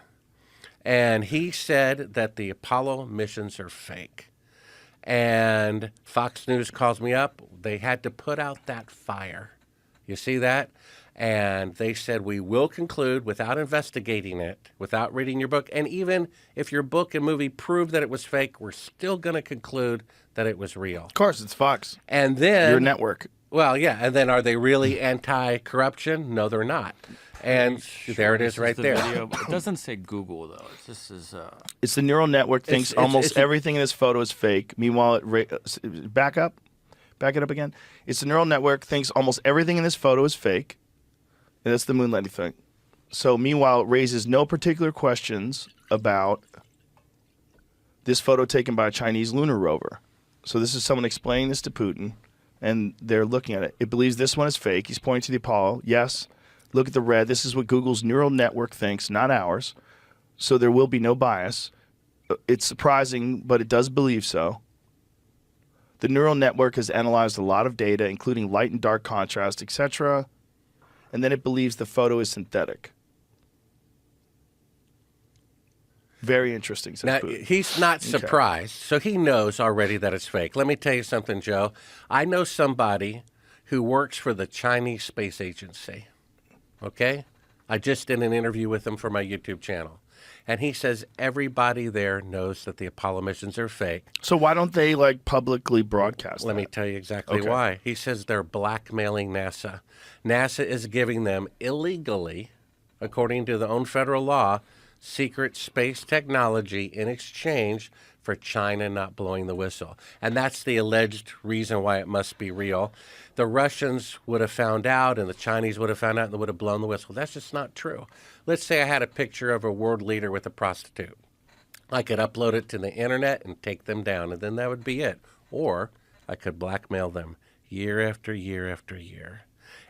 And he said that the Apollo missions are fake. And Fox News calls me up. They had to put out that fire. You see that? And they said, we will conclude without investigating it, without reading your book. And even if your book and movie prove that it was fake, we're still going to conclude that it was real. Of course, it's Fox. And then Your network. Well, yeah. And then are they really anti-corruption? No, they're not. And there it is right there. Video. It doesn't say Google, though. This is... It's the neural network thinks almost everything in this photo is fake. Meanwhile, back it up again. It's the neural network thinks almost everything in this photo is fake. And that's the moon landing thing. So meanwhile, it raises no particular questions about this photo taken by a Chinese lunar rover. So this is someone explaining this to Putin, and they're looking at it. It believes this one is fake. He's pointing to the Apollo. Yes. Look at the red. This is what Google's neural network thinks, not ours. So there will be no bias. It's surprising, but it does believe so. The neural network has analyzed a lot of data, including light and dark contrast, etc., and then it believes the photo is synthetic. Very interesting. Now, he's not surprised, so he knows already that it's fake. Let me tell you something, Joe. I know somebody who works for the Chinese Space Agency. Okay? I just did an interview with him for my YouTube channel. And he says everybody there knows that the Apollo missions are fake. So why don't they publicly broadcast Let me tell you exactly why. He says they're blackmailing NASA. NASA is giving them illegally, according to their own federal law, secret space technology in exchange for China not blowing the whistle. And that's the alleged reason why it must be real. The Russians would have found out and the Chinese would have found out and they would have blown the whistle. That's just not true. Let's say I had a picture of a world leader with a prostitute. I could upload it to the internet and take them down, and then that would be it. Or I could blackmail them year after year after year.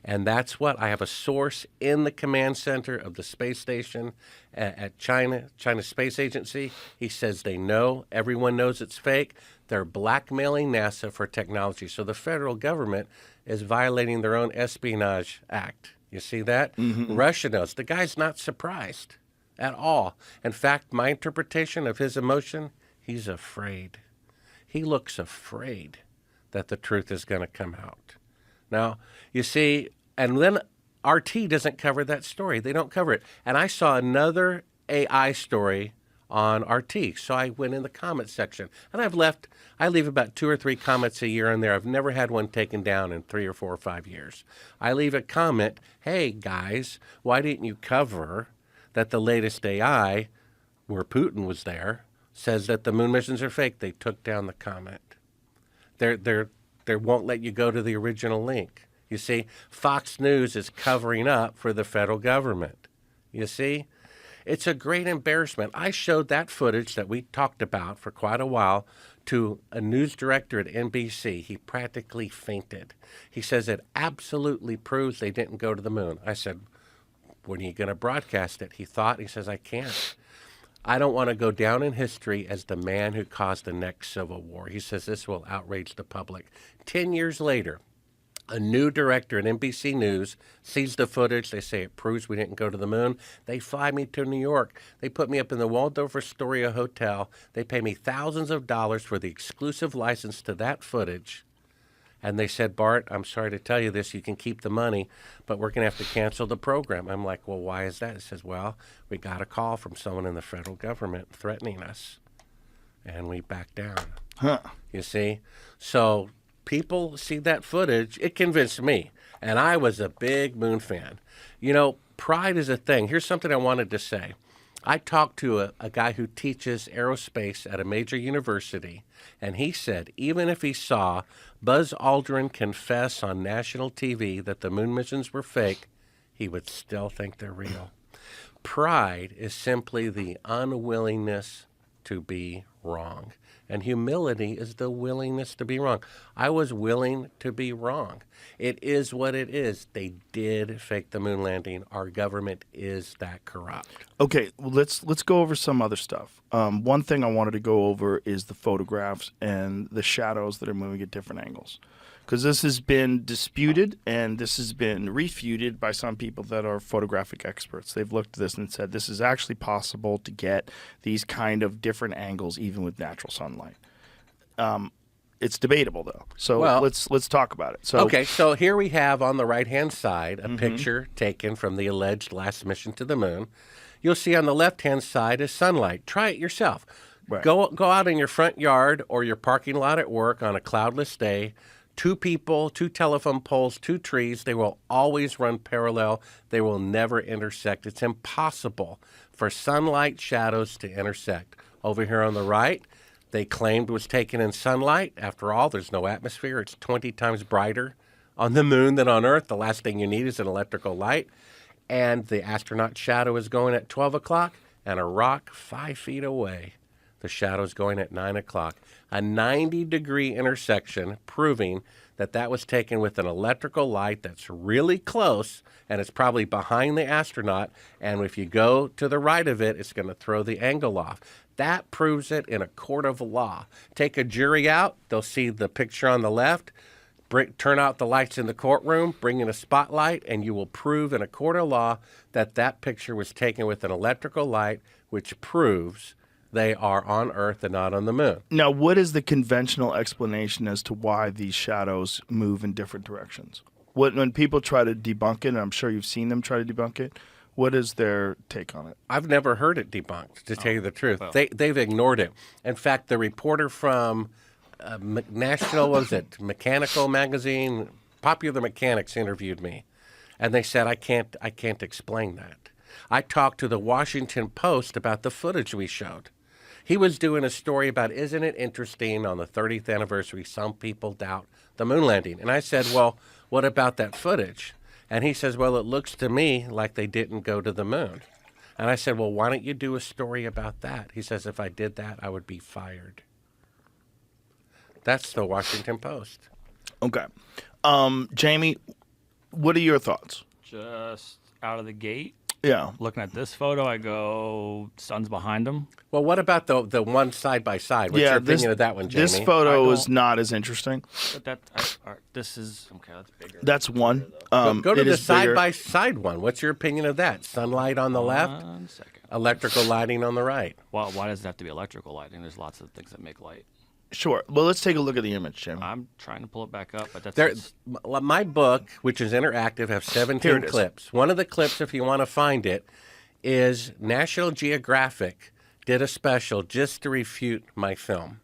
And that's what I have a source in the command center of the space station at China Space Agency. He says they know, everyone knows it's fake. They're blackmailing NASA for technology. So the federal government is violating their own espionage act. You see that? Mm-hmm. Russia knows. The guy's not surprised at all. In fact, my interpretation of his emotion, he's afraid. He looks afraid that the truth is going to come out. Now, you see, and then RT doesn't cover that story. They don't cover it. And I saw another AI story on RT, so I went in the comments section. And I leave about 2 or 3 comments a year in there. I've never had one taken down in 3 or 4 or 5 years. I leave a comment, hey, guys, why didn't you cover that the latest AI, where Putin was there, says that the moon missions are fake? They took down the comment. They won't let you go to the original link. You see, Fox News is covering up for the federal government. You see, it's a great embarrassment. I showed that footage that we talked about for quite a while to a news director at NBC. He practically fainted. He says it absolutely proves they didn't go to the moon. I said, when are you going to broadcast it? He says, I can't. I don't want to go down in history as the man who caused the next civil war. He says this will outrage the public. 10 years later, a new director at NBC News sees the footage. They say it proves we didn't go to the moon. They fly me to New York. They put me up in the Waldorf Astoria Hotel. They pay me thousands of dollars for the exclusive license to that footage. And they said, Bart, I'm sorry to tell you this. You can keep the money, but we're going to have to cancel the program. I'm like, well, why is that? He says, well, we got a call from someone in the federal government threatening us. And we backed down. Huh. You see? So people see that footage. It convinced me. And I was a big moon fan. You know, pride is a thing. Here's something I wanted to say. I talked to a guy who teaches aerospace at a major university, and he said even if he saw Buzz Aldrin confess on national TV that the moon missions were fake, he would still think they're real. Pride is simply the unwillingness to be wrong, and humility is the willingness to be wrong. I was willing to be wrong. It is what it is. They did fake the moon landing. Our government is that corrupt. Okay, well, let's go over some other stuff. One thing I wanted to go over is the photographs and the shadows that are moving at different angles. Because this has been disputed and this has been refuted by some people that are photographic experts. They've looked at this and said this is actually possible to get these kind of different angles even with natural sunlight. it's debatable though. So Well- let's talk about it. So Okay, so here we have on the right-hand side a picture taken from the alleged last mission to the moon. You'll see on the left-hand side is sunlight. Try it yourself. Right. Go out in your front yard or your parking lot at work on a cloudless day. 2 people, 2 telephone poles, 2 trees. They will always run parallel. They will never intersect. It's impossible for sunlight shadows to intersect. Over here on the right, they claimed was taken in sunlight. After all, there's no atmosphere. It's 20 times brighter on the moon than on Earth. The last thing you need is an electrical light. And the astronaut shadow is going at 12 o'clock, and a rock 5 feet away, the shadow is going at 9 o'clock. A 90-degree intersection proving that that was taken with an electrical light that's really close, and it's probably behind the astronaut. And if you go to the right of it, it's going to throw the angle off. That proves it in a court of law. Take a jury out, they'll see the picture on the left. Turn out the lights in the courtroom, bring in a spotlight, and you will prove in a court of law that that picture was taken with an electrical light, which proves they are on Earth and not on the moon. now, what is the conventional explanation as to why these shadows move in different directions? When people try to debunk it, and I'm sure you've seen them try to debunk it, what is their take on it? I've never heard it debunked, to tell you the truth. They've ignored it. In fact, the reporter from National, what was it, Mechanical Magazine, Popular Mechanics interviewed me, and they said, I can't explain that. I talked to the Washington Post about the footage we showed. He was doing a story about, isn't it interesting, on the 30th anniversary, some people doubt the moon landing. And I said, well, what about that footage? And he says, well, it looks to me like they didn't go to the moon. And I said, well, why don't you do a story about that? He says, if I did that, I would be fired. That's the Washington Post. Okay. Jamie, what are your thoughts? Just out of the gate, Yeah. looking at this photo, I go, sun's behind him. Well, what about the one side by side? What's your opinion of that one, Jamie? This photo I is don't- not as interesting. But this is, okay, that's bigger. That's one. Go to it the is bigger. side by side one. What's your opinion of that? Sunlight on the left, 1 second. electrical lighting on the right. Well, why does it have to be electrical lighting? There's lots of things that make light. Sure. Well, let's take a look at the image, Jamie. I'm trying to pull it back up, but that's There, it's- my book, which is interactive, have Here 17 it is. clips. One of the clips, if you want to find it, is National Geographic did a special just to refute my film.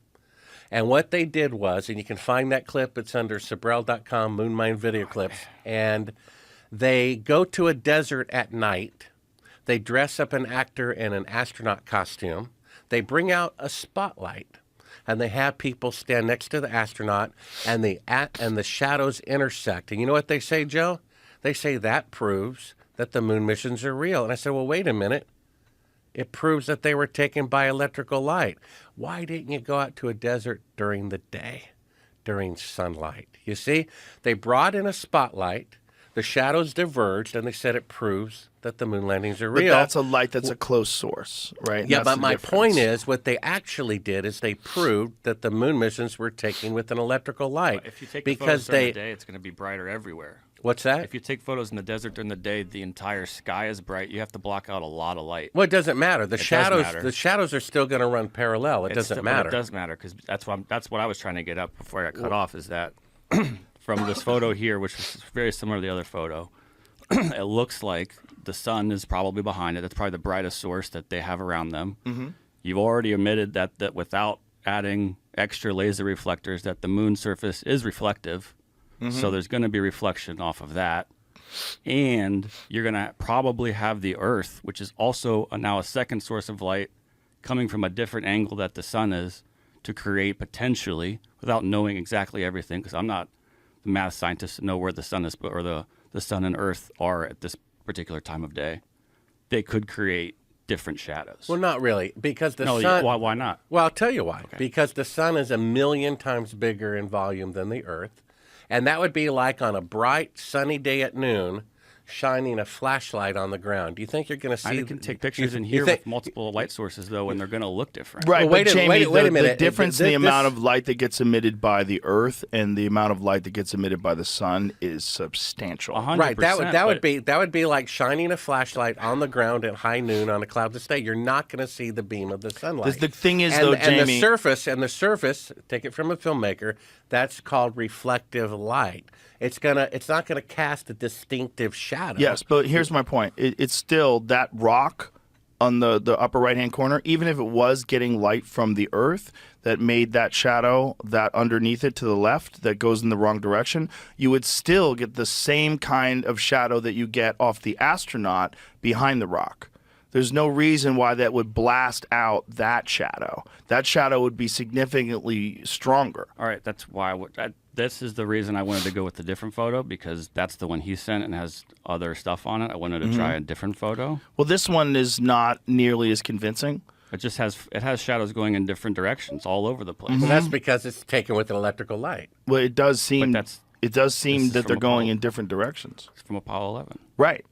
And what they did was, and you can find that clip, it's under Sibrel.com, Moonmine Video Clips, and they go to a desert at night. They dress up an actor in an astronaut costume. They bring out a spotlight, and they have people stand next to the astronaut, and the shadows intersect. And you know what they say, Joe? They say that proves that the moon missions are real. And I said, well, wait a minute. It proves that they were taken by electrical light. Why didn't you go out to a desert during the day, during sunlight? You see, they brought in a spotlight. The shadows diverged, and they said it proves that the moon landings are But real. that's a light that's a close source, right? Yeah, That's but the my difference. point is, what they actually did is they proved that the moon missions were taken with an electrical light. if you take because photos during the day, it's going to be brighter everywhere. What's that? If you take photos in the desert during the day, the entire sky is bright. You have to block out a lot of light. Well, it doesn't matter. The does shadows, matter. the shadows are still going to run parallel. It doesn't matter. It does matter because that's what I was trying to get up before I got cut off. Is that from this photo here, which is very similar to the other photo, it looks like the sun is probably behind it. That's probably the brightest source that they have around them. Mm-hmm. You've already admitted that without adding extra laser reflectors, that the moon surface is reflective. Mm-hmm. So there's going to be reflection off of that. And you're going to probably have the Earth, which is also now a second source of light, coming from a different angle that the sun is, to create potentially, without knowing exactly everything, because I'm not the math scientist to know where the sun is, or the sun and Earth are at this particular time of day. They could create different shadows. Well, not really, because the no, sun. why not? Well, I'll tell you why. Okay. Because the sun is 1,000,000 times bigger in volume than the Earth. And that would be like on a bright, sunny day at noon, shining a flashlight on the ground. Do you think you're going to see? I can take pictures in here with multiple light sources, though, and they're going to look different. Right, Well, but Jamie, wait a minute. the difference in the This- amount of light that gets emitted by the Earth and the amount of light that gets emitted by the sun is substantial. 100%. Right, but that would be like shining a flashlight on the ground at high noon on a cloudless day. You're not going to see the beam of the sunlight. The thing is, and, though, and Jamie, the surface, take it from a filmmaker, that's called reflective light. It's not gonna cast a distinctive shadow. yes, but here's my point. It's still that rock on the upper right-hand corner, even if it was getting light from the Earth that made that shadow that underneath it to the left that goes in the wrong direction, you would still get the same kind of shadow that you get off the astronaut behind the rock. There's no reason why that would blast out that shadow. That shadow would be significantly stronger. All right, that's why this is the reason I wanted to go with the different photo, because that's the one he sent and has other stuff on it. I wanted to try a different photo. Well, this one is not nearly as convincing. It just has shadows going in different directions all over the place. Well, that's because it's taken with an electrical light. Well, it does seem this that is they're from going Apollo. in different directions. It's from Apollo 11. Right.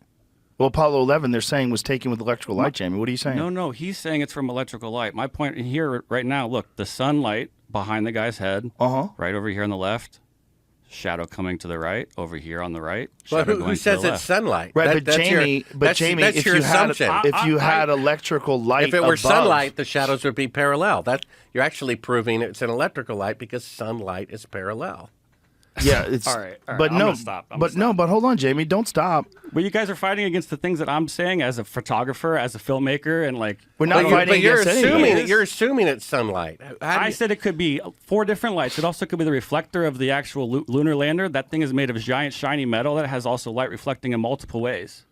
Well, Apollo 11, they're saying was taken with electrical light, Jamie. What are you saying? No, he's saying it's from electrical light. My point here right now, look, the sunlight behind the guy's head, right over here on the left, shadow coming to the right, over here on the right, Well, shadow who going to says the it's left. sunlight? Right, but That's your- Jamie, that's if your you had assumption. had electrical light, If it were above, sunlight, the shadows would be parallel. You're actually proving it's an electrical light because sunlight is parallel. yeah, it's All right, But I'm no, gonna stop. I'm but gonna no, but hold on, Jamie, don't stop. But you guys are fighting against the things that I'm saying as a photographer, as a filmmaker, and like. We're not But fighting you're against assuming anything. you're assuming it's sunlight. How do I you- said it could be 4 different lights. It also could be the reflector of the actual lunar lander. That thing is made of giant shiny metal that has also light reflecting in multiple ways.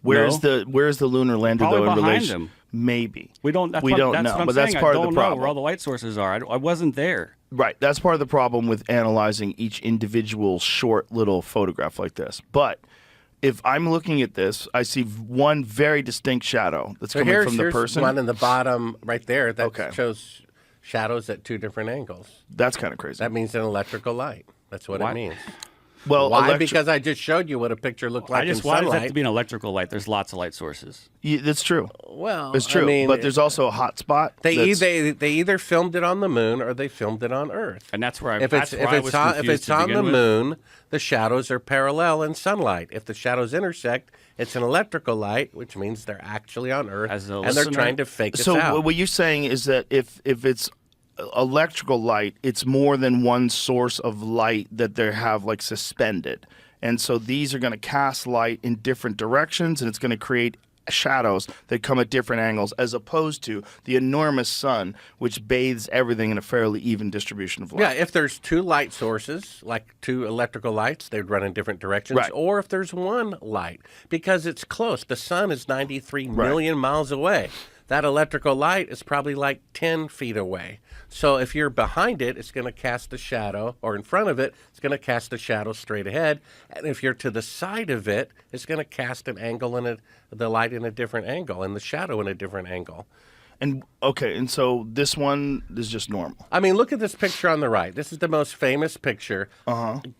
Where's No. the lunar lander Probably though in behind relation? him. Maybe We don't. That's we what, don't that's know, what I'm but saying. that's part I of don't the know problem. where all the light sources are. I wasn't there. Right, that's part of the problem with analyzing each individual short little photograph like this. But if I'm looking at this, I see one very distinct shadow that's So coming from the here's person. one in the bottom right there that Okay. shows shadows at 2 different angles. That's kind of crazy. That means an electrical light. That's what Why? it means. Well, Why? Because I just showed you what a picture looked like I just in why does it sunlight. have to be an electrical light? There's lots of light sources. that's true. Well, It's true, I mean, but there's also a hot spot. they that's- either filmed it on the moon or they filmed it on Earth. And that's where I. If that's it's where I was on confused to the begin with. moon, the shadows are parallel in sunlight. If the shadows intersect, it's an electrical light, which means they're actually on Earth, As a and they're listener- trying to fake us So out. what you're saying is that if it's electrical light, it's more than one source of light that they have like suspended. And so these are going to cast light in different directions, and it's going to create shadows that come at different angles, as opposed to the enormous sun, which bathes everything in a fairly even distribution of light. Yeah, if there's 2 light sources, like 2 electrical lights, they'd run in different directions. Right. Or if there's one light, because it's close. The sun is 93 million miles away. That electrical light is probably like 10 feet away. So if you're behind it, it's going to cast a shadow, or in front of it, it's going to cast a shadow straight ahead. And if you're to the side of it, it's going to cast an angle and the light in a different angle and the shadow in a different angle. And okay, and so this one is just normal. I mean, look at this picture on the right. This is the most famous picture.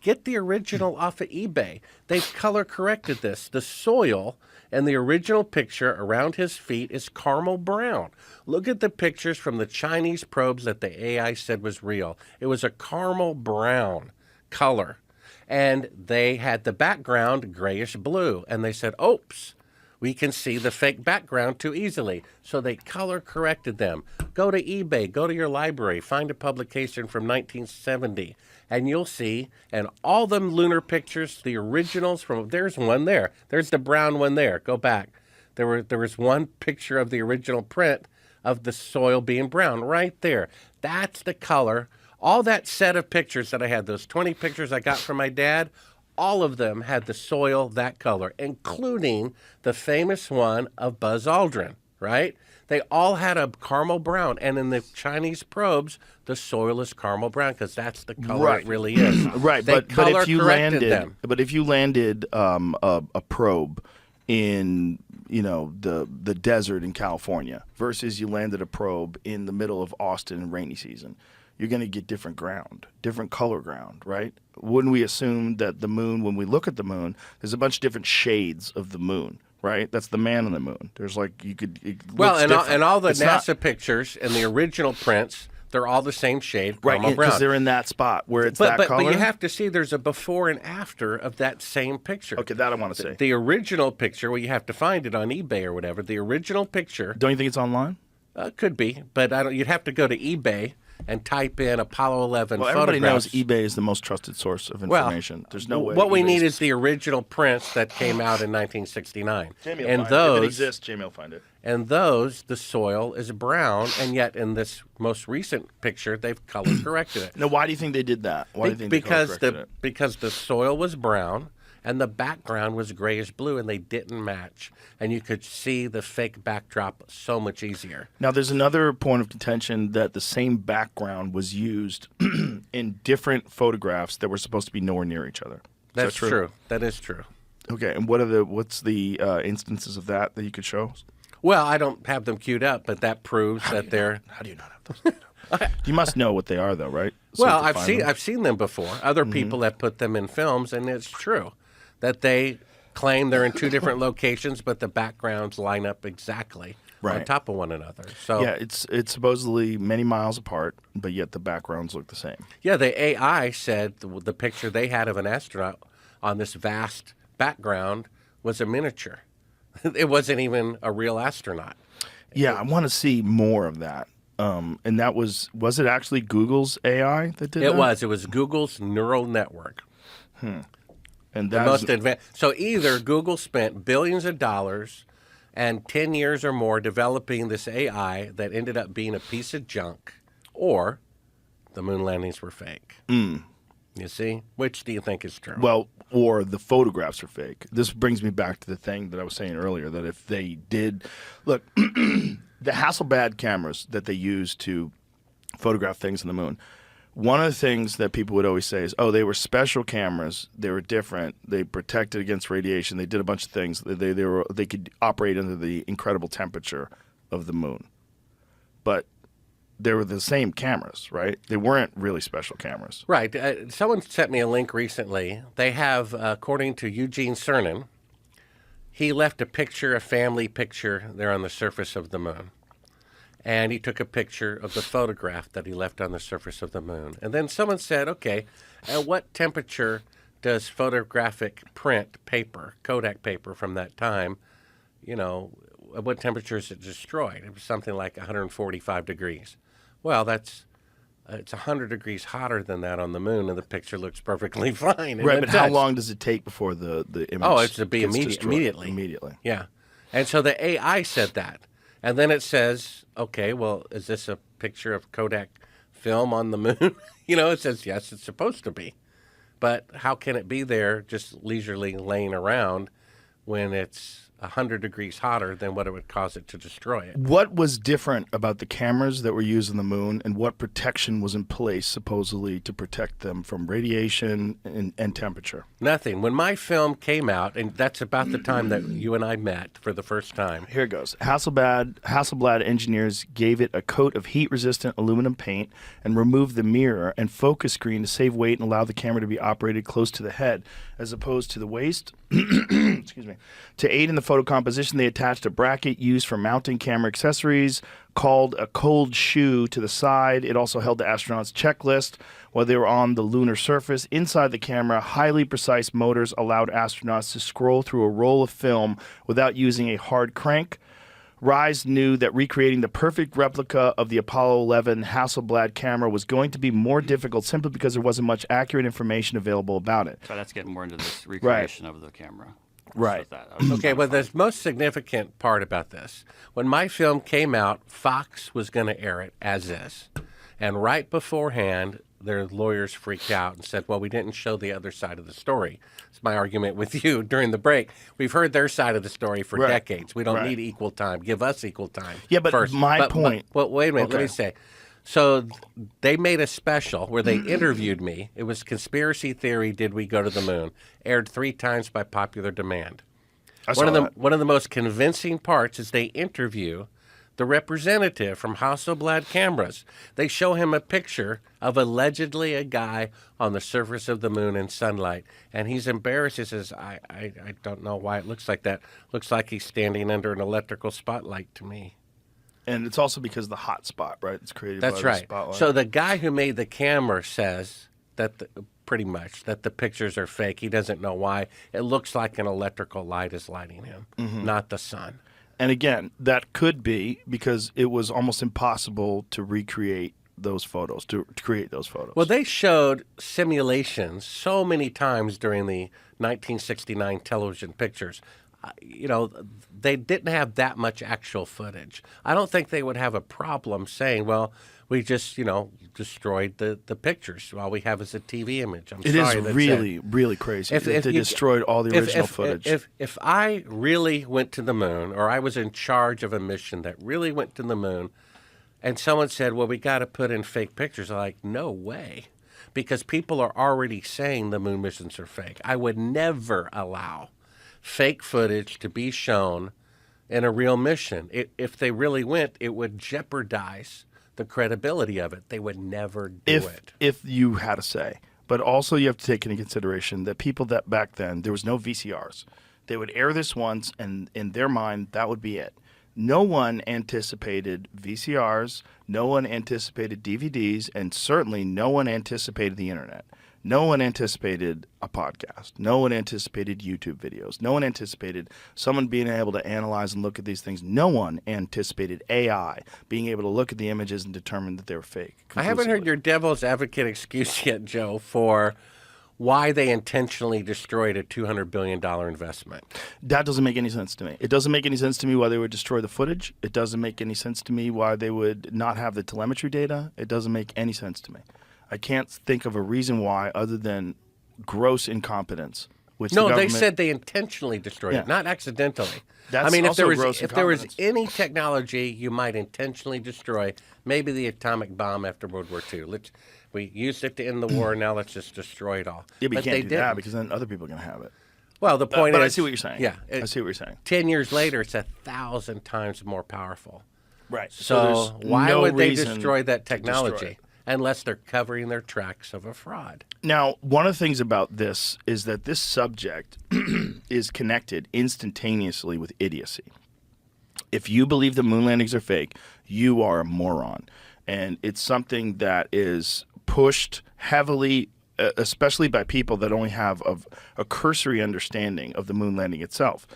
Get the original off of eBay. They've color corrected this. The soil and the original picture around his feet is caramel brown. Look at the pictures from the Chinese probes that the AI said was real. It was a caramel brown color. And they had the background grayish blue. And they said, oops, we can see the fake background too easily. So they color corrected them. Go to eBay, go to your library, find a publication from 1970, and you'll see, and all them lunar pictures, the originals from, there's one there. There's the brown one there. Go back. There was one picture of the original print of the soil being brown right there. That's the color. All that set of pictures that I had, those 20 pictures I got from my dad, all of them had the soil that color, including the famous one of Buzz Aldrin, right? They all had a caramel brown, and in the Chinese probes, the soil is caramel brown because that's the color it really is. Right, They but if you color-corrected landed, them. but if you landed a probe in the desert in California versus you landed a probe in the middle of Austin in rainy season, you're going to get different ground, different color ground, right? Wouldn't we assume that the moon, when we look at the moon, there's a bunch of different shades of the moon, right? That's the man on the moon. There's like, it Well, looks and different. all the It's not- NASA pictures and the original prints, they're all the same shade, right, caramel because brown. they're in that spot where it's that But color. you have to see there's a before and after of that same picture. Okay, that I want to say. The original picture, well, you have to find it on eBay or whatever. The original picture Don't you think it's online? could be, but I don't. You'd have to go to eBay and type in Apollo 11 Well, everybody knows photographs. eBay is the most trusted source of Well, information. There's no way. What we eBay's- need is the original prints that came out in 1969. Jamie will and find it. those If it exists, Jamie will find it. And those, the soil is brown, and yet in this most recent picture, they've color corrected it. Now, why do you think they did that? Why do you think they because color-corrected it? because the soil was brown and the background was grayish blue, and they didn't match, and you could see the fake backdrop so much easier. Now, there's another point of contention that the same background was used in different photographs that were supposed to be nowhere near each other. Is That's that true. That is true. Okay, and what's the instances of that you could show us? Well, I don't have them queued up, but that proves that they're. How do you not have those? You must know what they are, though, right? So Well, you can find them. I've seen them before. Other people have put them in films, and it's true that they claim they're in two different locations, but the backgrounds line up exactly on Right. top of one another. So Yeah, it's supposedly many miles apart, but yet the backgrounds look the same. yeah, the AI said the picture they had of an astronaut on this vast background was a miniature. It wasn't even a real astronaut. Yeah, I want to see more of that. And that was it actually Google's AI that did that? It was Google's neural network. And The that's most advanced. So either Google spent billions of dollars and 10 years or more developing this AI that ended up being a piece of junk, or the moon landings were fake. You see? Which do you think is true? well, or the photographs are fake. This brings me back to the thing that I was saying earlier, that if they did look, the Hasselblad cameras that they use to photograph things on the moon. One of the things that people would always say is, "Oh, they were special cameras. They were different. They protected against radiation. They did a bunch of things. They could operate under the incredible temperature of the moon." But they were the same cameras, right? They weren't really special cameras. Right. Someone sent me a link recently. They have, according to Eugene Cernan, he left a picture, a family picture, there on the surface of the moon. And he took a picture of the photograph that he left on the surface of the moon. And then someone said, okay, at what temperature does photographic print paper, Kodak paper from that time, at what temperature is it destroyed? It was something like 145 degrees. Well, it's 100 degrees hotter than that on the moon, and the picture looks perfectly fine. Right, but how long does it take before the image Oh, it's to be gets destroyed? immediately. Immediately. Yeah. And so the AI said that. And then it says, okay, well, is this a picture of Kodak film on the moon? It says, yes, it's supposed to be. But how can it be there just leisurely laying around when it's 100 degrees hotter than what it would cause it to destroy it? What was different about the cameras that were used on the moon, and what protection was in place supposedly to protect them from radiation and temperature? Nothing. When my film came out, and that's about the time that you and I met for the first time. Here it goes. Hasselblad engineers gave it a coat of heat-resistant aluminum paint and removed the mirror and focus screen to save weight and allow the camera to be operated close to the head as opposed to the waist. Excuse me. To aid in the photo composition, they attached a bracket used for mounting camera accessories called a cold shoe to the side. It also held the astronauts' checklist while they were on the lunar surface. Inside the camera, highly precise motors allowed astronauts to scroll through a roll of film without using a hard crank. Rise knew that recreating the perfect replica of the Apollo 11 Hasselblad camera was going to be more difficult simply because there wasn't much accurate information available about it. So that's getting more into this recreation of the camera. Right. Okay, well, the most significant part about this, when my film came out, Fox was going to air it as is. And right beforehand, their lawyers freaked out and said, well, we didn't show the other side of the story. It's my argument with you during the break. We've heard their side of the story for Right. decades. We don't Right. need equal time. Give us equal time. Yeah, but first. my point- But wait a minute, let Okay. me say. So they made a special where they interviewed me. It was Conspiracy Theory, Did We Go to the Moon? Aired 3 times by popular demand. I saw that. One of the most convincing parts is they interview the representative from Hasselblad Cameras. They show him a picture of allegedly a guy on the surface of the moon in sunlight, and he's embarrassed. He says, I don't know why it looks like that. Looks like he's standing under an electrical spotlight to me. And it's also because of the hot spot, right? It's created That's by right. the spotlight. So the guy who made the camera says that pretty much that the pictures are fake. He doesn't know why. It looks like an electrical light is lighting him, not the sun. And again, that could be because it was almost impossible to recreate those photos, to create those photos. Well, they showed simulations so many times during the 1969 television pictures. They didn't have that much actual footage. I don't think they would have a problem saying, well, we just, destroyed the pictures. All we have is a TV image. It is really, really crazy that they destroyed all the original footage. If I really went to the moon, or I was in charge of a mission that really went to the moon, and someone said, well, we got to put in fake pictures, I'm like, no way. Because people are already saying the moon missions are fake. I would never allow fake footage to be shown in a real mission. If they really went, it would jeopardize the credibility of it. They would never do it. If you had a say. But also you have to take into consideration that people that back then, there was no VCRs. They would air this once, and in their mind, that would be it. No one anticipated VCRs, no one anticipated DVDs, and certainly no one anticipated the internet. No one anticipated a podcast. No one anticipated YouTube videos. No one anticipated someone being able to analyze and look at these things. No one anticipated AI being able to look at the images and determine that they were fake. I haven't heard your devil's advocate excuse yet, Joe, for why they intentionally destroyed a $200 billion investment. That doesn't make any sense to me. It doesn't make any sense to me why they would destroy the footage. It doesn't make any sense to me why they would not have the telemetry data. It doesn't make any sense to me. I can't think of a reason why other than gross incompetence. Which No, the they government, said they intentionally destroyed Yeah. it, not accidentally. That's I mean, if also there was gross if there was incompetence. any technology you might intentionally destroy, maybe the atomic bomb after World War II. We used it to end the war. Now let's just destroy it all. Yeah, but you they can't do that didn't. because then other people are going to have it. Well, the point But is, I see what you're saying. Yeah, I see what you're saying. 10 years later, it's 1,000 times more powerful. Right. So there's why no would they reason destroy that to destroy technology it. unless they're covering their tracks of a fraud? Now, one of the things about this is that this subject is connected instantaneously with idiocy. If you believe the moon landings are fake, you are a moron. And it's something that is pushed heavily, especially by people that only have a cursory understanding of the moon landing itself.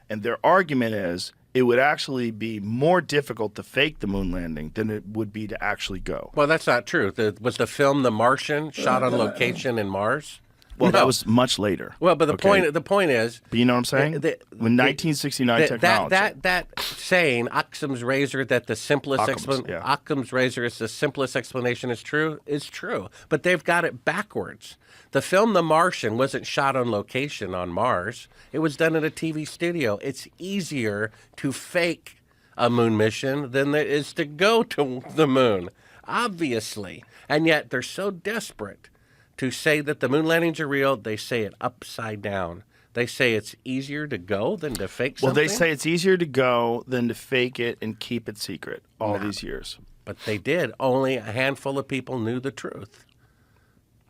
And their argument is it would actually be more difficult to fake the moon landing than it would be to actually go. Well, that's not true. Was the film The Martian shot on location in Mars? Well, No. that was much later. Well, but the Okay? point is, But you know what I'm saying? When 1969 technology. that saying Occam's razor that the simplest Occam's razor is the simplest explanation is true. But they've got it backwards. The film The Martian wasn't shot on location on Mars. It was done in a TV studio. It's easier to fake a moon mission than it is to go to the moon, obviously. And yet they're so desperate to say that the moon landings are real, they say it upside down. They say it's easier to go than to fake Well, something. they say it's easier to go than to fake it and keep it secret all these years. But they did. Only a handful of people knew the truth.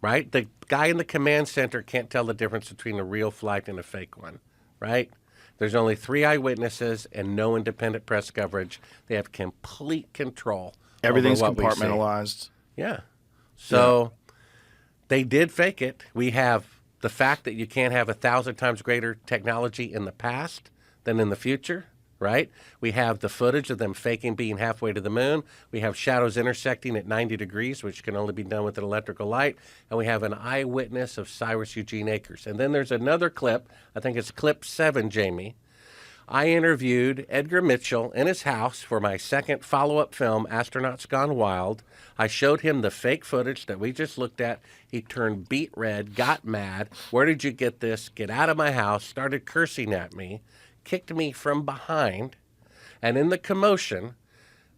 Right? The guy in the command center can't tell the difference between a real flight and a fake one. Right? There's only 3 eyewitnesses and no independent press coverage. They have complete control. Everything's over what we see. compartmentalized. Yeah. So they did fake it. We have the fact that you can't have 1,000 times greater technology in the past than in the future, right? We have the footage of them faking being halfway to the moon. We have shadows intersecting at 90 degrees, which can only be done with an electrical light. And we have an eyewitness of Cyrus Eugene Akers. And then there's another clip. I think it's clip 7, Jamie. I interviewed Edgar Mitchell in his house for my second follow-up film, Astronauts Gone Wild. I showed him the fake footage that we just looked at. He turned beet red, got mad. Where did you get this? Get out of my house. Started cursing at me, kicked me from behind. And in the commotion,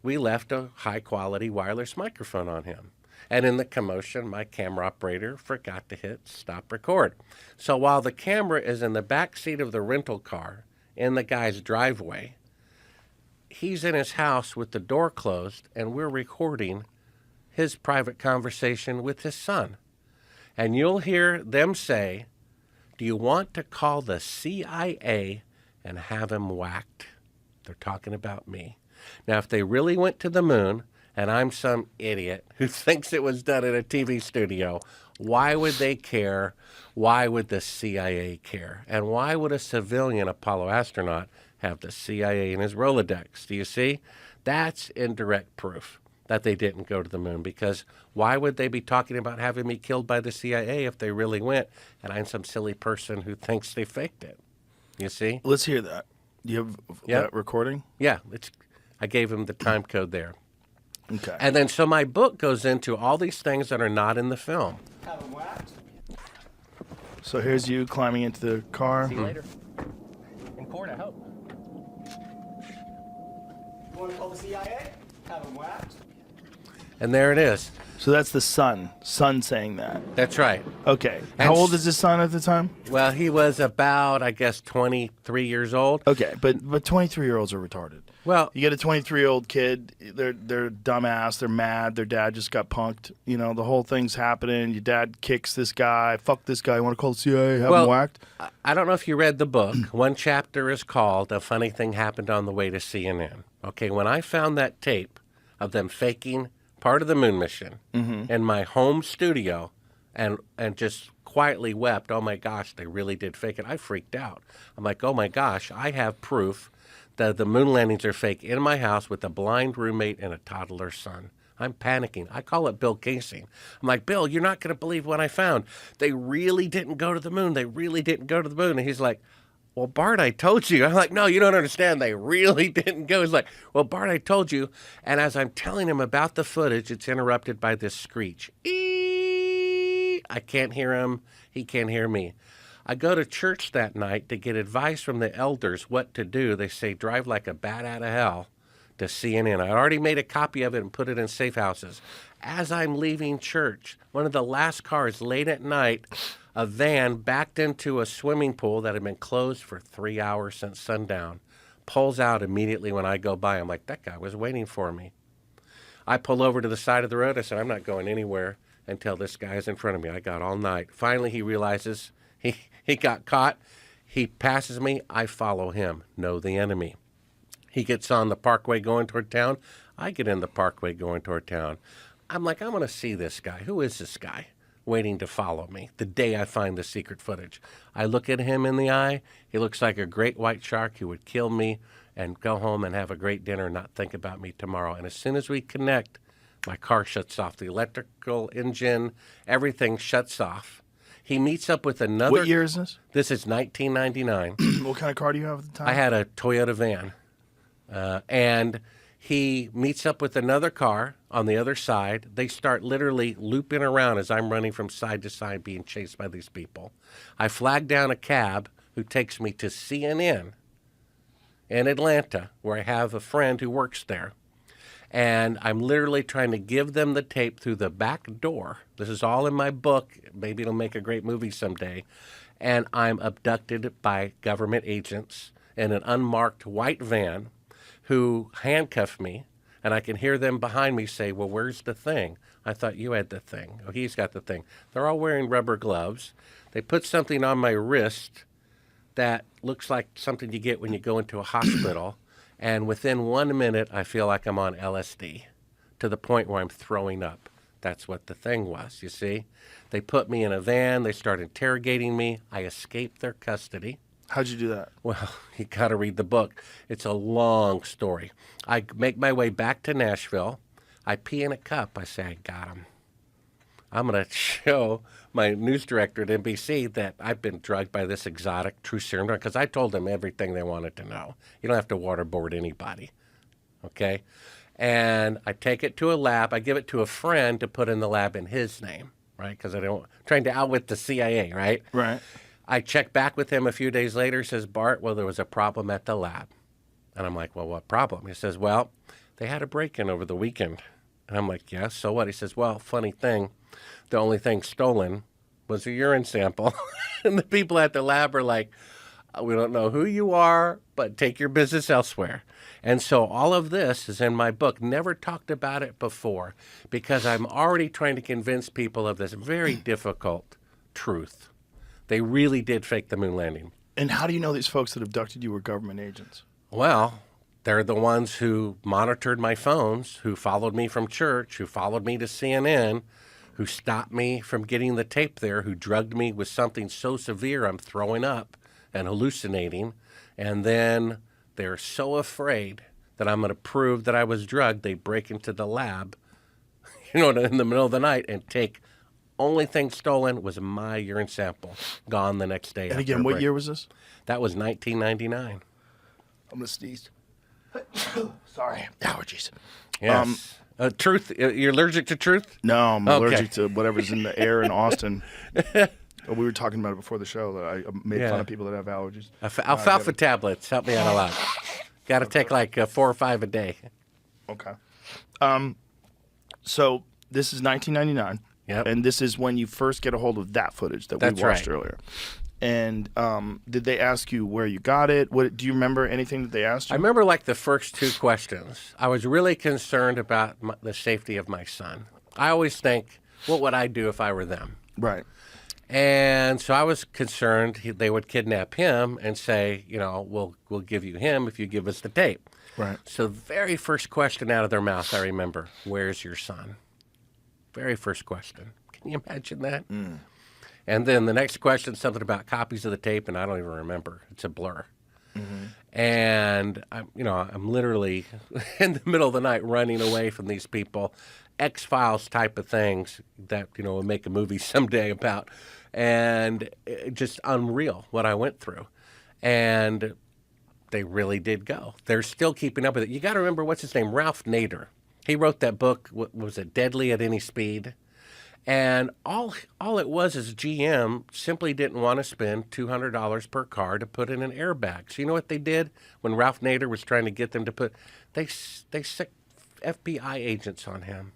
we left a high-quality wireless microphone on him. And in the commotion, my camera operator forgot to hit stop record. So while the camera is in the back seat of the rental car, in the guy's driveway, he's in his house with the door closed, and we're recording his private conversation with his son. And you'll hear them say, "Do you want to call the CIA and have him whacked?" They're talking about me. Now, if they really went to the moon, and I'm some idiot who thinks it was done in a TV studio, why would they care? Why would the CIA care? And why would a civilian Apollo astronaut have the CIA in his Rolodex? Do you see? That's indirect proof that they didn't go to the moon, because why would they be talking about having me killed by the CIA if they really went, and I'm some silly person who thinks they faked it? You see? Let's hear that. You have that recording? Yeah, I gave him the time code there. Okay. And then so my book goes into all these things that are not in the film. Have him whacked. So here's you climbing into the car. See you later. In court, I hope. You want to call the CIA? Have him whacked. And there it is. So that's the son saying that. That's right. Okay. And How old is his son at the time? Well, he was about, I guess, 23 years old. Okay, but 23-year-olds are retarded. Well, You get a 23-year-old kid, they're dumbass, they're mad, their dad just got punked. You know, the whole thing's happening. Your dad kicks this guy, fuck this guy, you want to call the CIA, have him whacked? I don't know if you read the book. One chapter is called "A Funny Thing Happened on the Way to CNN." Okay, when I found that tape of them faking part of the moon mission in my home studio and just quietly wept, oh my gosh, they really did fake it, I freaked out. I'm like, oh my gosh, I have proof that the moon landings are fake in my house with a blind roommate and a toddler son. I'm panicking. I call it Bill Casing. I'm like, Bill, you're not going to believe what I found. They really didn't go to the moon. They really didn't go to the moon. And he's like, well, Bart, I told you. I'm like, no, you don't understand. They really didn't go. He's like, well, Bart, I told you. And as I'm telling him about the footage, it's interrupted by this screech. Eee! I can't hear him. He can't hear me. I go to church that night to get advice from the elders what to do. They say, drive like a bat out of hell to CNN. I already made a copy of it and put it in safe houses. As I'm leaving church, one of the last cars late at night, a van backed into a swimming pool that had been closed for 3 hours since sundown. Pulls out immediately when I go by. I'm like, that guy was waiting for me. I pull over to the side of the road. I said, I'm not going anywhere until this guy is in front of me. I got all night. Finally, he realizes he got caught. He passes me. I follow him. Know the enemy. He gets on the parkway going toward town. I get in the parkway going toward town. I'm like, I'm going to see this guy. Who is this guy waiting to follow me the day I find the secret footage? I look at him in the eye. He looks like a great white shark who would kill me and go home and have a great dinner and not think about me tomorrow. And as soon as we connect, my car shuts off. The electrical engine, everything shuts off. He meets up with another. What year is this? This is 1999. What kind of car do you have at the time? I had a Toyota van. And he meets up with another car on the other side. They start literally looping around as I'm running from side to side being chased by these people. I flag down a cab who takes me to CNN in Atlanta, where I have a friend who works there. And I'm literally trying to give them the tape through the back door. This is all in my book. Maybe it'll make a great movie someday. And I'm abducted by government agents in an unmarked white van who handcuff me, and I can hear them behind me say, well, where's the thing? I thought you had the thing. Oh, he's got the thing. They're all wearing rubber gloves. They put something on my wrist that looks like something you get when you go into a hospital, and within 1 minute, I feel like I'm on LSD to the point where I'm throwing up. That's what the thing was, you see? They put me in a van. They start interrogating me. I escaped their custody. How'd you do that? Well, you got to read the book. It's a long story. I make my way back to Nashville. I pee in a cup. I say, I got him. I'm going to show my news director at NBC that I've been drugged by this exotic true serum drug, because I told them everything they wanted to know. You don't have to waterboard anybody, okay? And I take it to a lab. I give it to a friend to put in the lab in his name, right? Because I'm trying to outwit the CIA, right? Right. I check back with him a few days later. He says, Bart, well, there was a problem at the lab. And I'm like, well, what problem? He says, well, they had a break-in over the weekend. And I'm like, yeah, so what? He says, well, funny thing, the only thing stolen was a urine sample. And the people at the lab are like, We don't know who you are, but take your business elsewhere. And so all of this is in my book. Never talked about it before because I'm already trying to convince people of this very difficult truth. They really did fake the moon landing. And how do you know these folks that abducted you were government agents? Well, they're the ones who monitored my phones, who followed me from church, who followed me to CNN, who stopped me from getting the tape there, who drugged me with something so severe I'm throwing up and hallucinating. And then they're so afraid that I'm going to prove that I was drugged, they break into the lab, in the middle of the night and take. Only thing stolen was my urine sample, gone the next day. And again, what year was this? That was 1999. I'm going to sneeze. Sorry. Allergies. Yes. Truth, you're allergic to truth? No, I'm Okay. allergic to whatever's in the air in Austin. We were talking about it before the show that I made fun of people that have allergies. Alfalfa tablets. Help me out a lot. Got to take like 4 or 5 a day. Okay. So this is 1999. Yep. And this is when you first get a hold of that footage that That's we watched right. earlier. And did they ask you where you got it? What do you remember anything that they asked you? I remember like the first 2 questions. I was really concerned about the safety of my son. I always think, what would I do if I were them? Right. And so I was concerned they would kidnap him and say, we'll give you him if you give us the tape. Right. So very first question out of their mouth, I remember, where's your son? Very first question. Can you imagine that? And then the next question, something about copies of the tape, and I don't even remember. It's a blur. And I'm literally in the middle of the night running away from these people, X-Files type of things that we'll make a movie someday about, and just unreal what I went through. And they really did go. They're still keeping up with it. You got to remember, what's his name? Ralph Nader. He wrote that book. What was it? Deadly at Any Speed. And all it was is GM simply didn't want to spend $200 per car to put in an airbag. So you know what they did when Ralph Nader was trying to get them to put? They sick FBI agents on him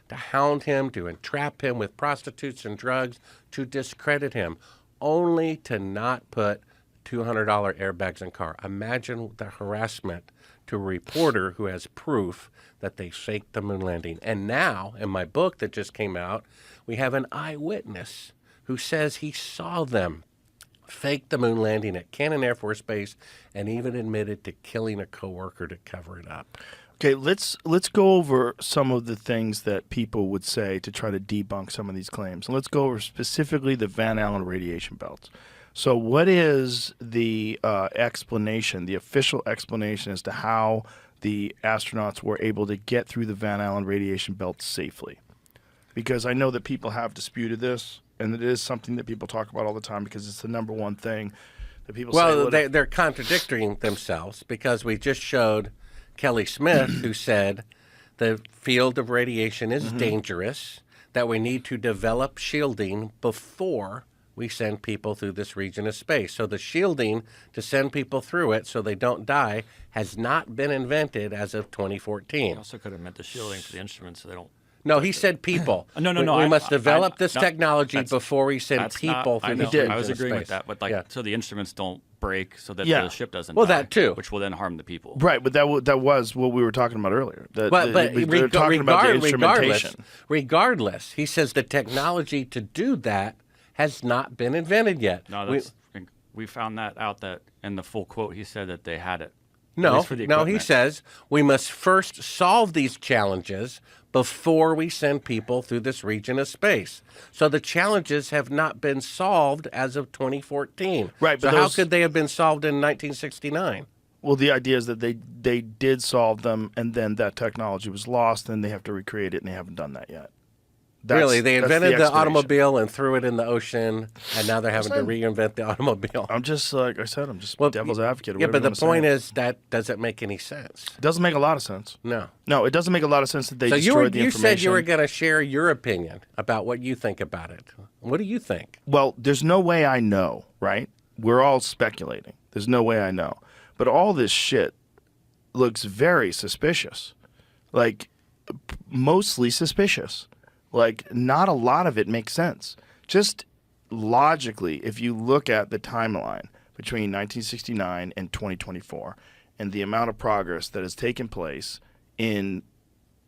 to hound him, to entrap him with prostitutes and drugs, to discredit him, only to not put $200 airbags in car. Imagine the harassment to a reporter who has proof that they faked the moon landing. And now, in my book that just came out, we have an eyewitness who says he saw them fake the moon landing at Cannon Air Force Base and even admitted to killing a coworker to cover it up. Okay, let's go over some of the things that people would say to try to debunk some of these claims. And let's go over specifically the Van Allen radiation belts. So what is the explanation, the official explanation as to how the astronauts were able to get through the Van Allen radiation belt safely? Because I know that people have disputed this, and it is something that people talk about all the time because it's the number one thing that people say. Well, they're contradicting themselves because we just showed Kelly Smith who said the field of radiation is dangerous, that we need to develop shielding before we send people through this region of space. So the shielding to send people through it so they don't die has not been invented as of 2014. Also could have meant the shielding for the instruments so they don't. No, he said people. No. We must develop this no, technology that's- before we send That's people not, through I this know, region I was of agreeing with space. that, but Yeah. so the instruments don't break, so that Yeah. the ship doesn't. Well, die, that too. which will then harm the people. Right, but that was what we were talking about earlier. But they're talking about the instrumentation. regardless, he says the technology to do that has not been invented yet. No, we found that out that in the full quote he said that they had it. At No, least for the he equipment. says we must first solve these challenges before we send people through this region of space. So the challenges have not been solved as of 2014. Right, but So how those- could they have been solved in 1969? Well, the idea is that they did solve them, and then that technology was lost, and they have to recreate it, and they haven't done that yet. Really, they that's invented the explanation. automobile and threw it in the ocean, and now they're having to reinvent the automobile. I'm just, like I said, I'm just Well, devil's advocate. Yeah, but the point is that doesn't make any sense. It doesn't make a lot of sense. No. No, it doesn't make a lot of sense that they So destroyed the you information. said you were going to share your opinion about what you think about it. What do you think? Well, there's no way I know, right? We're all speculating. There's no way I know. But all this shit looks very suspicious. Like, mostly suspicious. Like, not a lot of it makes sense. Just logically, if you look at the timeline between 1969 and 2024, and the amount of progress that has taken place in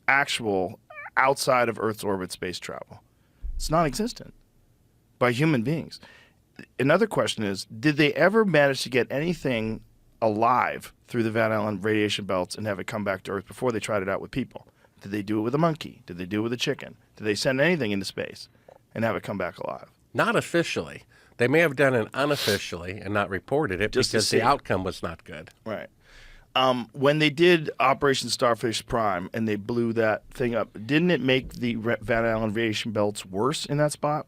actual outside of Earth's orbit space travel. It's non-existent by human beings. Another question is, did they ever manage to get anything alive through the Van Allen radiation belts and have it come back to Earth before they tried it out with people? Did they do it with a monkey? Did they do it with a chicken? Did they send anything into space and have it come back alive? Not officially. They may have done it unofficially and not reported it Just to because see. the outcome was not good. Right. When they did Operation Starfish Prime and they blew that thing up, didn't it make the Van Allen radiation belts worse in that spot?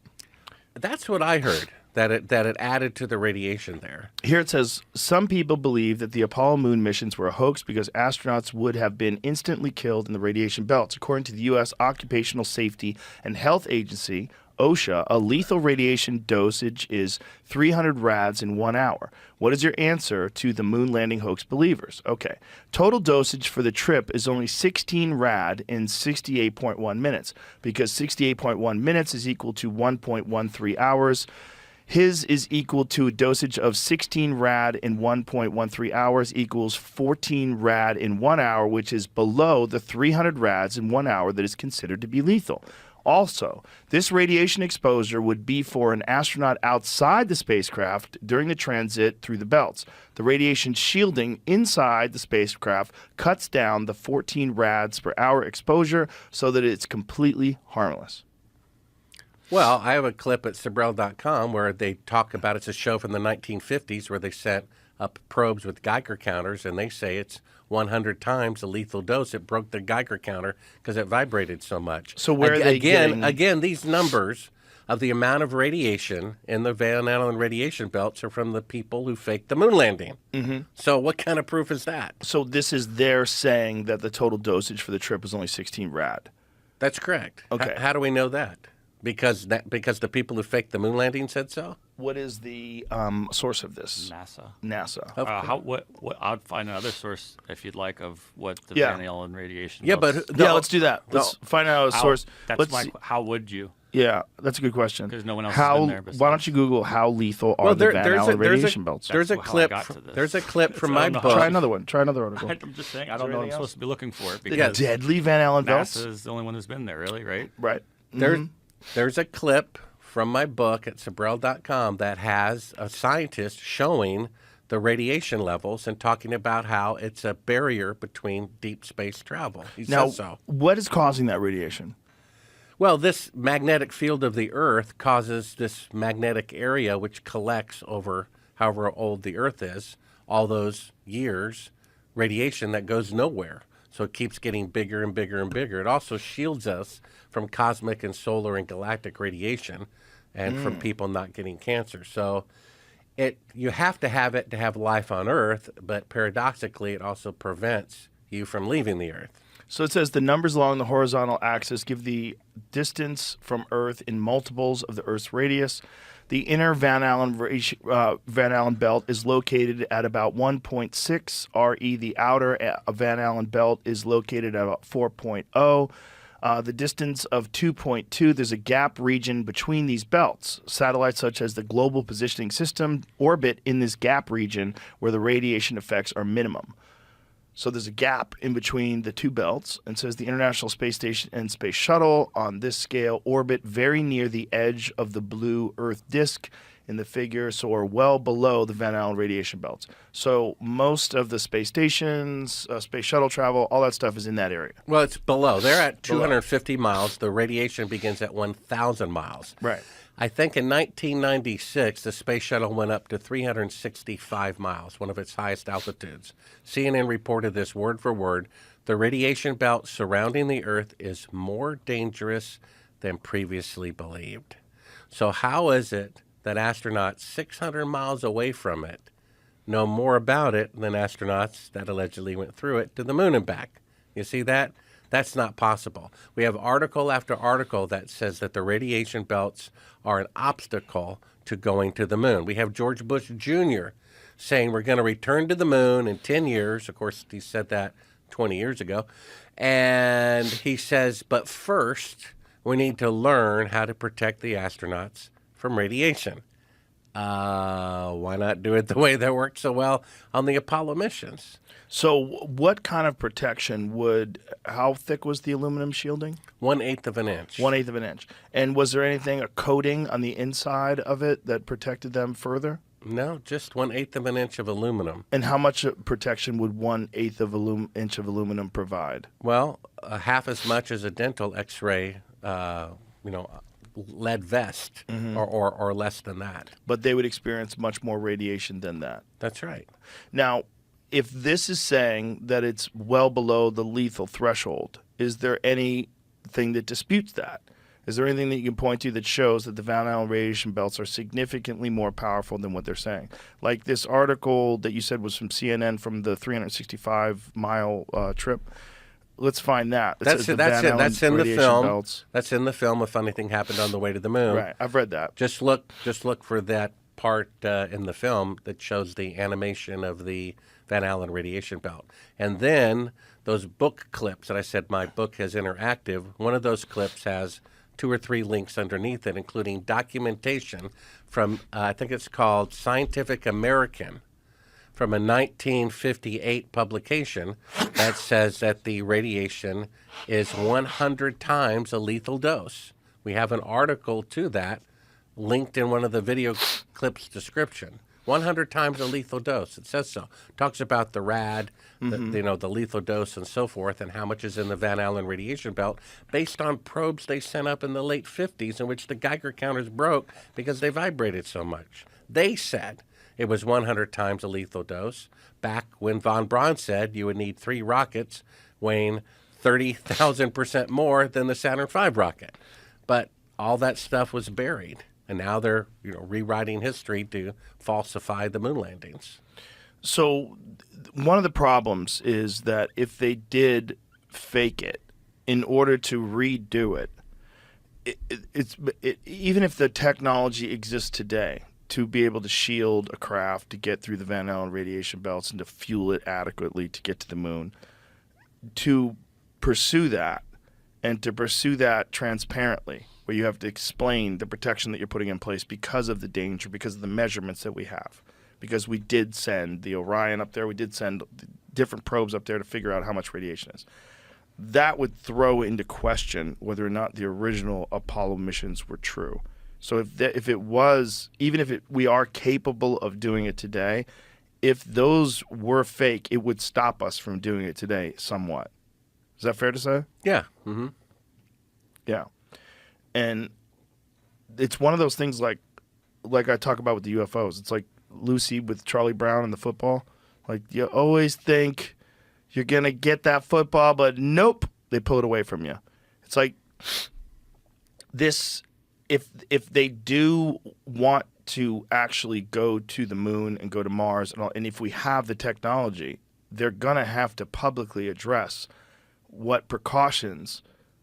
That's what I heard, that it added to the radiation there. Here it says, some people believe that the Apollo moon missions were a hoax because astronauts would have been instantly killed in the radiation belts. According to the U.S. Occupational Safety and Health Agency, OSHA, a lethal radiation dosage is 300 rads in 1 hour. What is your answer to the moon landing hoax believers? Okay. Total dosage for the trip is only 16 rad in 68.1 minutes, because 68.1 minutes is equal to 1.13 hours. His is equal to a dosage of 16 rad in 1.13 hours equals 14 rad in 1 hour, which is below the 300 rads in 1 hour that is considered to be lethal. Also, this radiation exposure would be for an astronaut outside the spacecraft during the transit through the belts. The radiation shielding inside the spacecraft cuts down the 14 rads per hour exposure so that it's completely harmless. Well, I have a clip at Sibrel.com where they talk about, it's a show from the 1950s where they sent up probes with Geiger counters, and they say it's 100 times the lethal dose. It broke the Geiger counter because it vibrated so much. So where are they getting... Again, these numbers of the amount of radiation in the Van Allen radiation belts are from the people who faked the moon landing. Mm-hmm. So what kind of proof is that? So this is their saying that the total dosage for the trip was only 16 rad. That's correct. Okay. How do we know that? Because the people who faked the moon landing said so? What is the source of this? NASA. What I'd find another source if you'd like of what the Yeah. Van Allen radiation. Yeah, belts- but Yeah, let's do that. Let's find out a how, source. That's Let's my. see- How would you? Yeah, that's a good question. 'Cause no one else has been there besides- Why don't you Google how lethal are the Van Allen radiation belts? There's a That's how I clip. got to this. There's a clip from I my don't know book. how- Try another one. Try another article. I'm just saying. I don't know what I'm anything supposed to be looking for Yeah. because Deadly Van Allen belts? NASA is the only one who's been there, really, right? Right. There's a clip from my book at Sibrel.com that has a scientist showing the radiation levels and talking about how it's a barrier between deep space travel. He Now, says so. what is causing that radiation? Well, this magnetic field of the Earth causes this magnetic area which collects over however old the Earth is, all those years, radiation that goes nowhere. So it keeps getting bigger and bigger and bigger. It also shields us from cosmic and solar and galactic radiation and from people not getting cancer. So you have to have it to have life on Earth, but paradoxically it also prevents you from leaving the Earth. So it says the numbers along the horizontal axis give the distance from Earth in multiples of the Earth's radius. The inner Van Allen belt is located at about 1.6 RE. The outer Van Allen belt is located at about 4.0. The distance of 2.2, there's a gap region between these belts. Satellites such as the Global Positioning System orbit in this gap region where the radiation effects are minimum. So there's a gap in between the two belts, and says the International Space Station and Space Shuttle on this scale orbit very near the edge of the blue Earth disk in the figure, so are well below the Van Allen radiation belts. So most of the space stations, space shuttle travel, all that stuff is in that area. Well, it's below. They're at 250 miles. The radiation begins at 1,000 miles. Right. I think in 1996, the space shuttle went up to 365 miles, one of its highest altitudes. CNN reported this word for word. The radiation belt surrounding the Earth is more dangerous than previously believed. So how is it that astronauts 600 miles away from it know more about it than astronauts that allegedly went through it to the moon and back? You see that? That's not possible. We have article after article that says that the radiation belts are an obstacle to going to the moon. We have George Bush Jr. saying we're going to return to the moon in 10 years. Of course, he said that 20 years ago. And he says, but first, we need to learn how to protect the astronauts from radiation. Why not do it the way that worked so well on the Apollo missions? So what kind of protection how thick was the aluminum shielding? 1/8 of an inch. 1/8 of an inch. And was there anything, a coating on the inside of it that protected them further? No, just 1/8 of an inch of aluminum. And how much protection would 1/8 of inch of aluminum provide? Well, half as much as a dental X-ray, lead vest, or less than that. But they would experience much more radiation than that. That's right. Now, if this is saying that it's well below the lethal threshold, is there anything that disputes that? Is there anything that you can point to that shows that the Van Allen radiation belts are significantly more powerful than what they're saying? Like this article that you said was from CNN from the 365-mile trip. Let's find that. That's in the film. Belts. That's in the film. If anything happened on the way to the moon, right? I've read that. Just look for that part in the film that shows the animation of the Van Allen radiation belt, and then those book clips that I said my book has interactive. One of those clips has 2 or 3 links underneath it, including documentation from I think it's called Scientific American, from a 1958 publication that says that the radiation is 100 times a lethal dose. We have an article to that linked in one of the video clips description. 100 times a lethal dose. It says so. Talks about the rad, the lethal dose and so forth, and how much is in the Van Allen radiation belt based on probes they sent up in the late 50s in which the Geiger counters broke because they vibrated so much. They said it was 100 times a lethal dose back when von Braun said you would need 3 rockets weighing 30,000% more than the Saturn V rocket. But all that stuff was buried, and now they're rewriting history to falsify the moon landings. So one of the problems is that if they did fake it in order to redo it, even if the technology exists today to be able to shield a craft to get through the Van Allen radiation belts and to fuel it adequately to get to the moon, to pursue that and to pursue that transparently, where you have to explain the protection that you're putting in place because of the danger, because of the measurements that we have. Because we did send the Orion up there, we did send different probes up there to figure out how much radiation is. That would throw into question whether or not the original Apollo missions were true. So if it was, even if we are capable of doing it today, if those were fake, it would stop us from doing it today somewhat. Is that fair to say? Yeah. Mm-hmm. Yeah. And it's one of those things like I talk about with the UFOs. It's like Lucy with Charlie Brown and the football. Like, you always think you're going to get that football, but nope, they pull it away from you. It's like this, if they do want to actually go to the moon and go to Mars, and if we have the technology, they're going to have to publicly address what precautions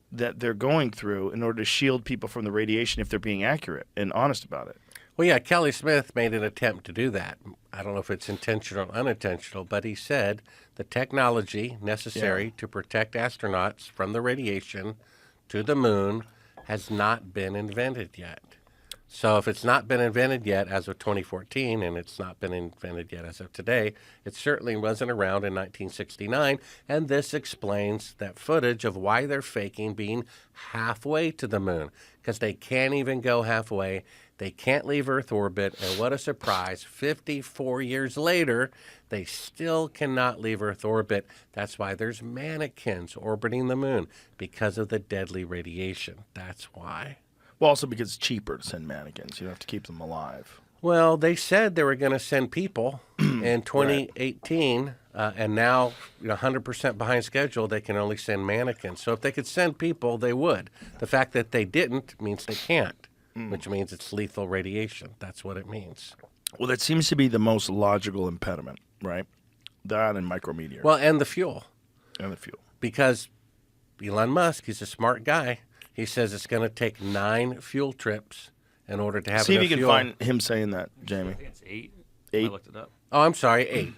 that they're going through in order to shield people from the radiation if they're being accurate and honest about it. Well, yeah, Kelly Smith made an attempt to do that. I don't know if it's intentional or unintentional, but he said the technology necessary to protect astronauts from the radiation to the moon has not been invented yet. So if it's not been invented yet as of 2014, and it's not been invented yet as of today, it certainly wasn't around in 1969, and this explains that footage of why they're faking being halfway to the moon, because they can't even go halfway. They can't leave Earth orbit, and what a surprise, 54 years later, they still cannot leave Earth orbit. That's why there's mannequins orbiting the moon, because of the deadly radiation. That's why. Well, also because it's cheaper to send mannequins. You don't have to keep them alive. Well, they said they were going to send people in 2018, and now 100% behind schedule, they can only send mannequins. So if they could send people, they would. The fact that they didn't means they can't, which means it's lethal radiation. That's what it means. Well, that seems to be the most logical impediment, right? That and micrometeors. Well, and the fuel. And the fuel. Because Elon Musk, he's a smart guy. He says it's going to take 9 fuel trips in order to have See enough if you can fuel. find him saying that, Jamie. I think it's 8. 8? I looked it up. Oh, I'm sorry, 8.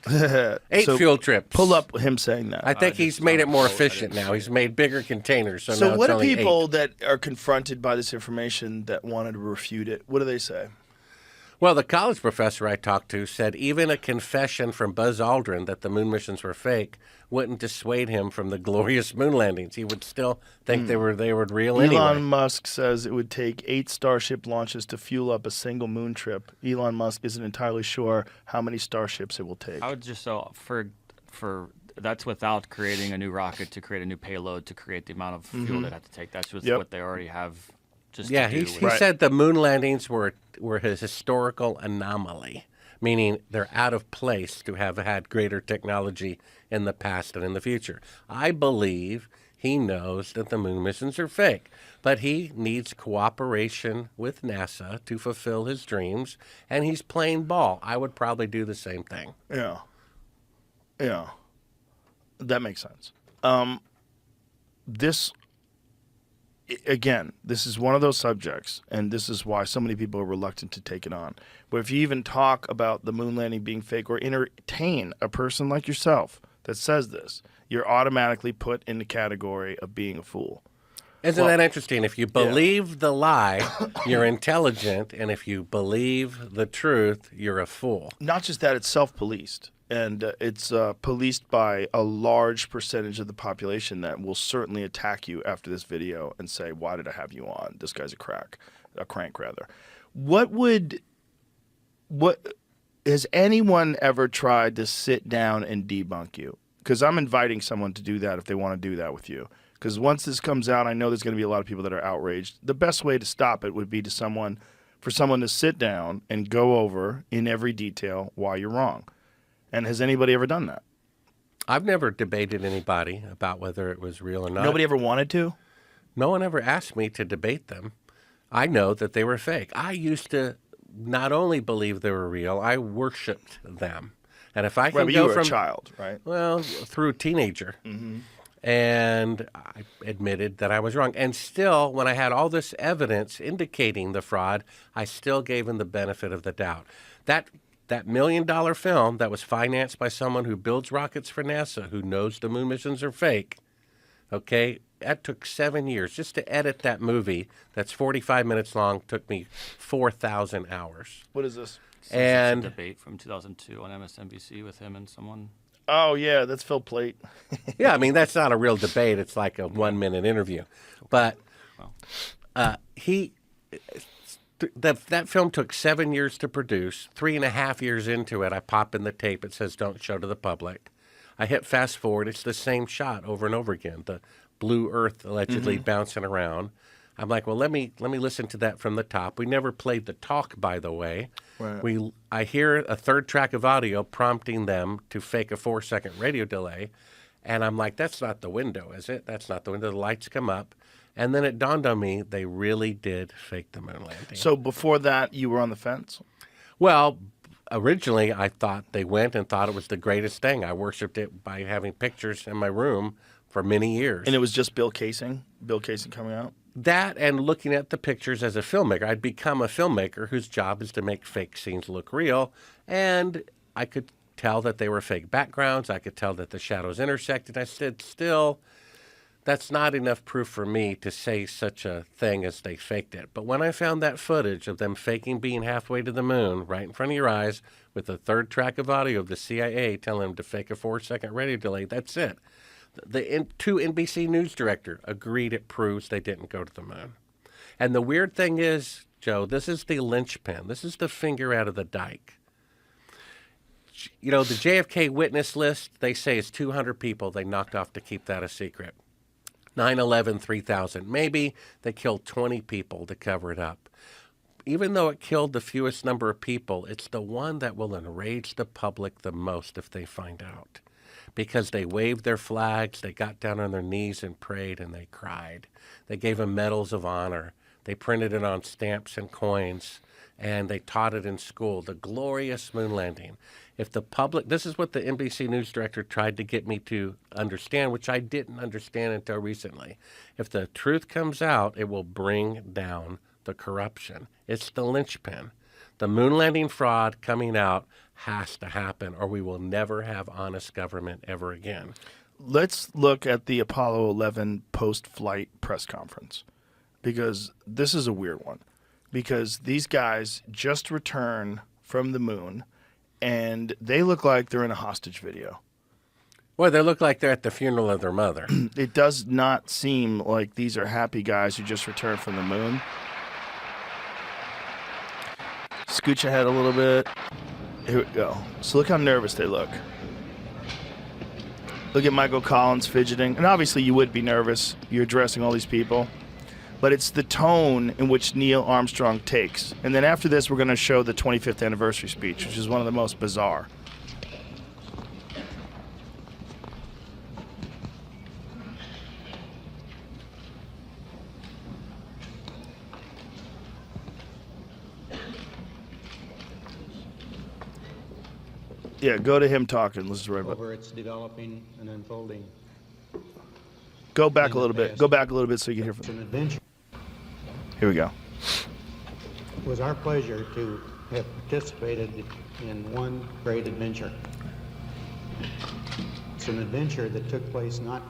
8 So fuel trips. Pull up him saying that. I think he's made it more efficient now. He's made bigger containers. So now what it's do only people 8. that are confronted by this information that wanted to refute it, what do they say? Well, the college professor I talked to said even a confession from Buzz Aldrin that the moon missions were fake wouldn't dissuade him from the glorious moon landings. He would still think they were real Elon anyway. Musk says it would take 8 Starship launches to fuel up a single moon trip. Elon Musk isn't entirely sure how many Starships it will take. I would just for that's without creating a new rocket to create a new payload to create the amount of fuel they'd have to take. That's just what they already have. Just Yeah, to do he with- said the moon landings were his historical anomaly, meaning they're out of place to have had greater technology in the past and in the future. I believe he knows that the moon missions are fake, but he needs cooperation with NASA to fulfill his dreams, and he's playing ball. I would probably do the same thing. Yeah. Yeah. That makes sense. This is one of those subjects, and this is why so many people are reluctant to take it on. But if you even talk about the moon landing being fake or entertain a person like yourself that says this, you're automatically put in the category of being a fool. Isn't that interesting? If you believe the lie, you're intelligent, and if you believe the truth, you're a fool. Not just that, it's self-policed. And it's policed by a large percentage of the population that will certainly attack you after this video and say, why did I have you on? This guy's a crank rather. What has anyone ever tried to sit down and debunk you? Because I'm inviting someone to do that if they want to do that with you. Because once this comes out, I know there's going to be a lot of people that are outraged. The best way to stop it would be for someone to sit down and go over in every detail why you're wrong. And has anybody ever done that? I've never debated anybody about whether it was real or not. Nobody ever wanted to? No one ever asked me to debate them. I know that they were fake. I used to not only believe they were real, I worshipped them. And if I can Right, but go you were from a child, right? well, through a teenager, and I admitted that I was wrong. And still, when I had all this evidence indicating the fraud, I still gave him the benefit of the doubt. That $1 million film that was financed by someone who builds rockets for NASA, who knows the moon missions are fake, okay, that took 7 years. Just to edit that movie that's 45 minutes long took me 4,000 hours. What is this? It's And a debate from 2002 on MSNBC with him and someone. Oh, yeah, that's Phil Plait. yeah, I mean, that's not a real debate. It's like a 1-minute interview. But that film took 7 years to produce. 3.5 years into it, I pop in the tape. It says, don't show to the public. I hit fast forward. It's the same shot over and over again. The blue earth allegedly bouncing around. I'm like, well, let me listen to that from the top. We never played the talk, by the way. Right. I hear a third track of audio prompting them to fake a 4-second radio delay. And I'm like, that's not the window, is it? That's not the window. The lights come up. And then it dawned on me they really did fake the moon landing. So before that, you were on the fence? Well, originally I thought they went and thought it was the greatest thing. I worshipped it by having pictures in my room for many years. And it was just Bill Casing coming out? That and looking at the pictures as a filmmaker. I'd become a filmmaker whose job is to make fake scenes look real. And I could tell that they were fake backgrounds. I could tell that the shadows intersected. I said, still, that's not enough proof for me to say such a thing as they faked it. But when I found that footage of them faking being halfway to the moon right in front of your eyes with the third track of audio of the CIA telling them to fake a 4-second radio delay, that's it. The two NBC News director agreed it proves they didn't go to the moon. And the weird thing is, Joe, this is the linchpin. This is the finger out of the dike. You know, the JFK witness list, they say is 200 people they knocked off to keep that a secret. 9/11, 3,000. Maybe they killed 20 people to cover it up. Even though it killed the fewest number of people, it's the one that will enrage the public the most if they find out. Because they waved their flags, they got down on their knees and prayed, and they cried. They gave them medals of honor. They printed it on stamps and coins, and they taught it in school, the glorious moon landing. If the public, this is what the NBC News director tried to get me to understand, which I didn't understand until recently. If the truth comes out, it will bring down the corruption. It's the linchpin. The moon landing fraud coming out has to happen, or we will never have honest government ever again. Let's look at the Apollo 11 post-flight press conference, because this is a weird one. because these guys just returned from the moon, and they look like they're in a hostage video. Well, they look like they're at the funeral of their mother. It does not seem like these are happy guys who just returned from the moon. Scooch ahead a little bit. Here we go. So look how nervous they look. Look at Michael Collins fidgeting. And obviously you would be nervous. You're addressing all these people. But it's the tone in which Neil Armstrong takes. And then after this, we're going to show the 25th anniversary speech, which is one of the most bizarre. Yeah, go to him talking. This is right about. Over its developing and unfolding. Go back a little bit. Go back a little bit so you can hear It's from. an adventure. Here we go. It was our pleasure to have participated in one great adventure. It's an adventure that took place not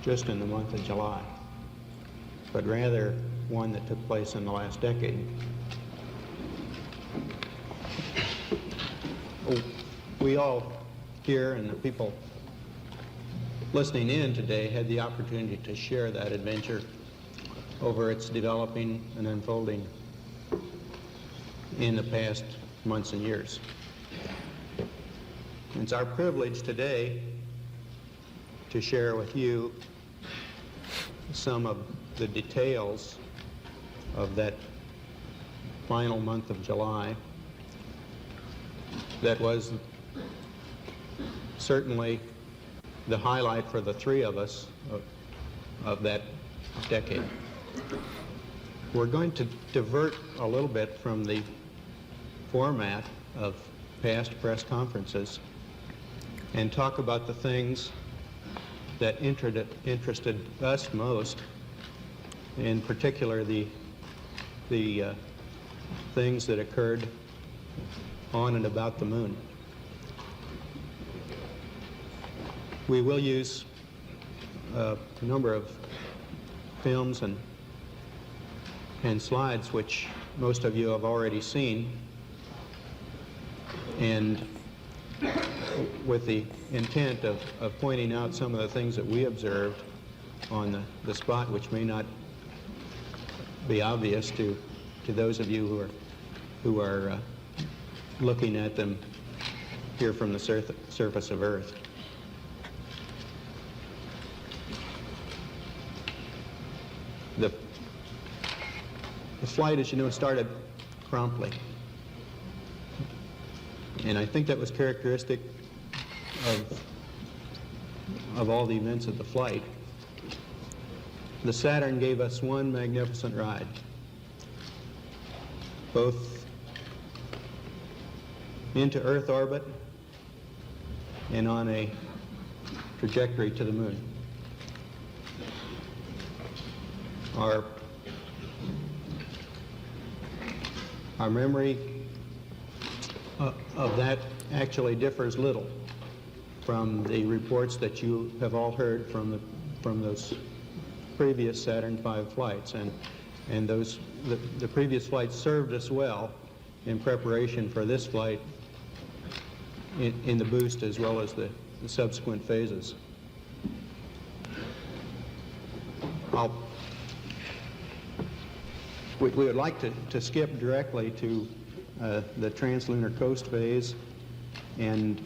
just in the month of July, but rather one that took place in the last decade. We all here and the people listening in today had the opportunity to share that adventure over its developing and unfolding in the past months and years. It's our privilege today to share with you some of the details of that final month of July that was certainly the highlight for the three of us of that decade. We're going to divert a little bit from the format of past press conferences and talk about the things that interested us most, in particular the things that occurred on and about the moon. We will use a number of films and slides which most of you have already seen, and with the intent of pointing out some of the things that we observed on the spot which may not be obvious to those of you who are looking at them here from the surface of Earth. The flight, as you know, started promptly. And I think that was characteristic of all the events of the flight. The Saturn gave us one magnificent ride, both into Earth orbit and on a trajectory to the moon. Our memory of that actually differs little from the reports that you have all heard from those previous Saturn V flights, and the previous flights served us well in preparation for this flight in the boost as well as the subsequent phases. We would like to skip directly to the translunar coast phase and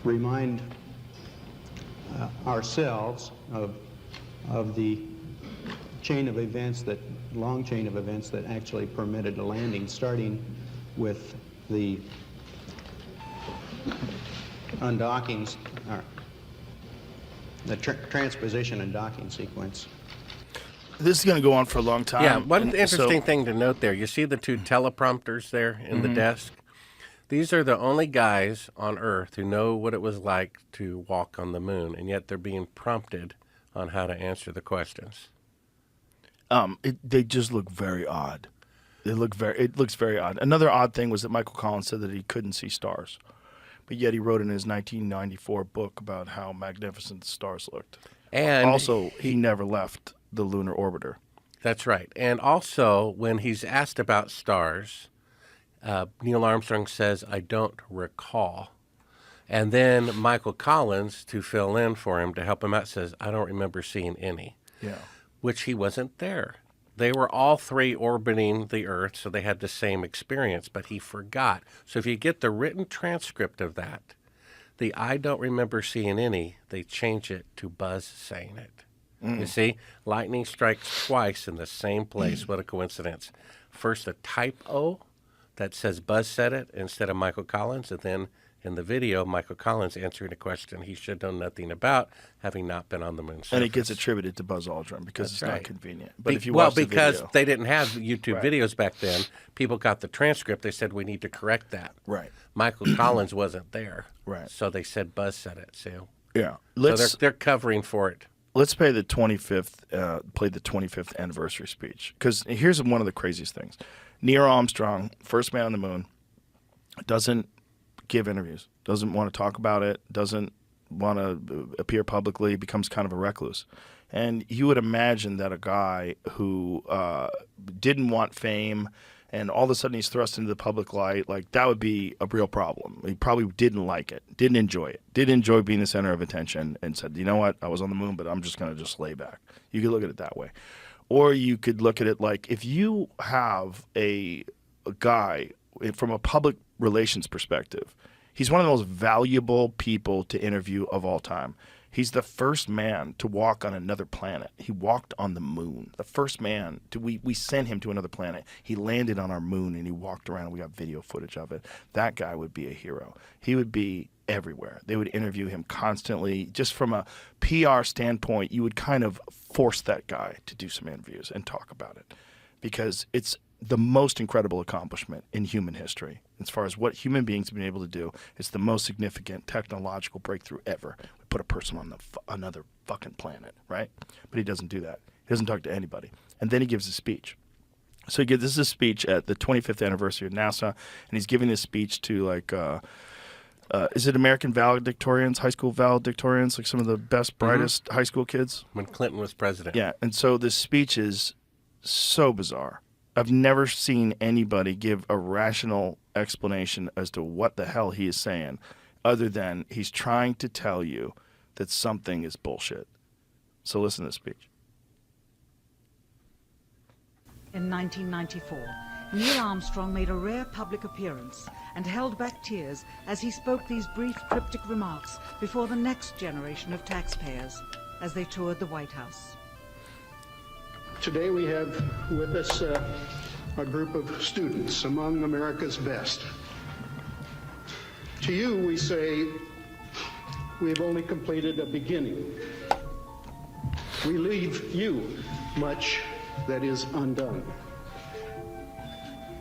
remind ourselves of the long chain of events that actually permitted a landing, starting with the undockings, the transposition and docking sequence. This is going to go on for a long time. Yeah, one and interesting so- thing to note there, you see the two teleprompters there in the desk? These are the only guys on Earth who know what it was like to walk on the moon, and yet they're being prompted on how to answer the questions. They just look very odd. It looks very odd. Another odd thing was that Michael Collins said that he couldn't see stars, but yet he wrote in his 1994 book about how magnificent the stars looked. And Also, he never left the lunar orbiter. That's right. And also, when he's asked about stars, Neil Armstrong says, "I don't recall." And then Michael Collins, to fill in for him, to help him out, says, "I don't remember seeing any." Yeah. Which he wasn't there. They were all three orbiting the Earth, so they had the same experience, but he forgot. So if you get the written transcript of that, the "I don't remember seeing any," they change it to Buzz saying it. You see, lightning strikes twice in the same place. What a coincidence. First, a typo that says Buzz said it instead of Michael Collins, and then in the video, Michael Collins answering a question he should know nothing about, having not been on the moon's surface. And it gets attributed to Buzz Aldrin because it's not right. convenient. But if you watch the because video, they didn't have YouTube Right. videos back then, people got the transcript. They said, we need to correct that. Right. Michael Collins wasn't there. Right. So they said Buzz said it. So, yeah, so they're covering for it. let's play the 25th anniversary speech, because here's one of the craziest things. Neil Armstrong, first man on the moon, doesn't give interviews, doesn't want to talk about it, doesn't want to appear publicly, becomes kind of a recluse. And you would imagine that a guy who didn't want fame and all of a sudden he's thrust into the public light, like that would be a real problem. He probably didn't like it, didn't enjoy it, didn't enjoy being the center of attention, and said, you know what, I was on the moon, but I'm just going to just lay back. You could look at it that way. Or you could look at it like if you have a guy from a public relations perspective, he's one of the most valuable people to interview of all time. He's the first man to walk on another planet. He walked on the moon. The first man to we sent him to another planet. He landed on our moon and he walked around. We got video footage of it. That guy would be a hero. He would be everywhere. They would interview him constantly. Just from a PR standpoint, you would kind of force that guy to do some interviews and talk about it, because it's the most incredible accomplishment in human history. As far as what human beings have been able to do, it's the most significant technological breakthrough ever. We put a person on another fucking planet, right? But he doesn't do that. He doesn't talk to anybody. And then he gives a speech. So this is a speech at the 25th anniversary of NASA, and he's giving this speech to is it American valedictorians, high school valedictorians, like some of the best, brightest high school kids? When Clinton was president. Yeah, and so this speech is so bizarre. I've never seen anybody give a rational explanation as to what the hell he is saying, other than he's trying to tell you that something is bullshit. So listen to the speech. In 1994, Neil Armstrong made a rare public appearance and held back tears as he spoke these brief cryptic remarks before the next generation of taxpayers as they toured the White House. Today we have with us a group of students among America's best. To you we say, we have only completed a beginning. We leave you much that is undone.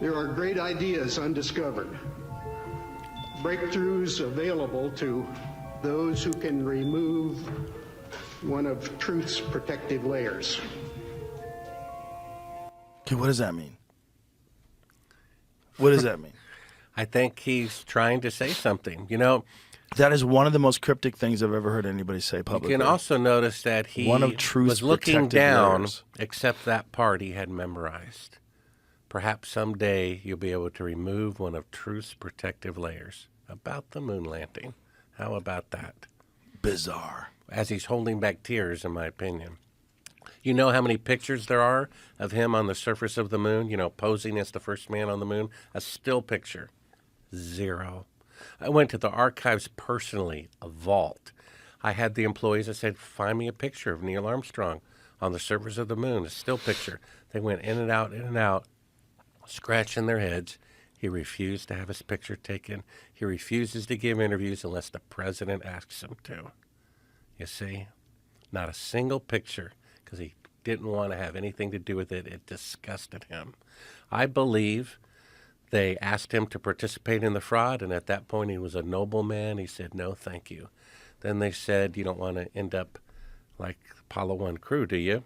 There are great ideas undiscovered, breakthroughs available to those who can remove one of truth's protective layers. Okay, what does that mean? What does that mean? I think he's trying to say something. You know, That is one of the most cryptic things I've ever heard anybody say publicly. you can also notice that he One of truth's was looking protected down, layers. except that part he had memorized. Perhaps someday you'll be able to remove one of truth's protective layers. About the moon landing. How about that? Bizarre. As he's holding back tears, in my opinion. You know how many pictures there are of him on the surface of the moon, you know, posing as the first man on the moon? A still picture. 0. I went to the archives personally, a vault. I had the employees that said, find me a picture of Neil Armstrong on the surface of the moon, a still picture. They went in and out, scratching their heads. He refused to have his picture taken. He refuses to give interviews unless the president asks him to. You see? Not a single picture, because he didn't want to have anything to do with it. It disgusted him. I believe they asked him to participate in the fraud, and at that point he was a noble man. He said, no, thank you. Then they said, you don't want to end up like Apollo 1 crew, do you?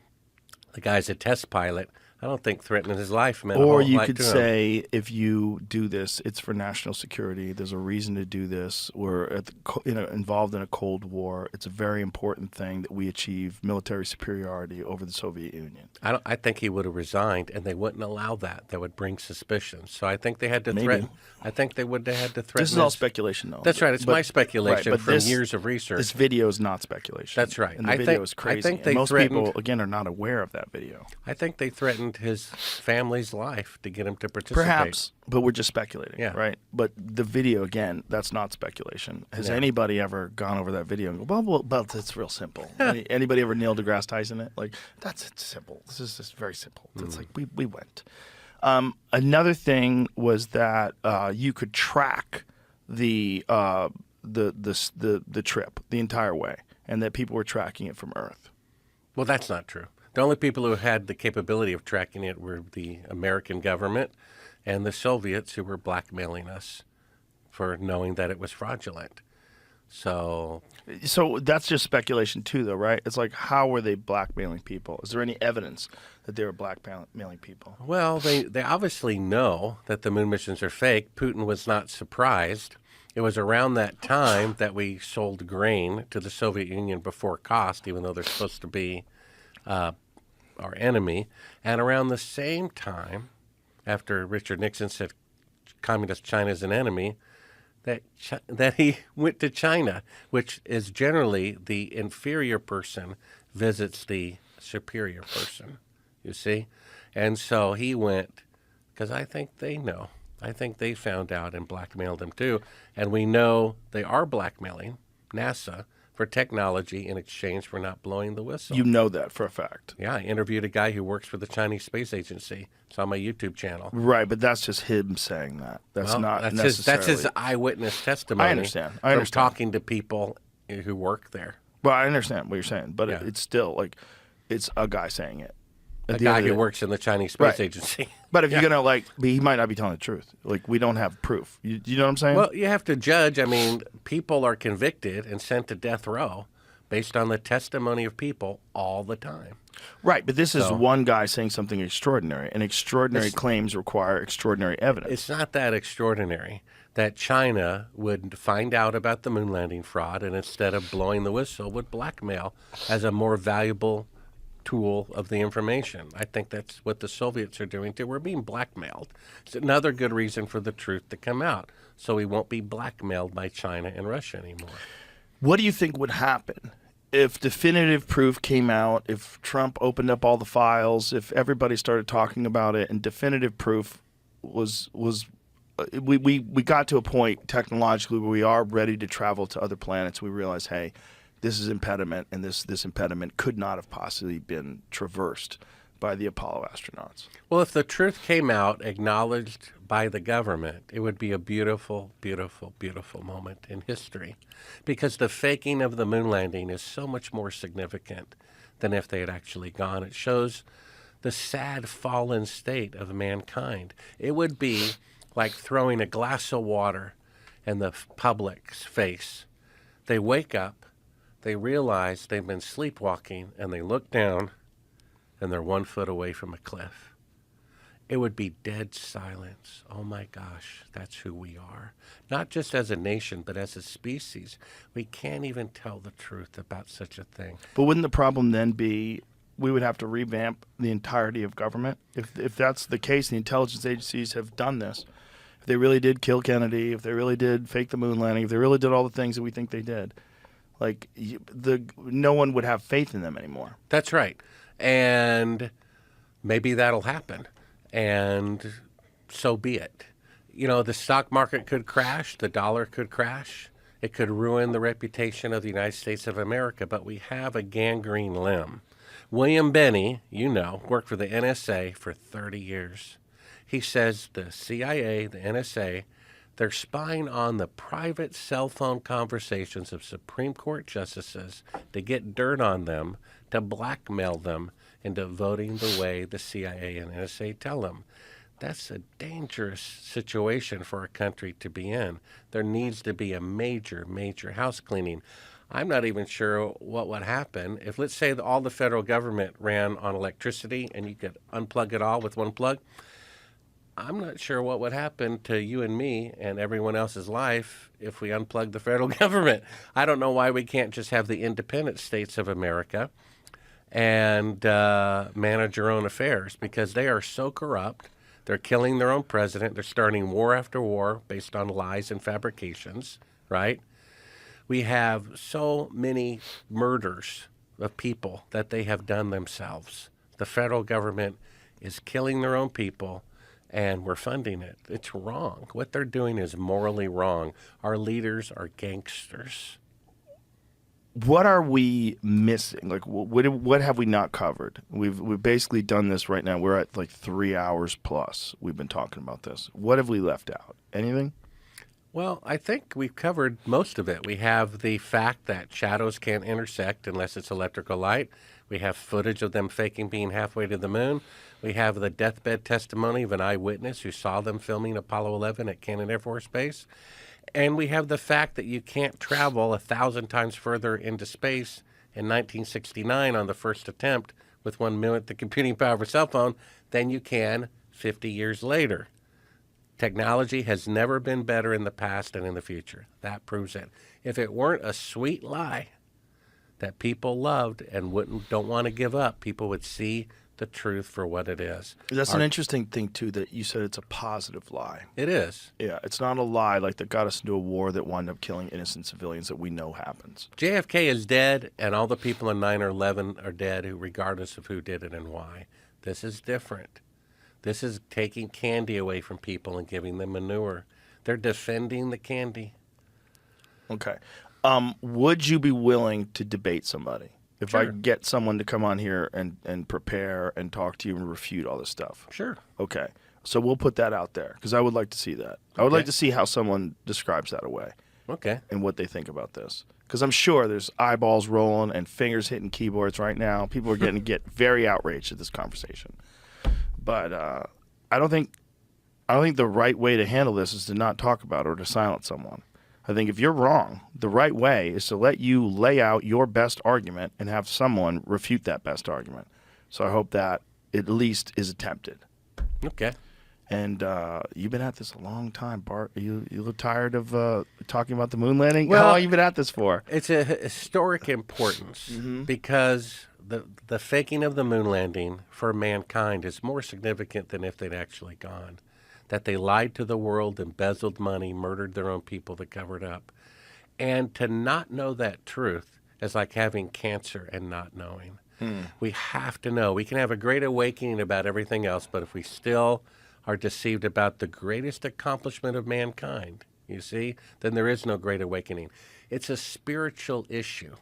The guy's a test pilot. I don't think threatening his life meant a Or whole you lot could to him. say, if you do this, it's for national security. There's a reason to do this. We're involved in a Cold War. It's a very important thing that we achieve military superiority over the Soviet Union. I think he would have resigned, and they wouldn't allow that. That would bring suspicion. So I think they had to Maybe. threaten. I think they would have had to threaten. This is all his- speculation, though. That's right. It's my speculation but from years of research. This video is not speculation. That's right. And the I video think- is crazy. I think And they most threatened- people, again, are not aware of that video. I think they threatened his family's life to get him to participate. Perhaps, but we're just speculating, Yeah. right? But the video, again, that's not speculation. Has Yeah. anybody ever gone over that video and go, well, it's real simple? Anybody ever Neil deGrasse Tyson it? Like, it's simple. This is just very simple. It's like, we went. Another thing was that you could track the trip the entire way, and that people were tracking it from Earth. Well, that's not true. The only people who had the capability of tracking it were the American government and the Soviets, who were blackmailing us for knowing that it was fraudulent. So that's just speculation too, though, right? It's like, how were they blackmailing people? Is there any evidence that they were blackmailing people? well, they obviously know that the moon missions are fake. Putin was not surprised. It was around that time that we sold grain to the Soviet Union before cost, even though they're supposed to be our enemy. And around the same time, after Richard Nixon said Communist China is an enemy, that he went to China, which is generally the inferior person visits the superior person, you see? And so he went, because I think they know. I think they found out and blackmailed him too. And we know they are blackmailing NASA for technology in exchange for not blowing the whistle. You know that for a fact. Yeah, I interviewed a guy who works for the Chinese Space Agency. It's on my YouTube channel. Right, but that's just him saying that. That's Well, not that's necessarily. his eyewitness testimony. I understand. From talking to people who work there. Well, I understand what you're saying, but Yeah. it's still like, it's a guy saying it. A At the guy end who of the- works in the Chinese Space Right. Agency. But if you're gonna he might not be telling the truth. Like, we don't have proof. You know what I'm saying? Well, you have to judge. I mean, people are convicted and sent to death row based on the testimony of people all the time. right. But this is So- one guy saying something extraordinary, and extraordinary claims require extraordinary evidence. It's not that extraordinary that China would find out about the moon landing fraud and instead of blowing the whistle would blackmail as a more valuable tool of the information. I think that's what the Soviets are doing too. We're being blackmailed. It's another good reason for the truth to come out, so we won't be blackmailed by China and Russia anymore. What do you think would happen if definitive proof came out, if Trump opened up all the files, if everybody started talking about it, and definitive proof was we got to a point technologically where we are ready to travel to other planets. We realize, hey, this is impediment, and this impediment could not have possibly been traversed by the Apollo astronauts. Well, if the truth came out, acknowledged by the government, it would be a beautiful, beautiful, beautiful moment in history. Because the faking of the moon landing is so much more significant than if they had actually gone. It shows the sad fallen state of mankind. It would be like throwing a glass of water in the public's face. They wake up, they realize they've been sleepwalking, and they look down, and they're 1 foot away from a cliff. It would be dead silence. Oh my gosh, that's who we are. Not just as a nation, but as a species. We can't even tell the truth about such a thing. But wouldn't the problem then be we would have to revamp the entirety of government? If that's the case, the intelligence agencies have done this. If they really did kill Kennedy, if they really did fake the moon landing, if they really did all the things that we think they did, no one would have faith in them anymore. That's right. And maybe that'll happen. And so be it. You know, the stock market could crash. The dollar could crash. It could ruin the reputation of the United States of America. But we have a gangrene limb. William Benny, you know, worked for the NSA for 30 years. He says the CIA, the NSA, they're spying on the private cell phone conversations of Supreme Court justices to get dirt on them, to blackmail them into voting the way the CIA and NSA tell them. That's a dangerous situation for a country to be in. There needs to be a major, major house cleaning. I'm not even sure what would happen if, let's say, all the federal government ran on electricity and you could unplug it all with one plug. I'm not sure what would happen to you and me and everyone else's life if we unplugged the federal government. I don't know why we can't just have the independent states of America and manage our own affairs, because they are so corrupt. They're killing their own president. They're starting war after war based on lies and fabrications, right? We have so many murders of people that they have done themselves. The federal government is killing their own people, and we're funding it. It's wrong. What they're doing is morally wrong. Our leaders are gangsters. What are we missing? Like, what have we not covered? We've basically done this right now. We're at like 3 hours plus. We've been talking about this. What have we left out? Anything? Well, I think we've covered most of it. We have the fact that shadows can't intersect unless it's electrical light. We have footage of them faking being halfway to the moon. We have the deathbed testimony of an eyewitness who saw them filming Apollo 11 at Cannon Air Force Base. And we have the fact that you can't travel 1,000 times further into space in 1969 on the first attempt with 1 minute the computing power of a cell phone than you can 50 years later. Technology has never been better in the past and in the future. That proves it. If it weren't a sweet lie that people loved and don't want to give up, people would see the truth for what it is. That's an interesting thing, too, that you said it's a positive lie. It is. Yeah, it's not a lie like that got us into a war that wound up killing innocent civilians that we know happens. JFK is dead, and all the people in 9/11 are dead, regardless of who did it and why. This is different. This is taking candy away from people and giving them manure. They're defending the candy. Okay. Would you be willing to debate somebody? If I Sure. get someone to come on here and prepare and talk to you and refute all this stuff. Sure. Okay. So we'll put that out there because I would like to see that. I would Okay. like to see how someone describes that away Okay. and what they think about this. Because I'm sure there's eyeballs rolling and fingers hitting keyboards right now. People are getting get very outraged at this conversation. But I don't think the right way to handle this is to not talk about it or to silence someone. I think if you're wrong, the right way is to let you lay out your best argument and have someone refute that best argument. So I hope that at least is attempted. Okay. And you've been at this a long time, Bart. You look tired of talking about the moon landing? Well, How long have you been at this for? It's a historic importance because the faking of the moon landing for mankind is more significant than if they'd actually gone. That they lied to the world, embezzled money, murdered their own people to cover it up. And to not know that truth is like having cancer and not knowing. We have to know. We can have a great awakening about everything else, but if we still are deceived about the greatest accomplishment of mankind, you see, then there is no great awakening. It's a spiritual issue.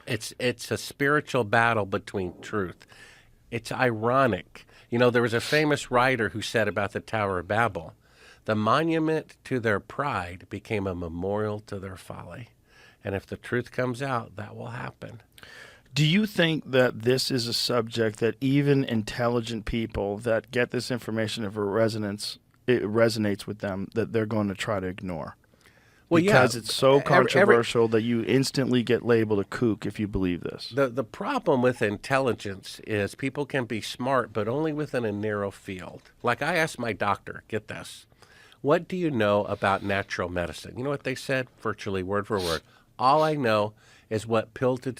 It's a spiritual battle between truth. It's ironic. You know, there was a famous writer who said about the Tower of Babel, the monument to their pride became a memorial to their folly. And if the truth comes out, that will happen. Do you think that this is a subject that even intelligent people that get this information, if it resonates with them, that they're going to try to ignore? Well, because yeah, it's so controversial that you instantly get labeled a kook if you believe this. The problem with intelligence is people can be smart, but only within a narrow field. Like I asked my doctor, get this, what do you know about natural medicine? You know what they said? Virtually word for word. All I know is what pill to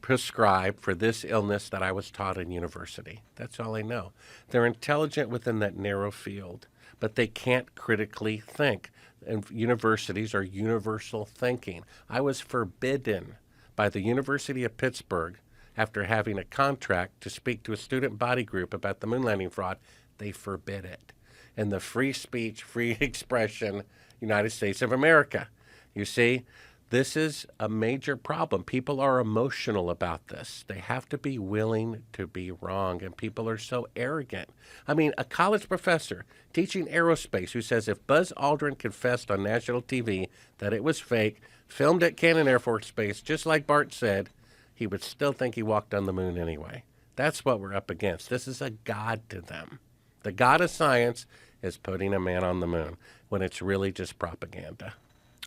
prescribe for this illness that I was taught in university. That's all I know. They're intelligent within that narrow field, but they can't critically think. And universities are universal thinking. I was forbidden by the University of Pittsburgh after having a contract to speak to a student body group about the moon landing fraud. They forbid it. In the free speech, free expression United States of America. You see, this is a major problem. People are emotional about this. They have to be willing to be wrong, and people are so arrogant. I mean, a college professor teaching aerospace who says if Buzz Aldrin confessed on national TV that it was fake, filmed at Cannon Air Force Base, just like Bart said, he would still think he walked on the moon anyway. That's what we're up against. This is a god to them. The god of science is putting a man on the moon when it's really just propaganda.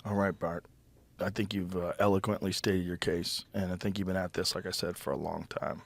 All right, Bart. I think you've eloquently stated your case, and I think you've been at this, like I said, for a long time.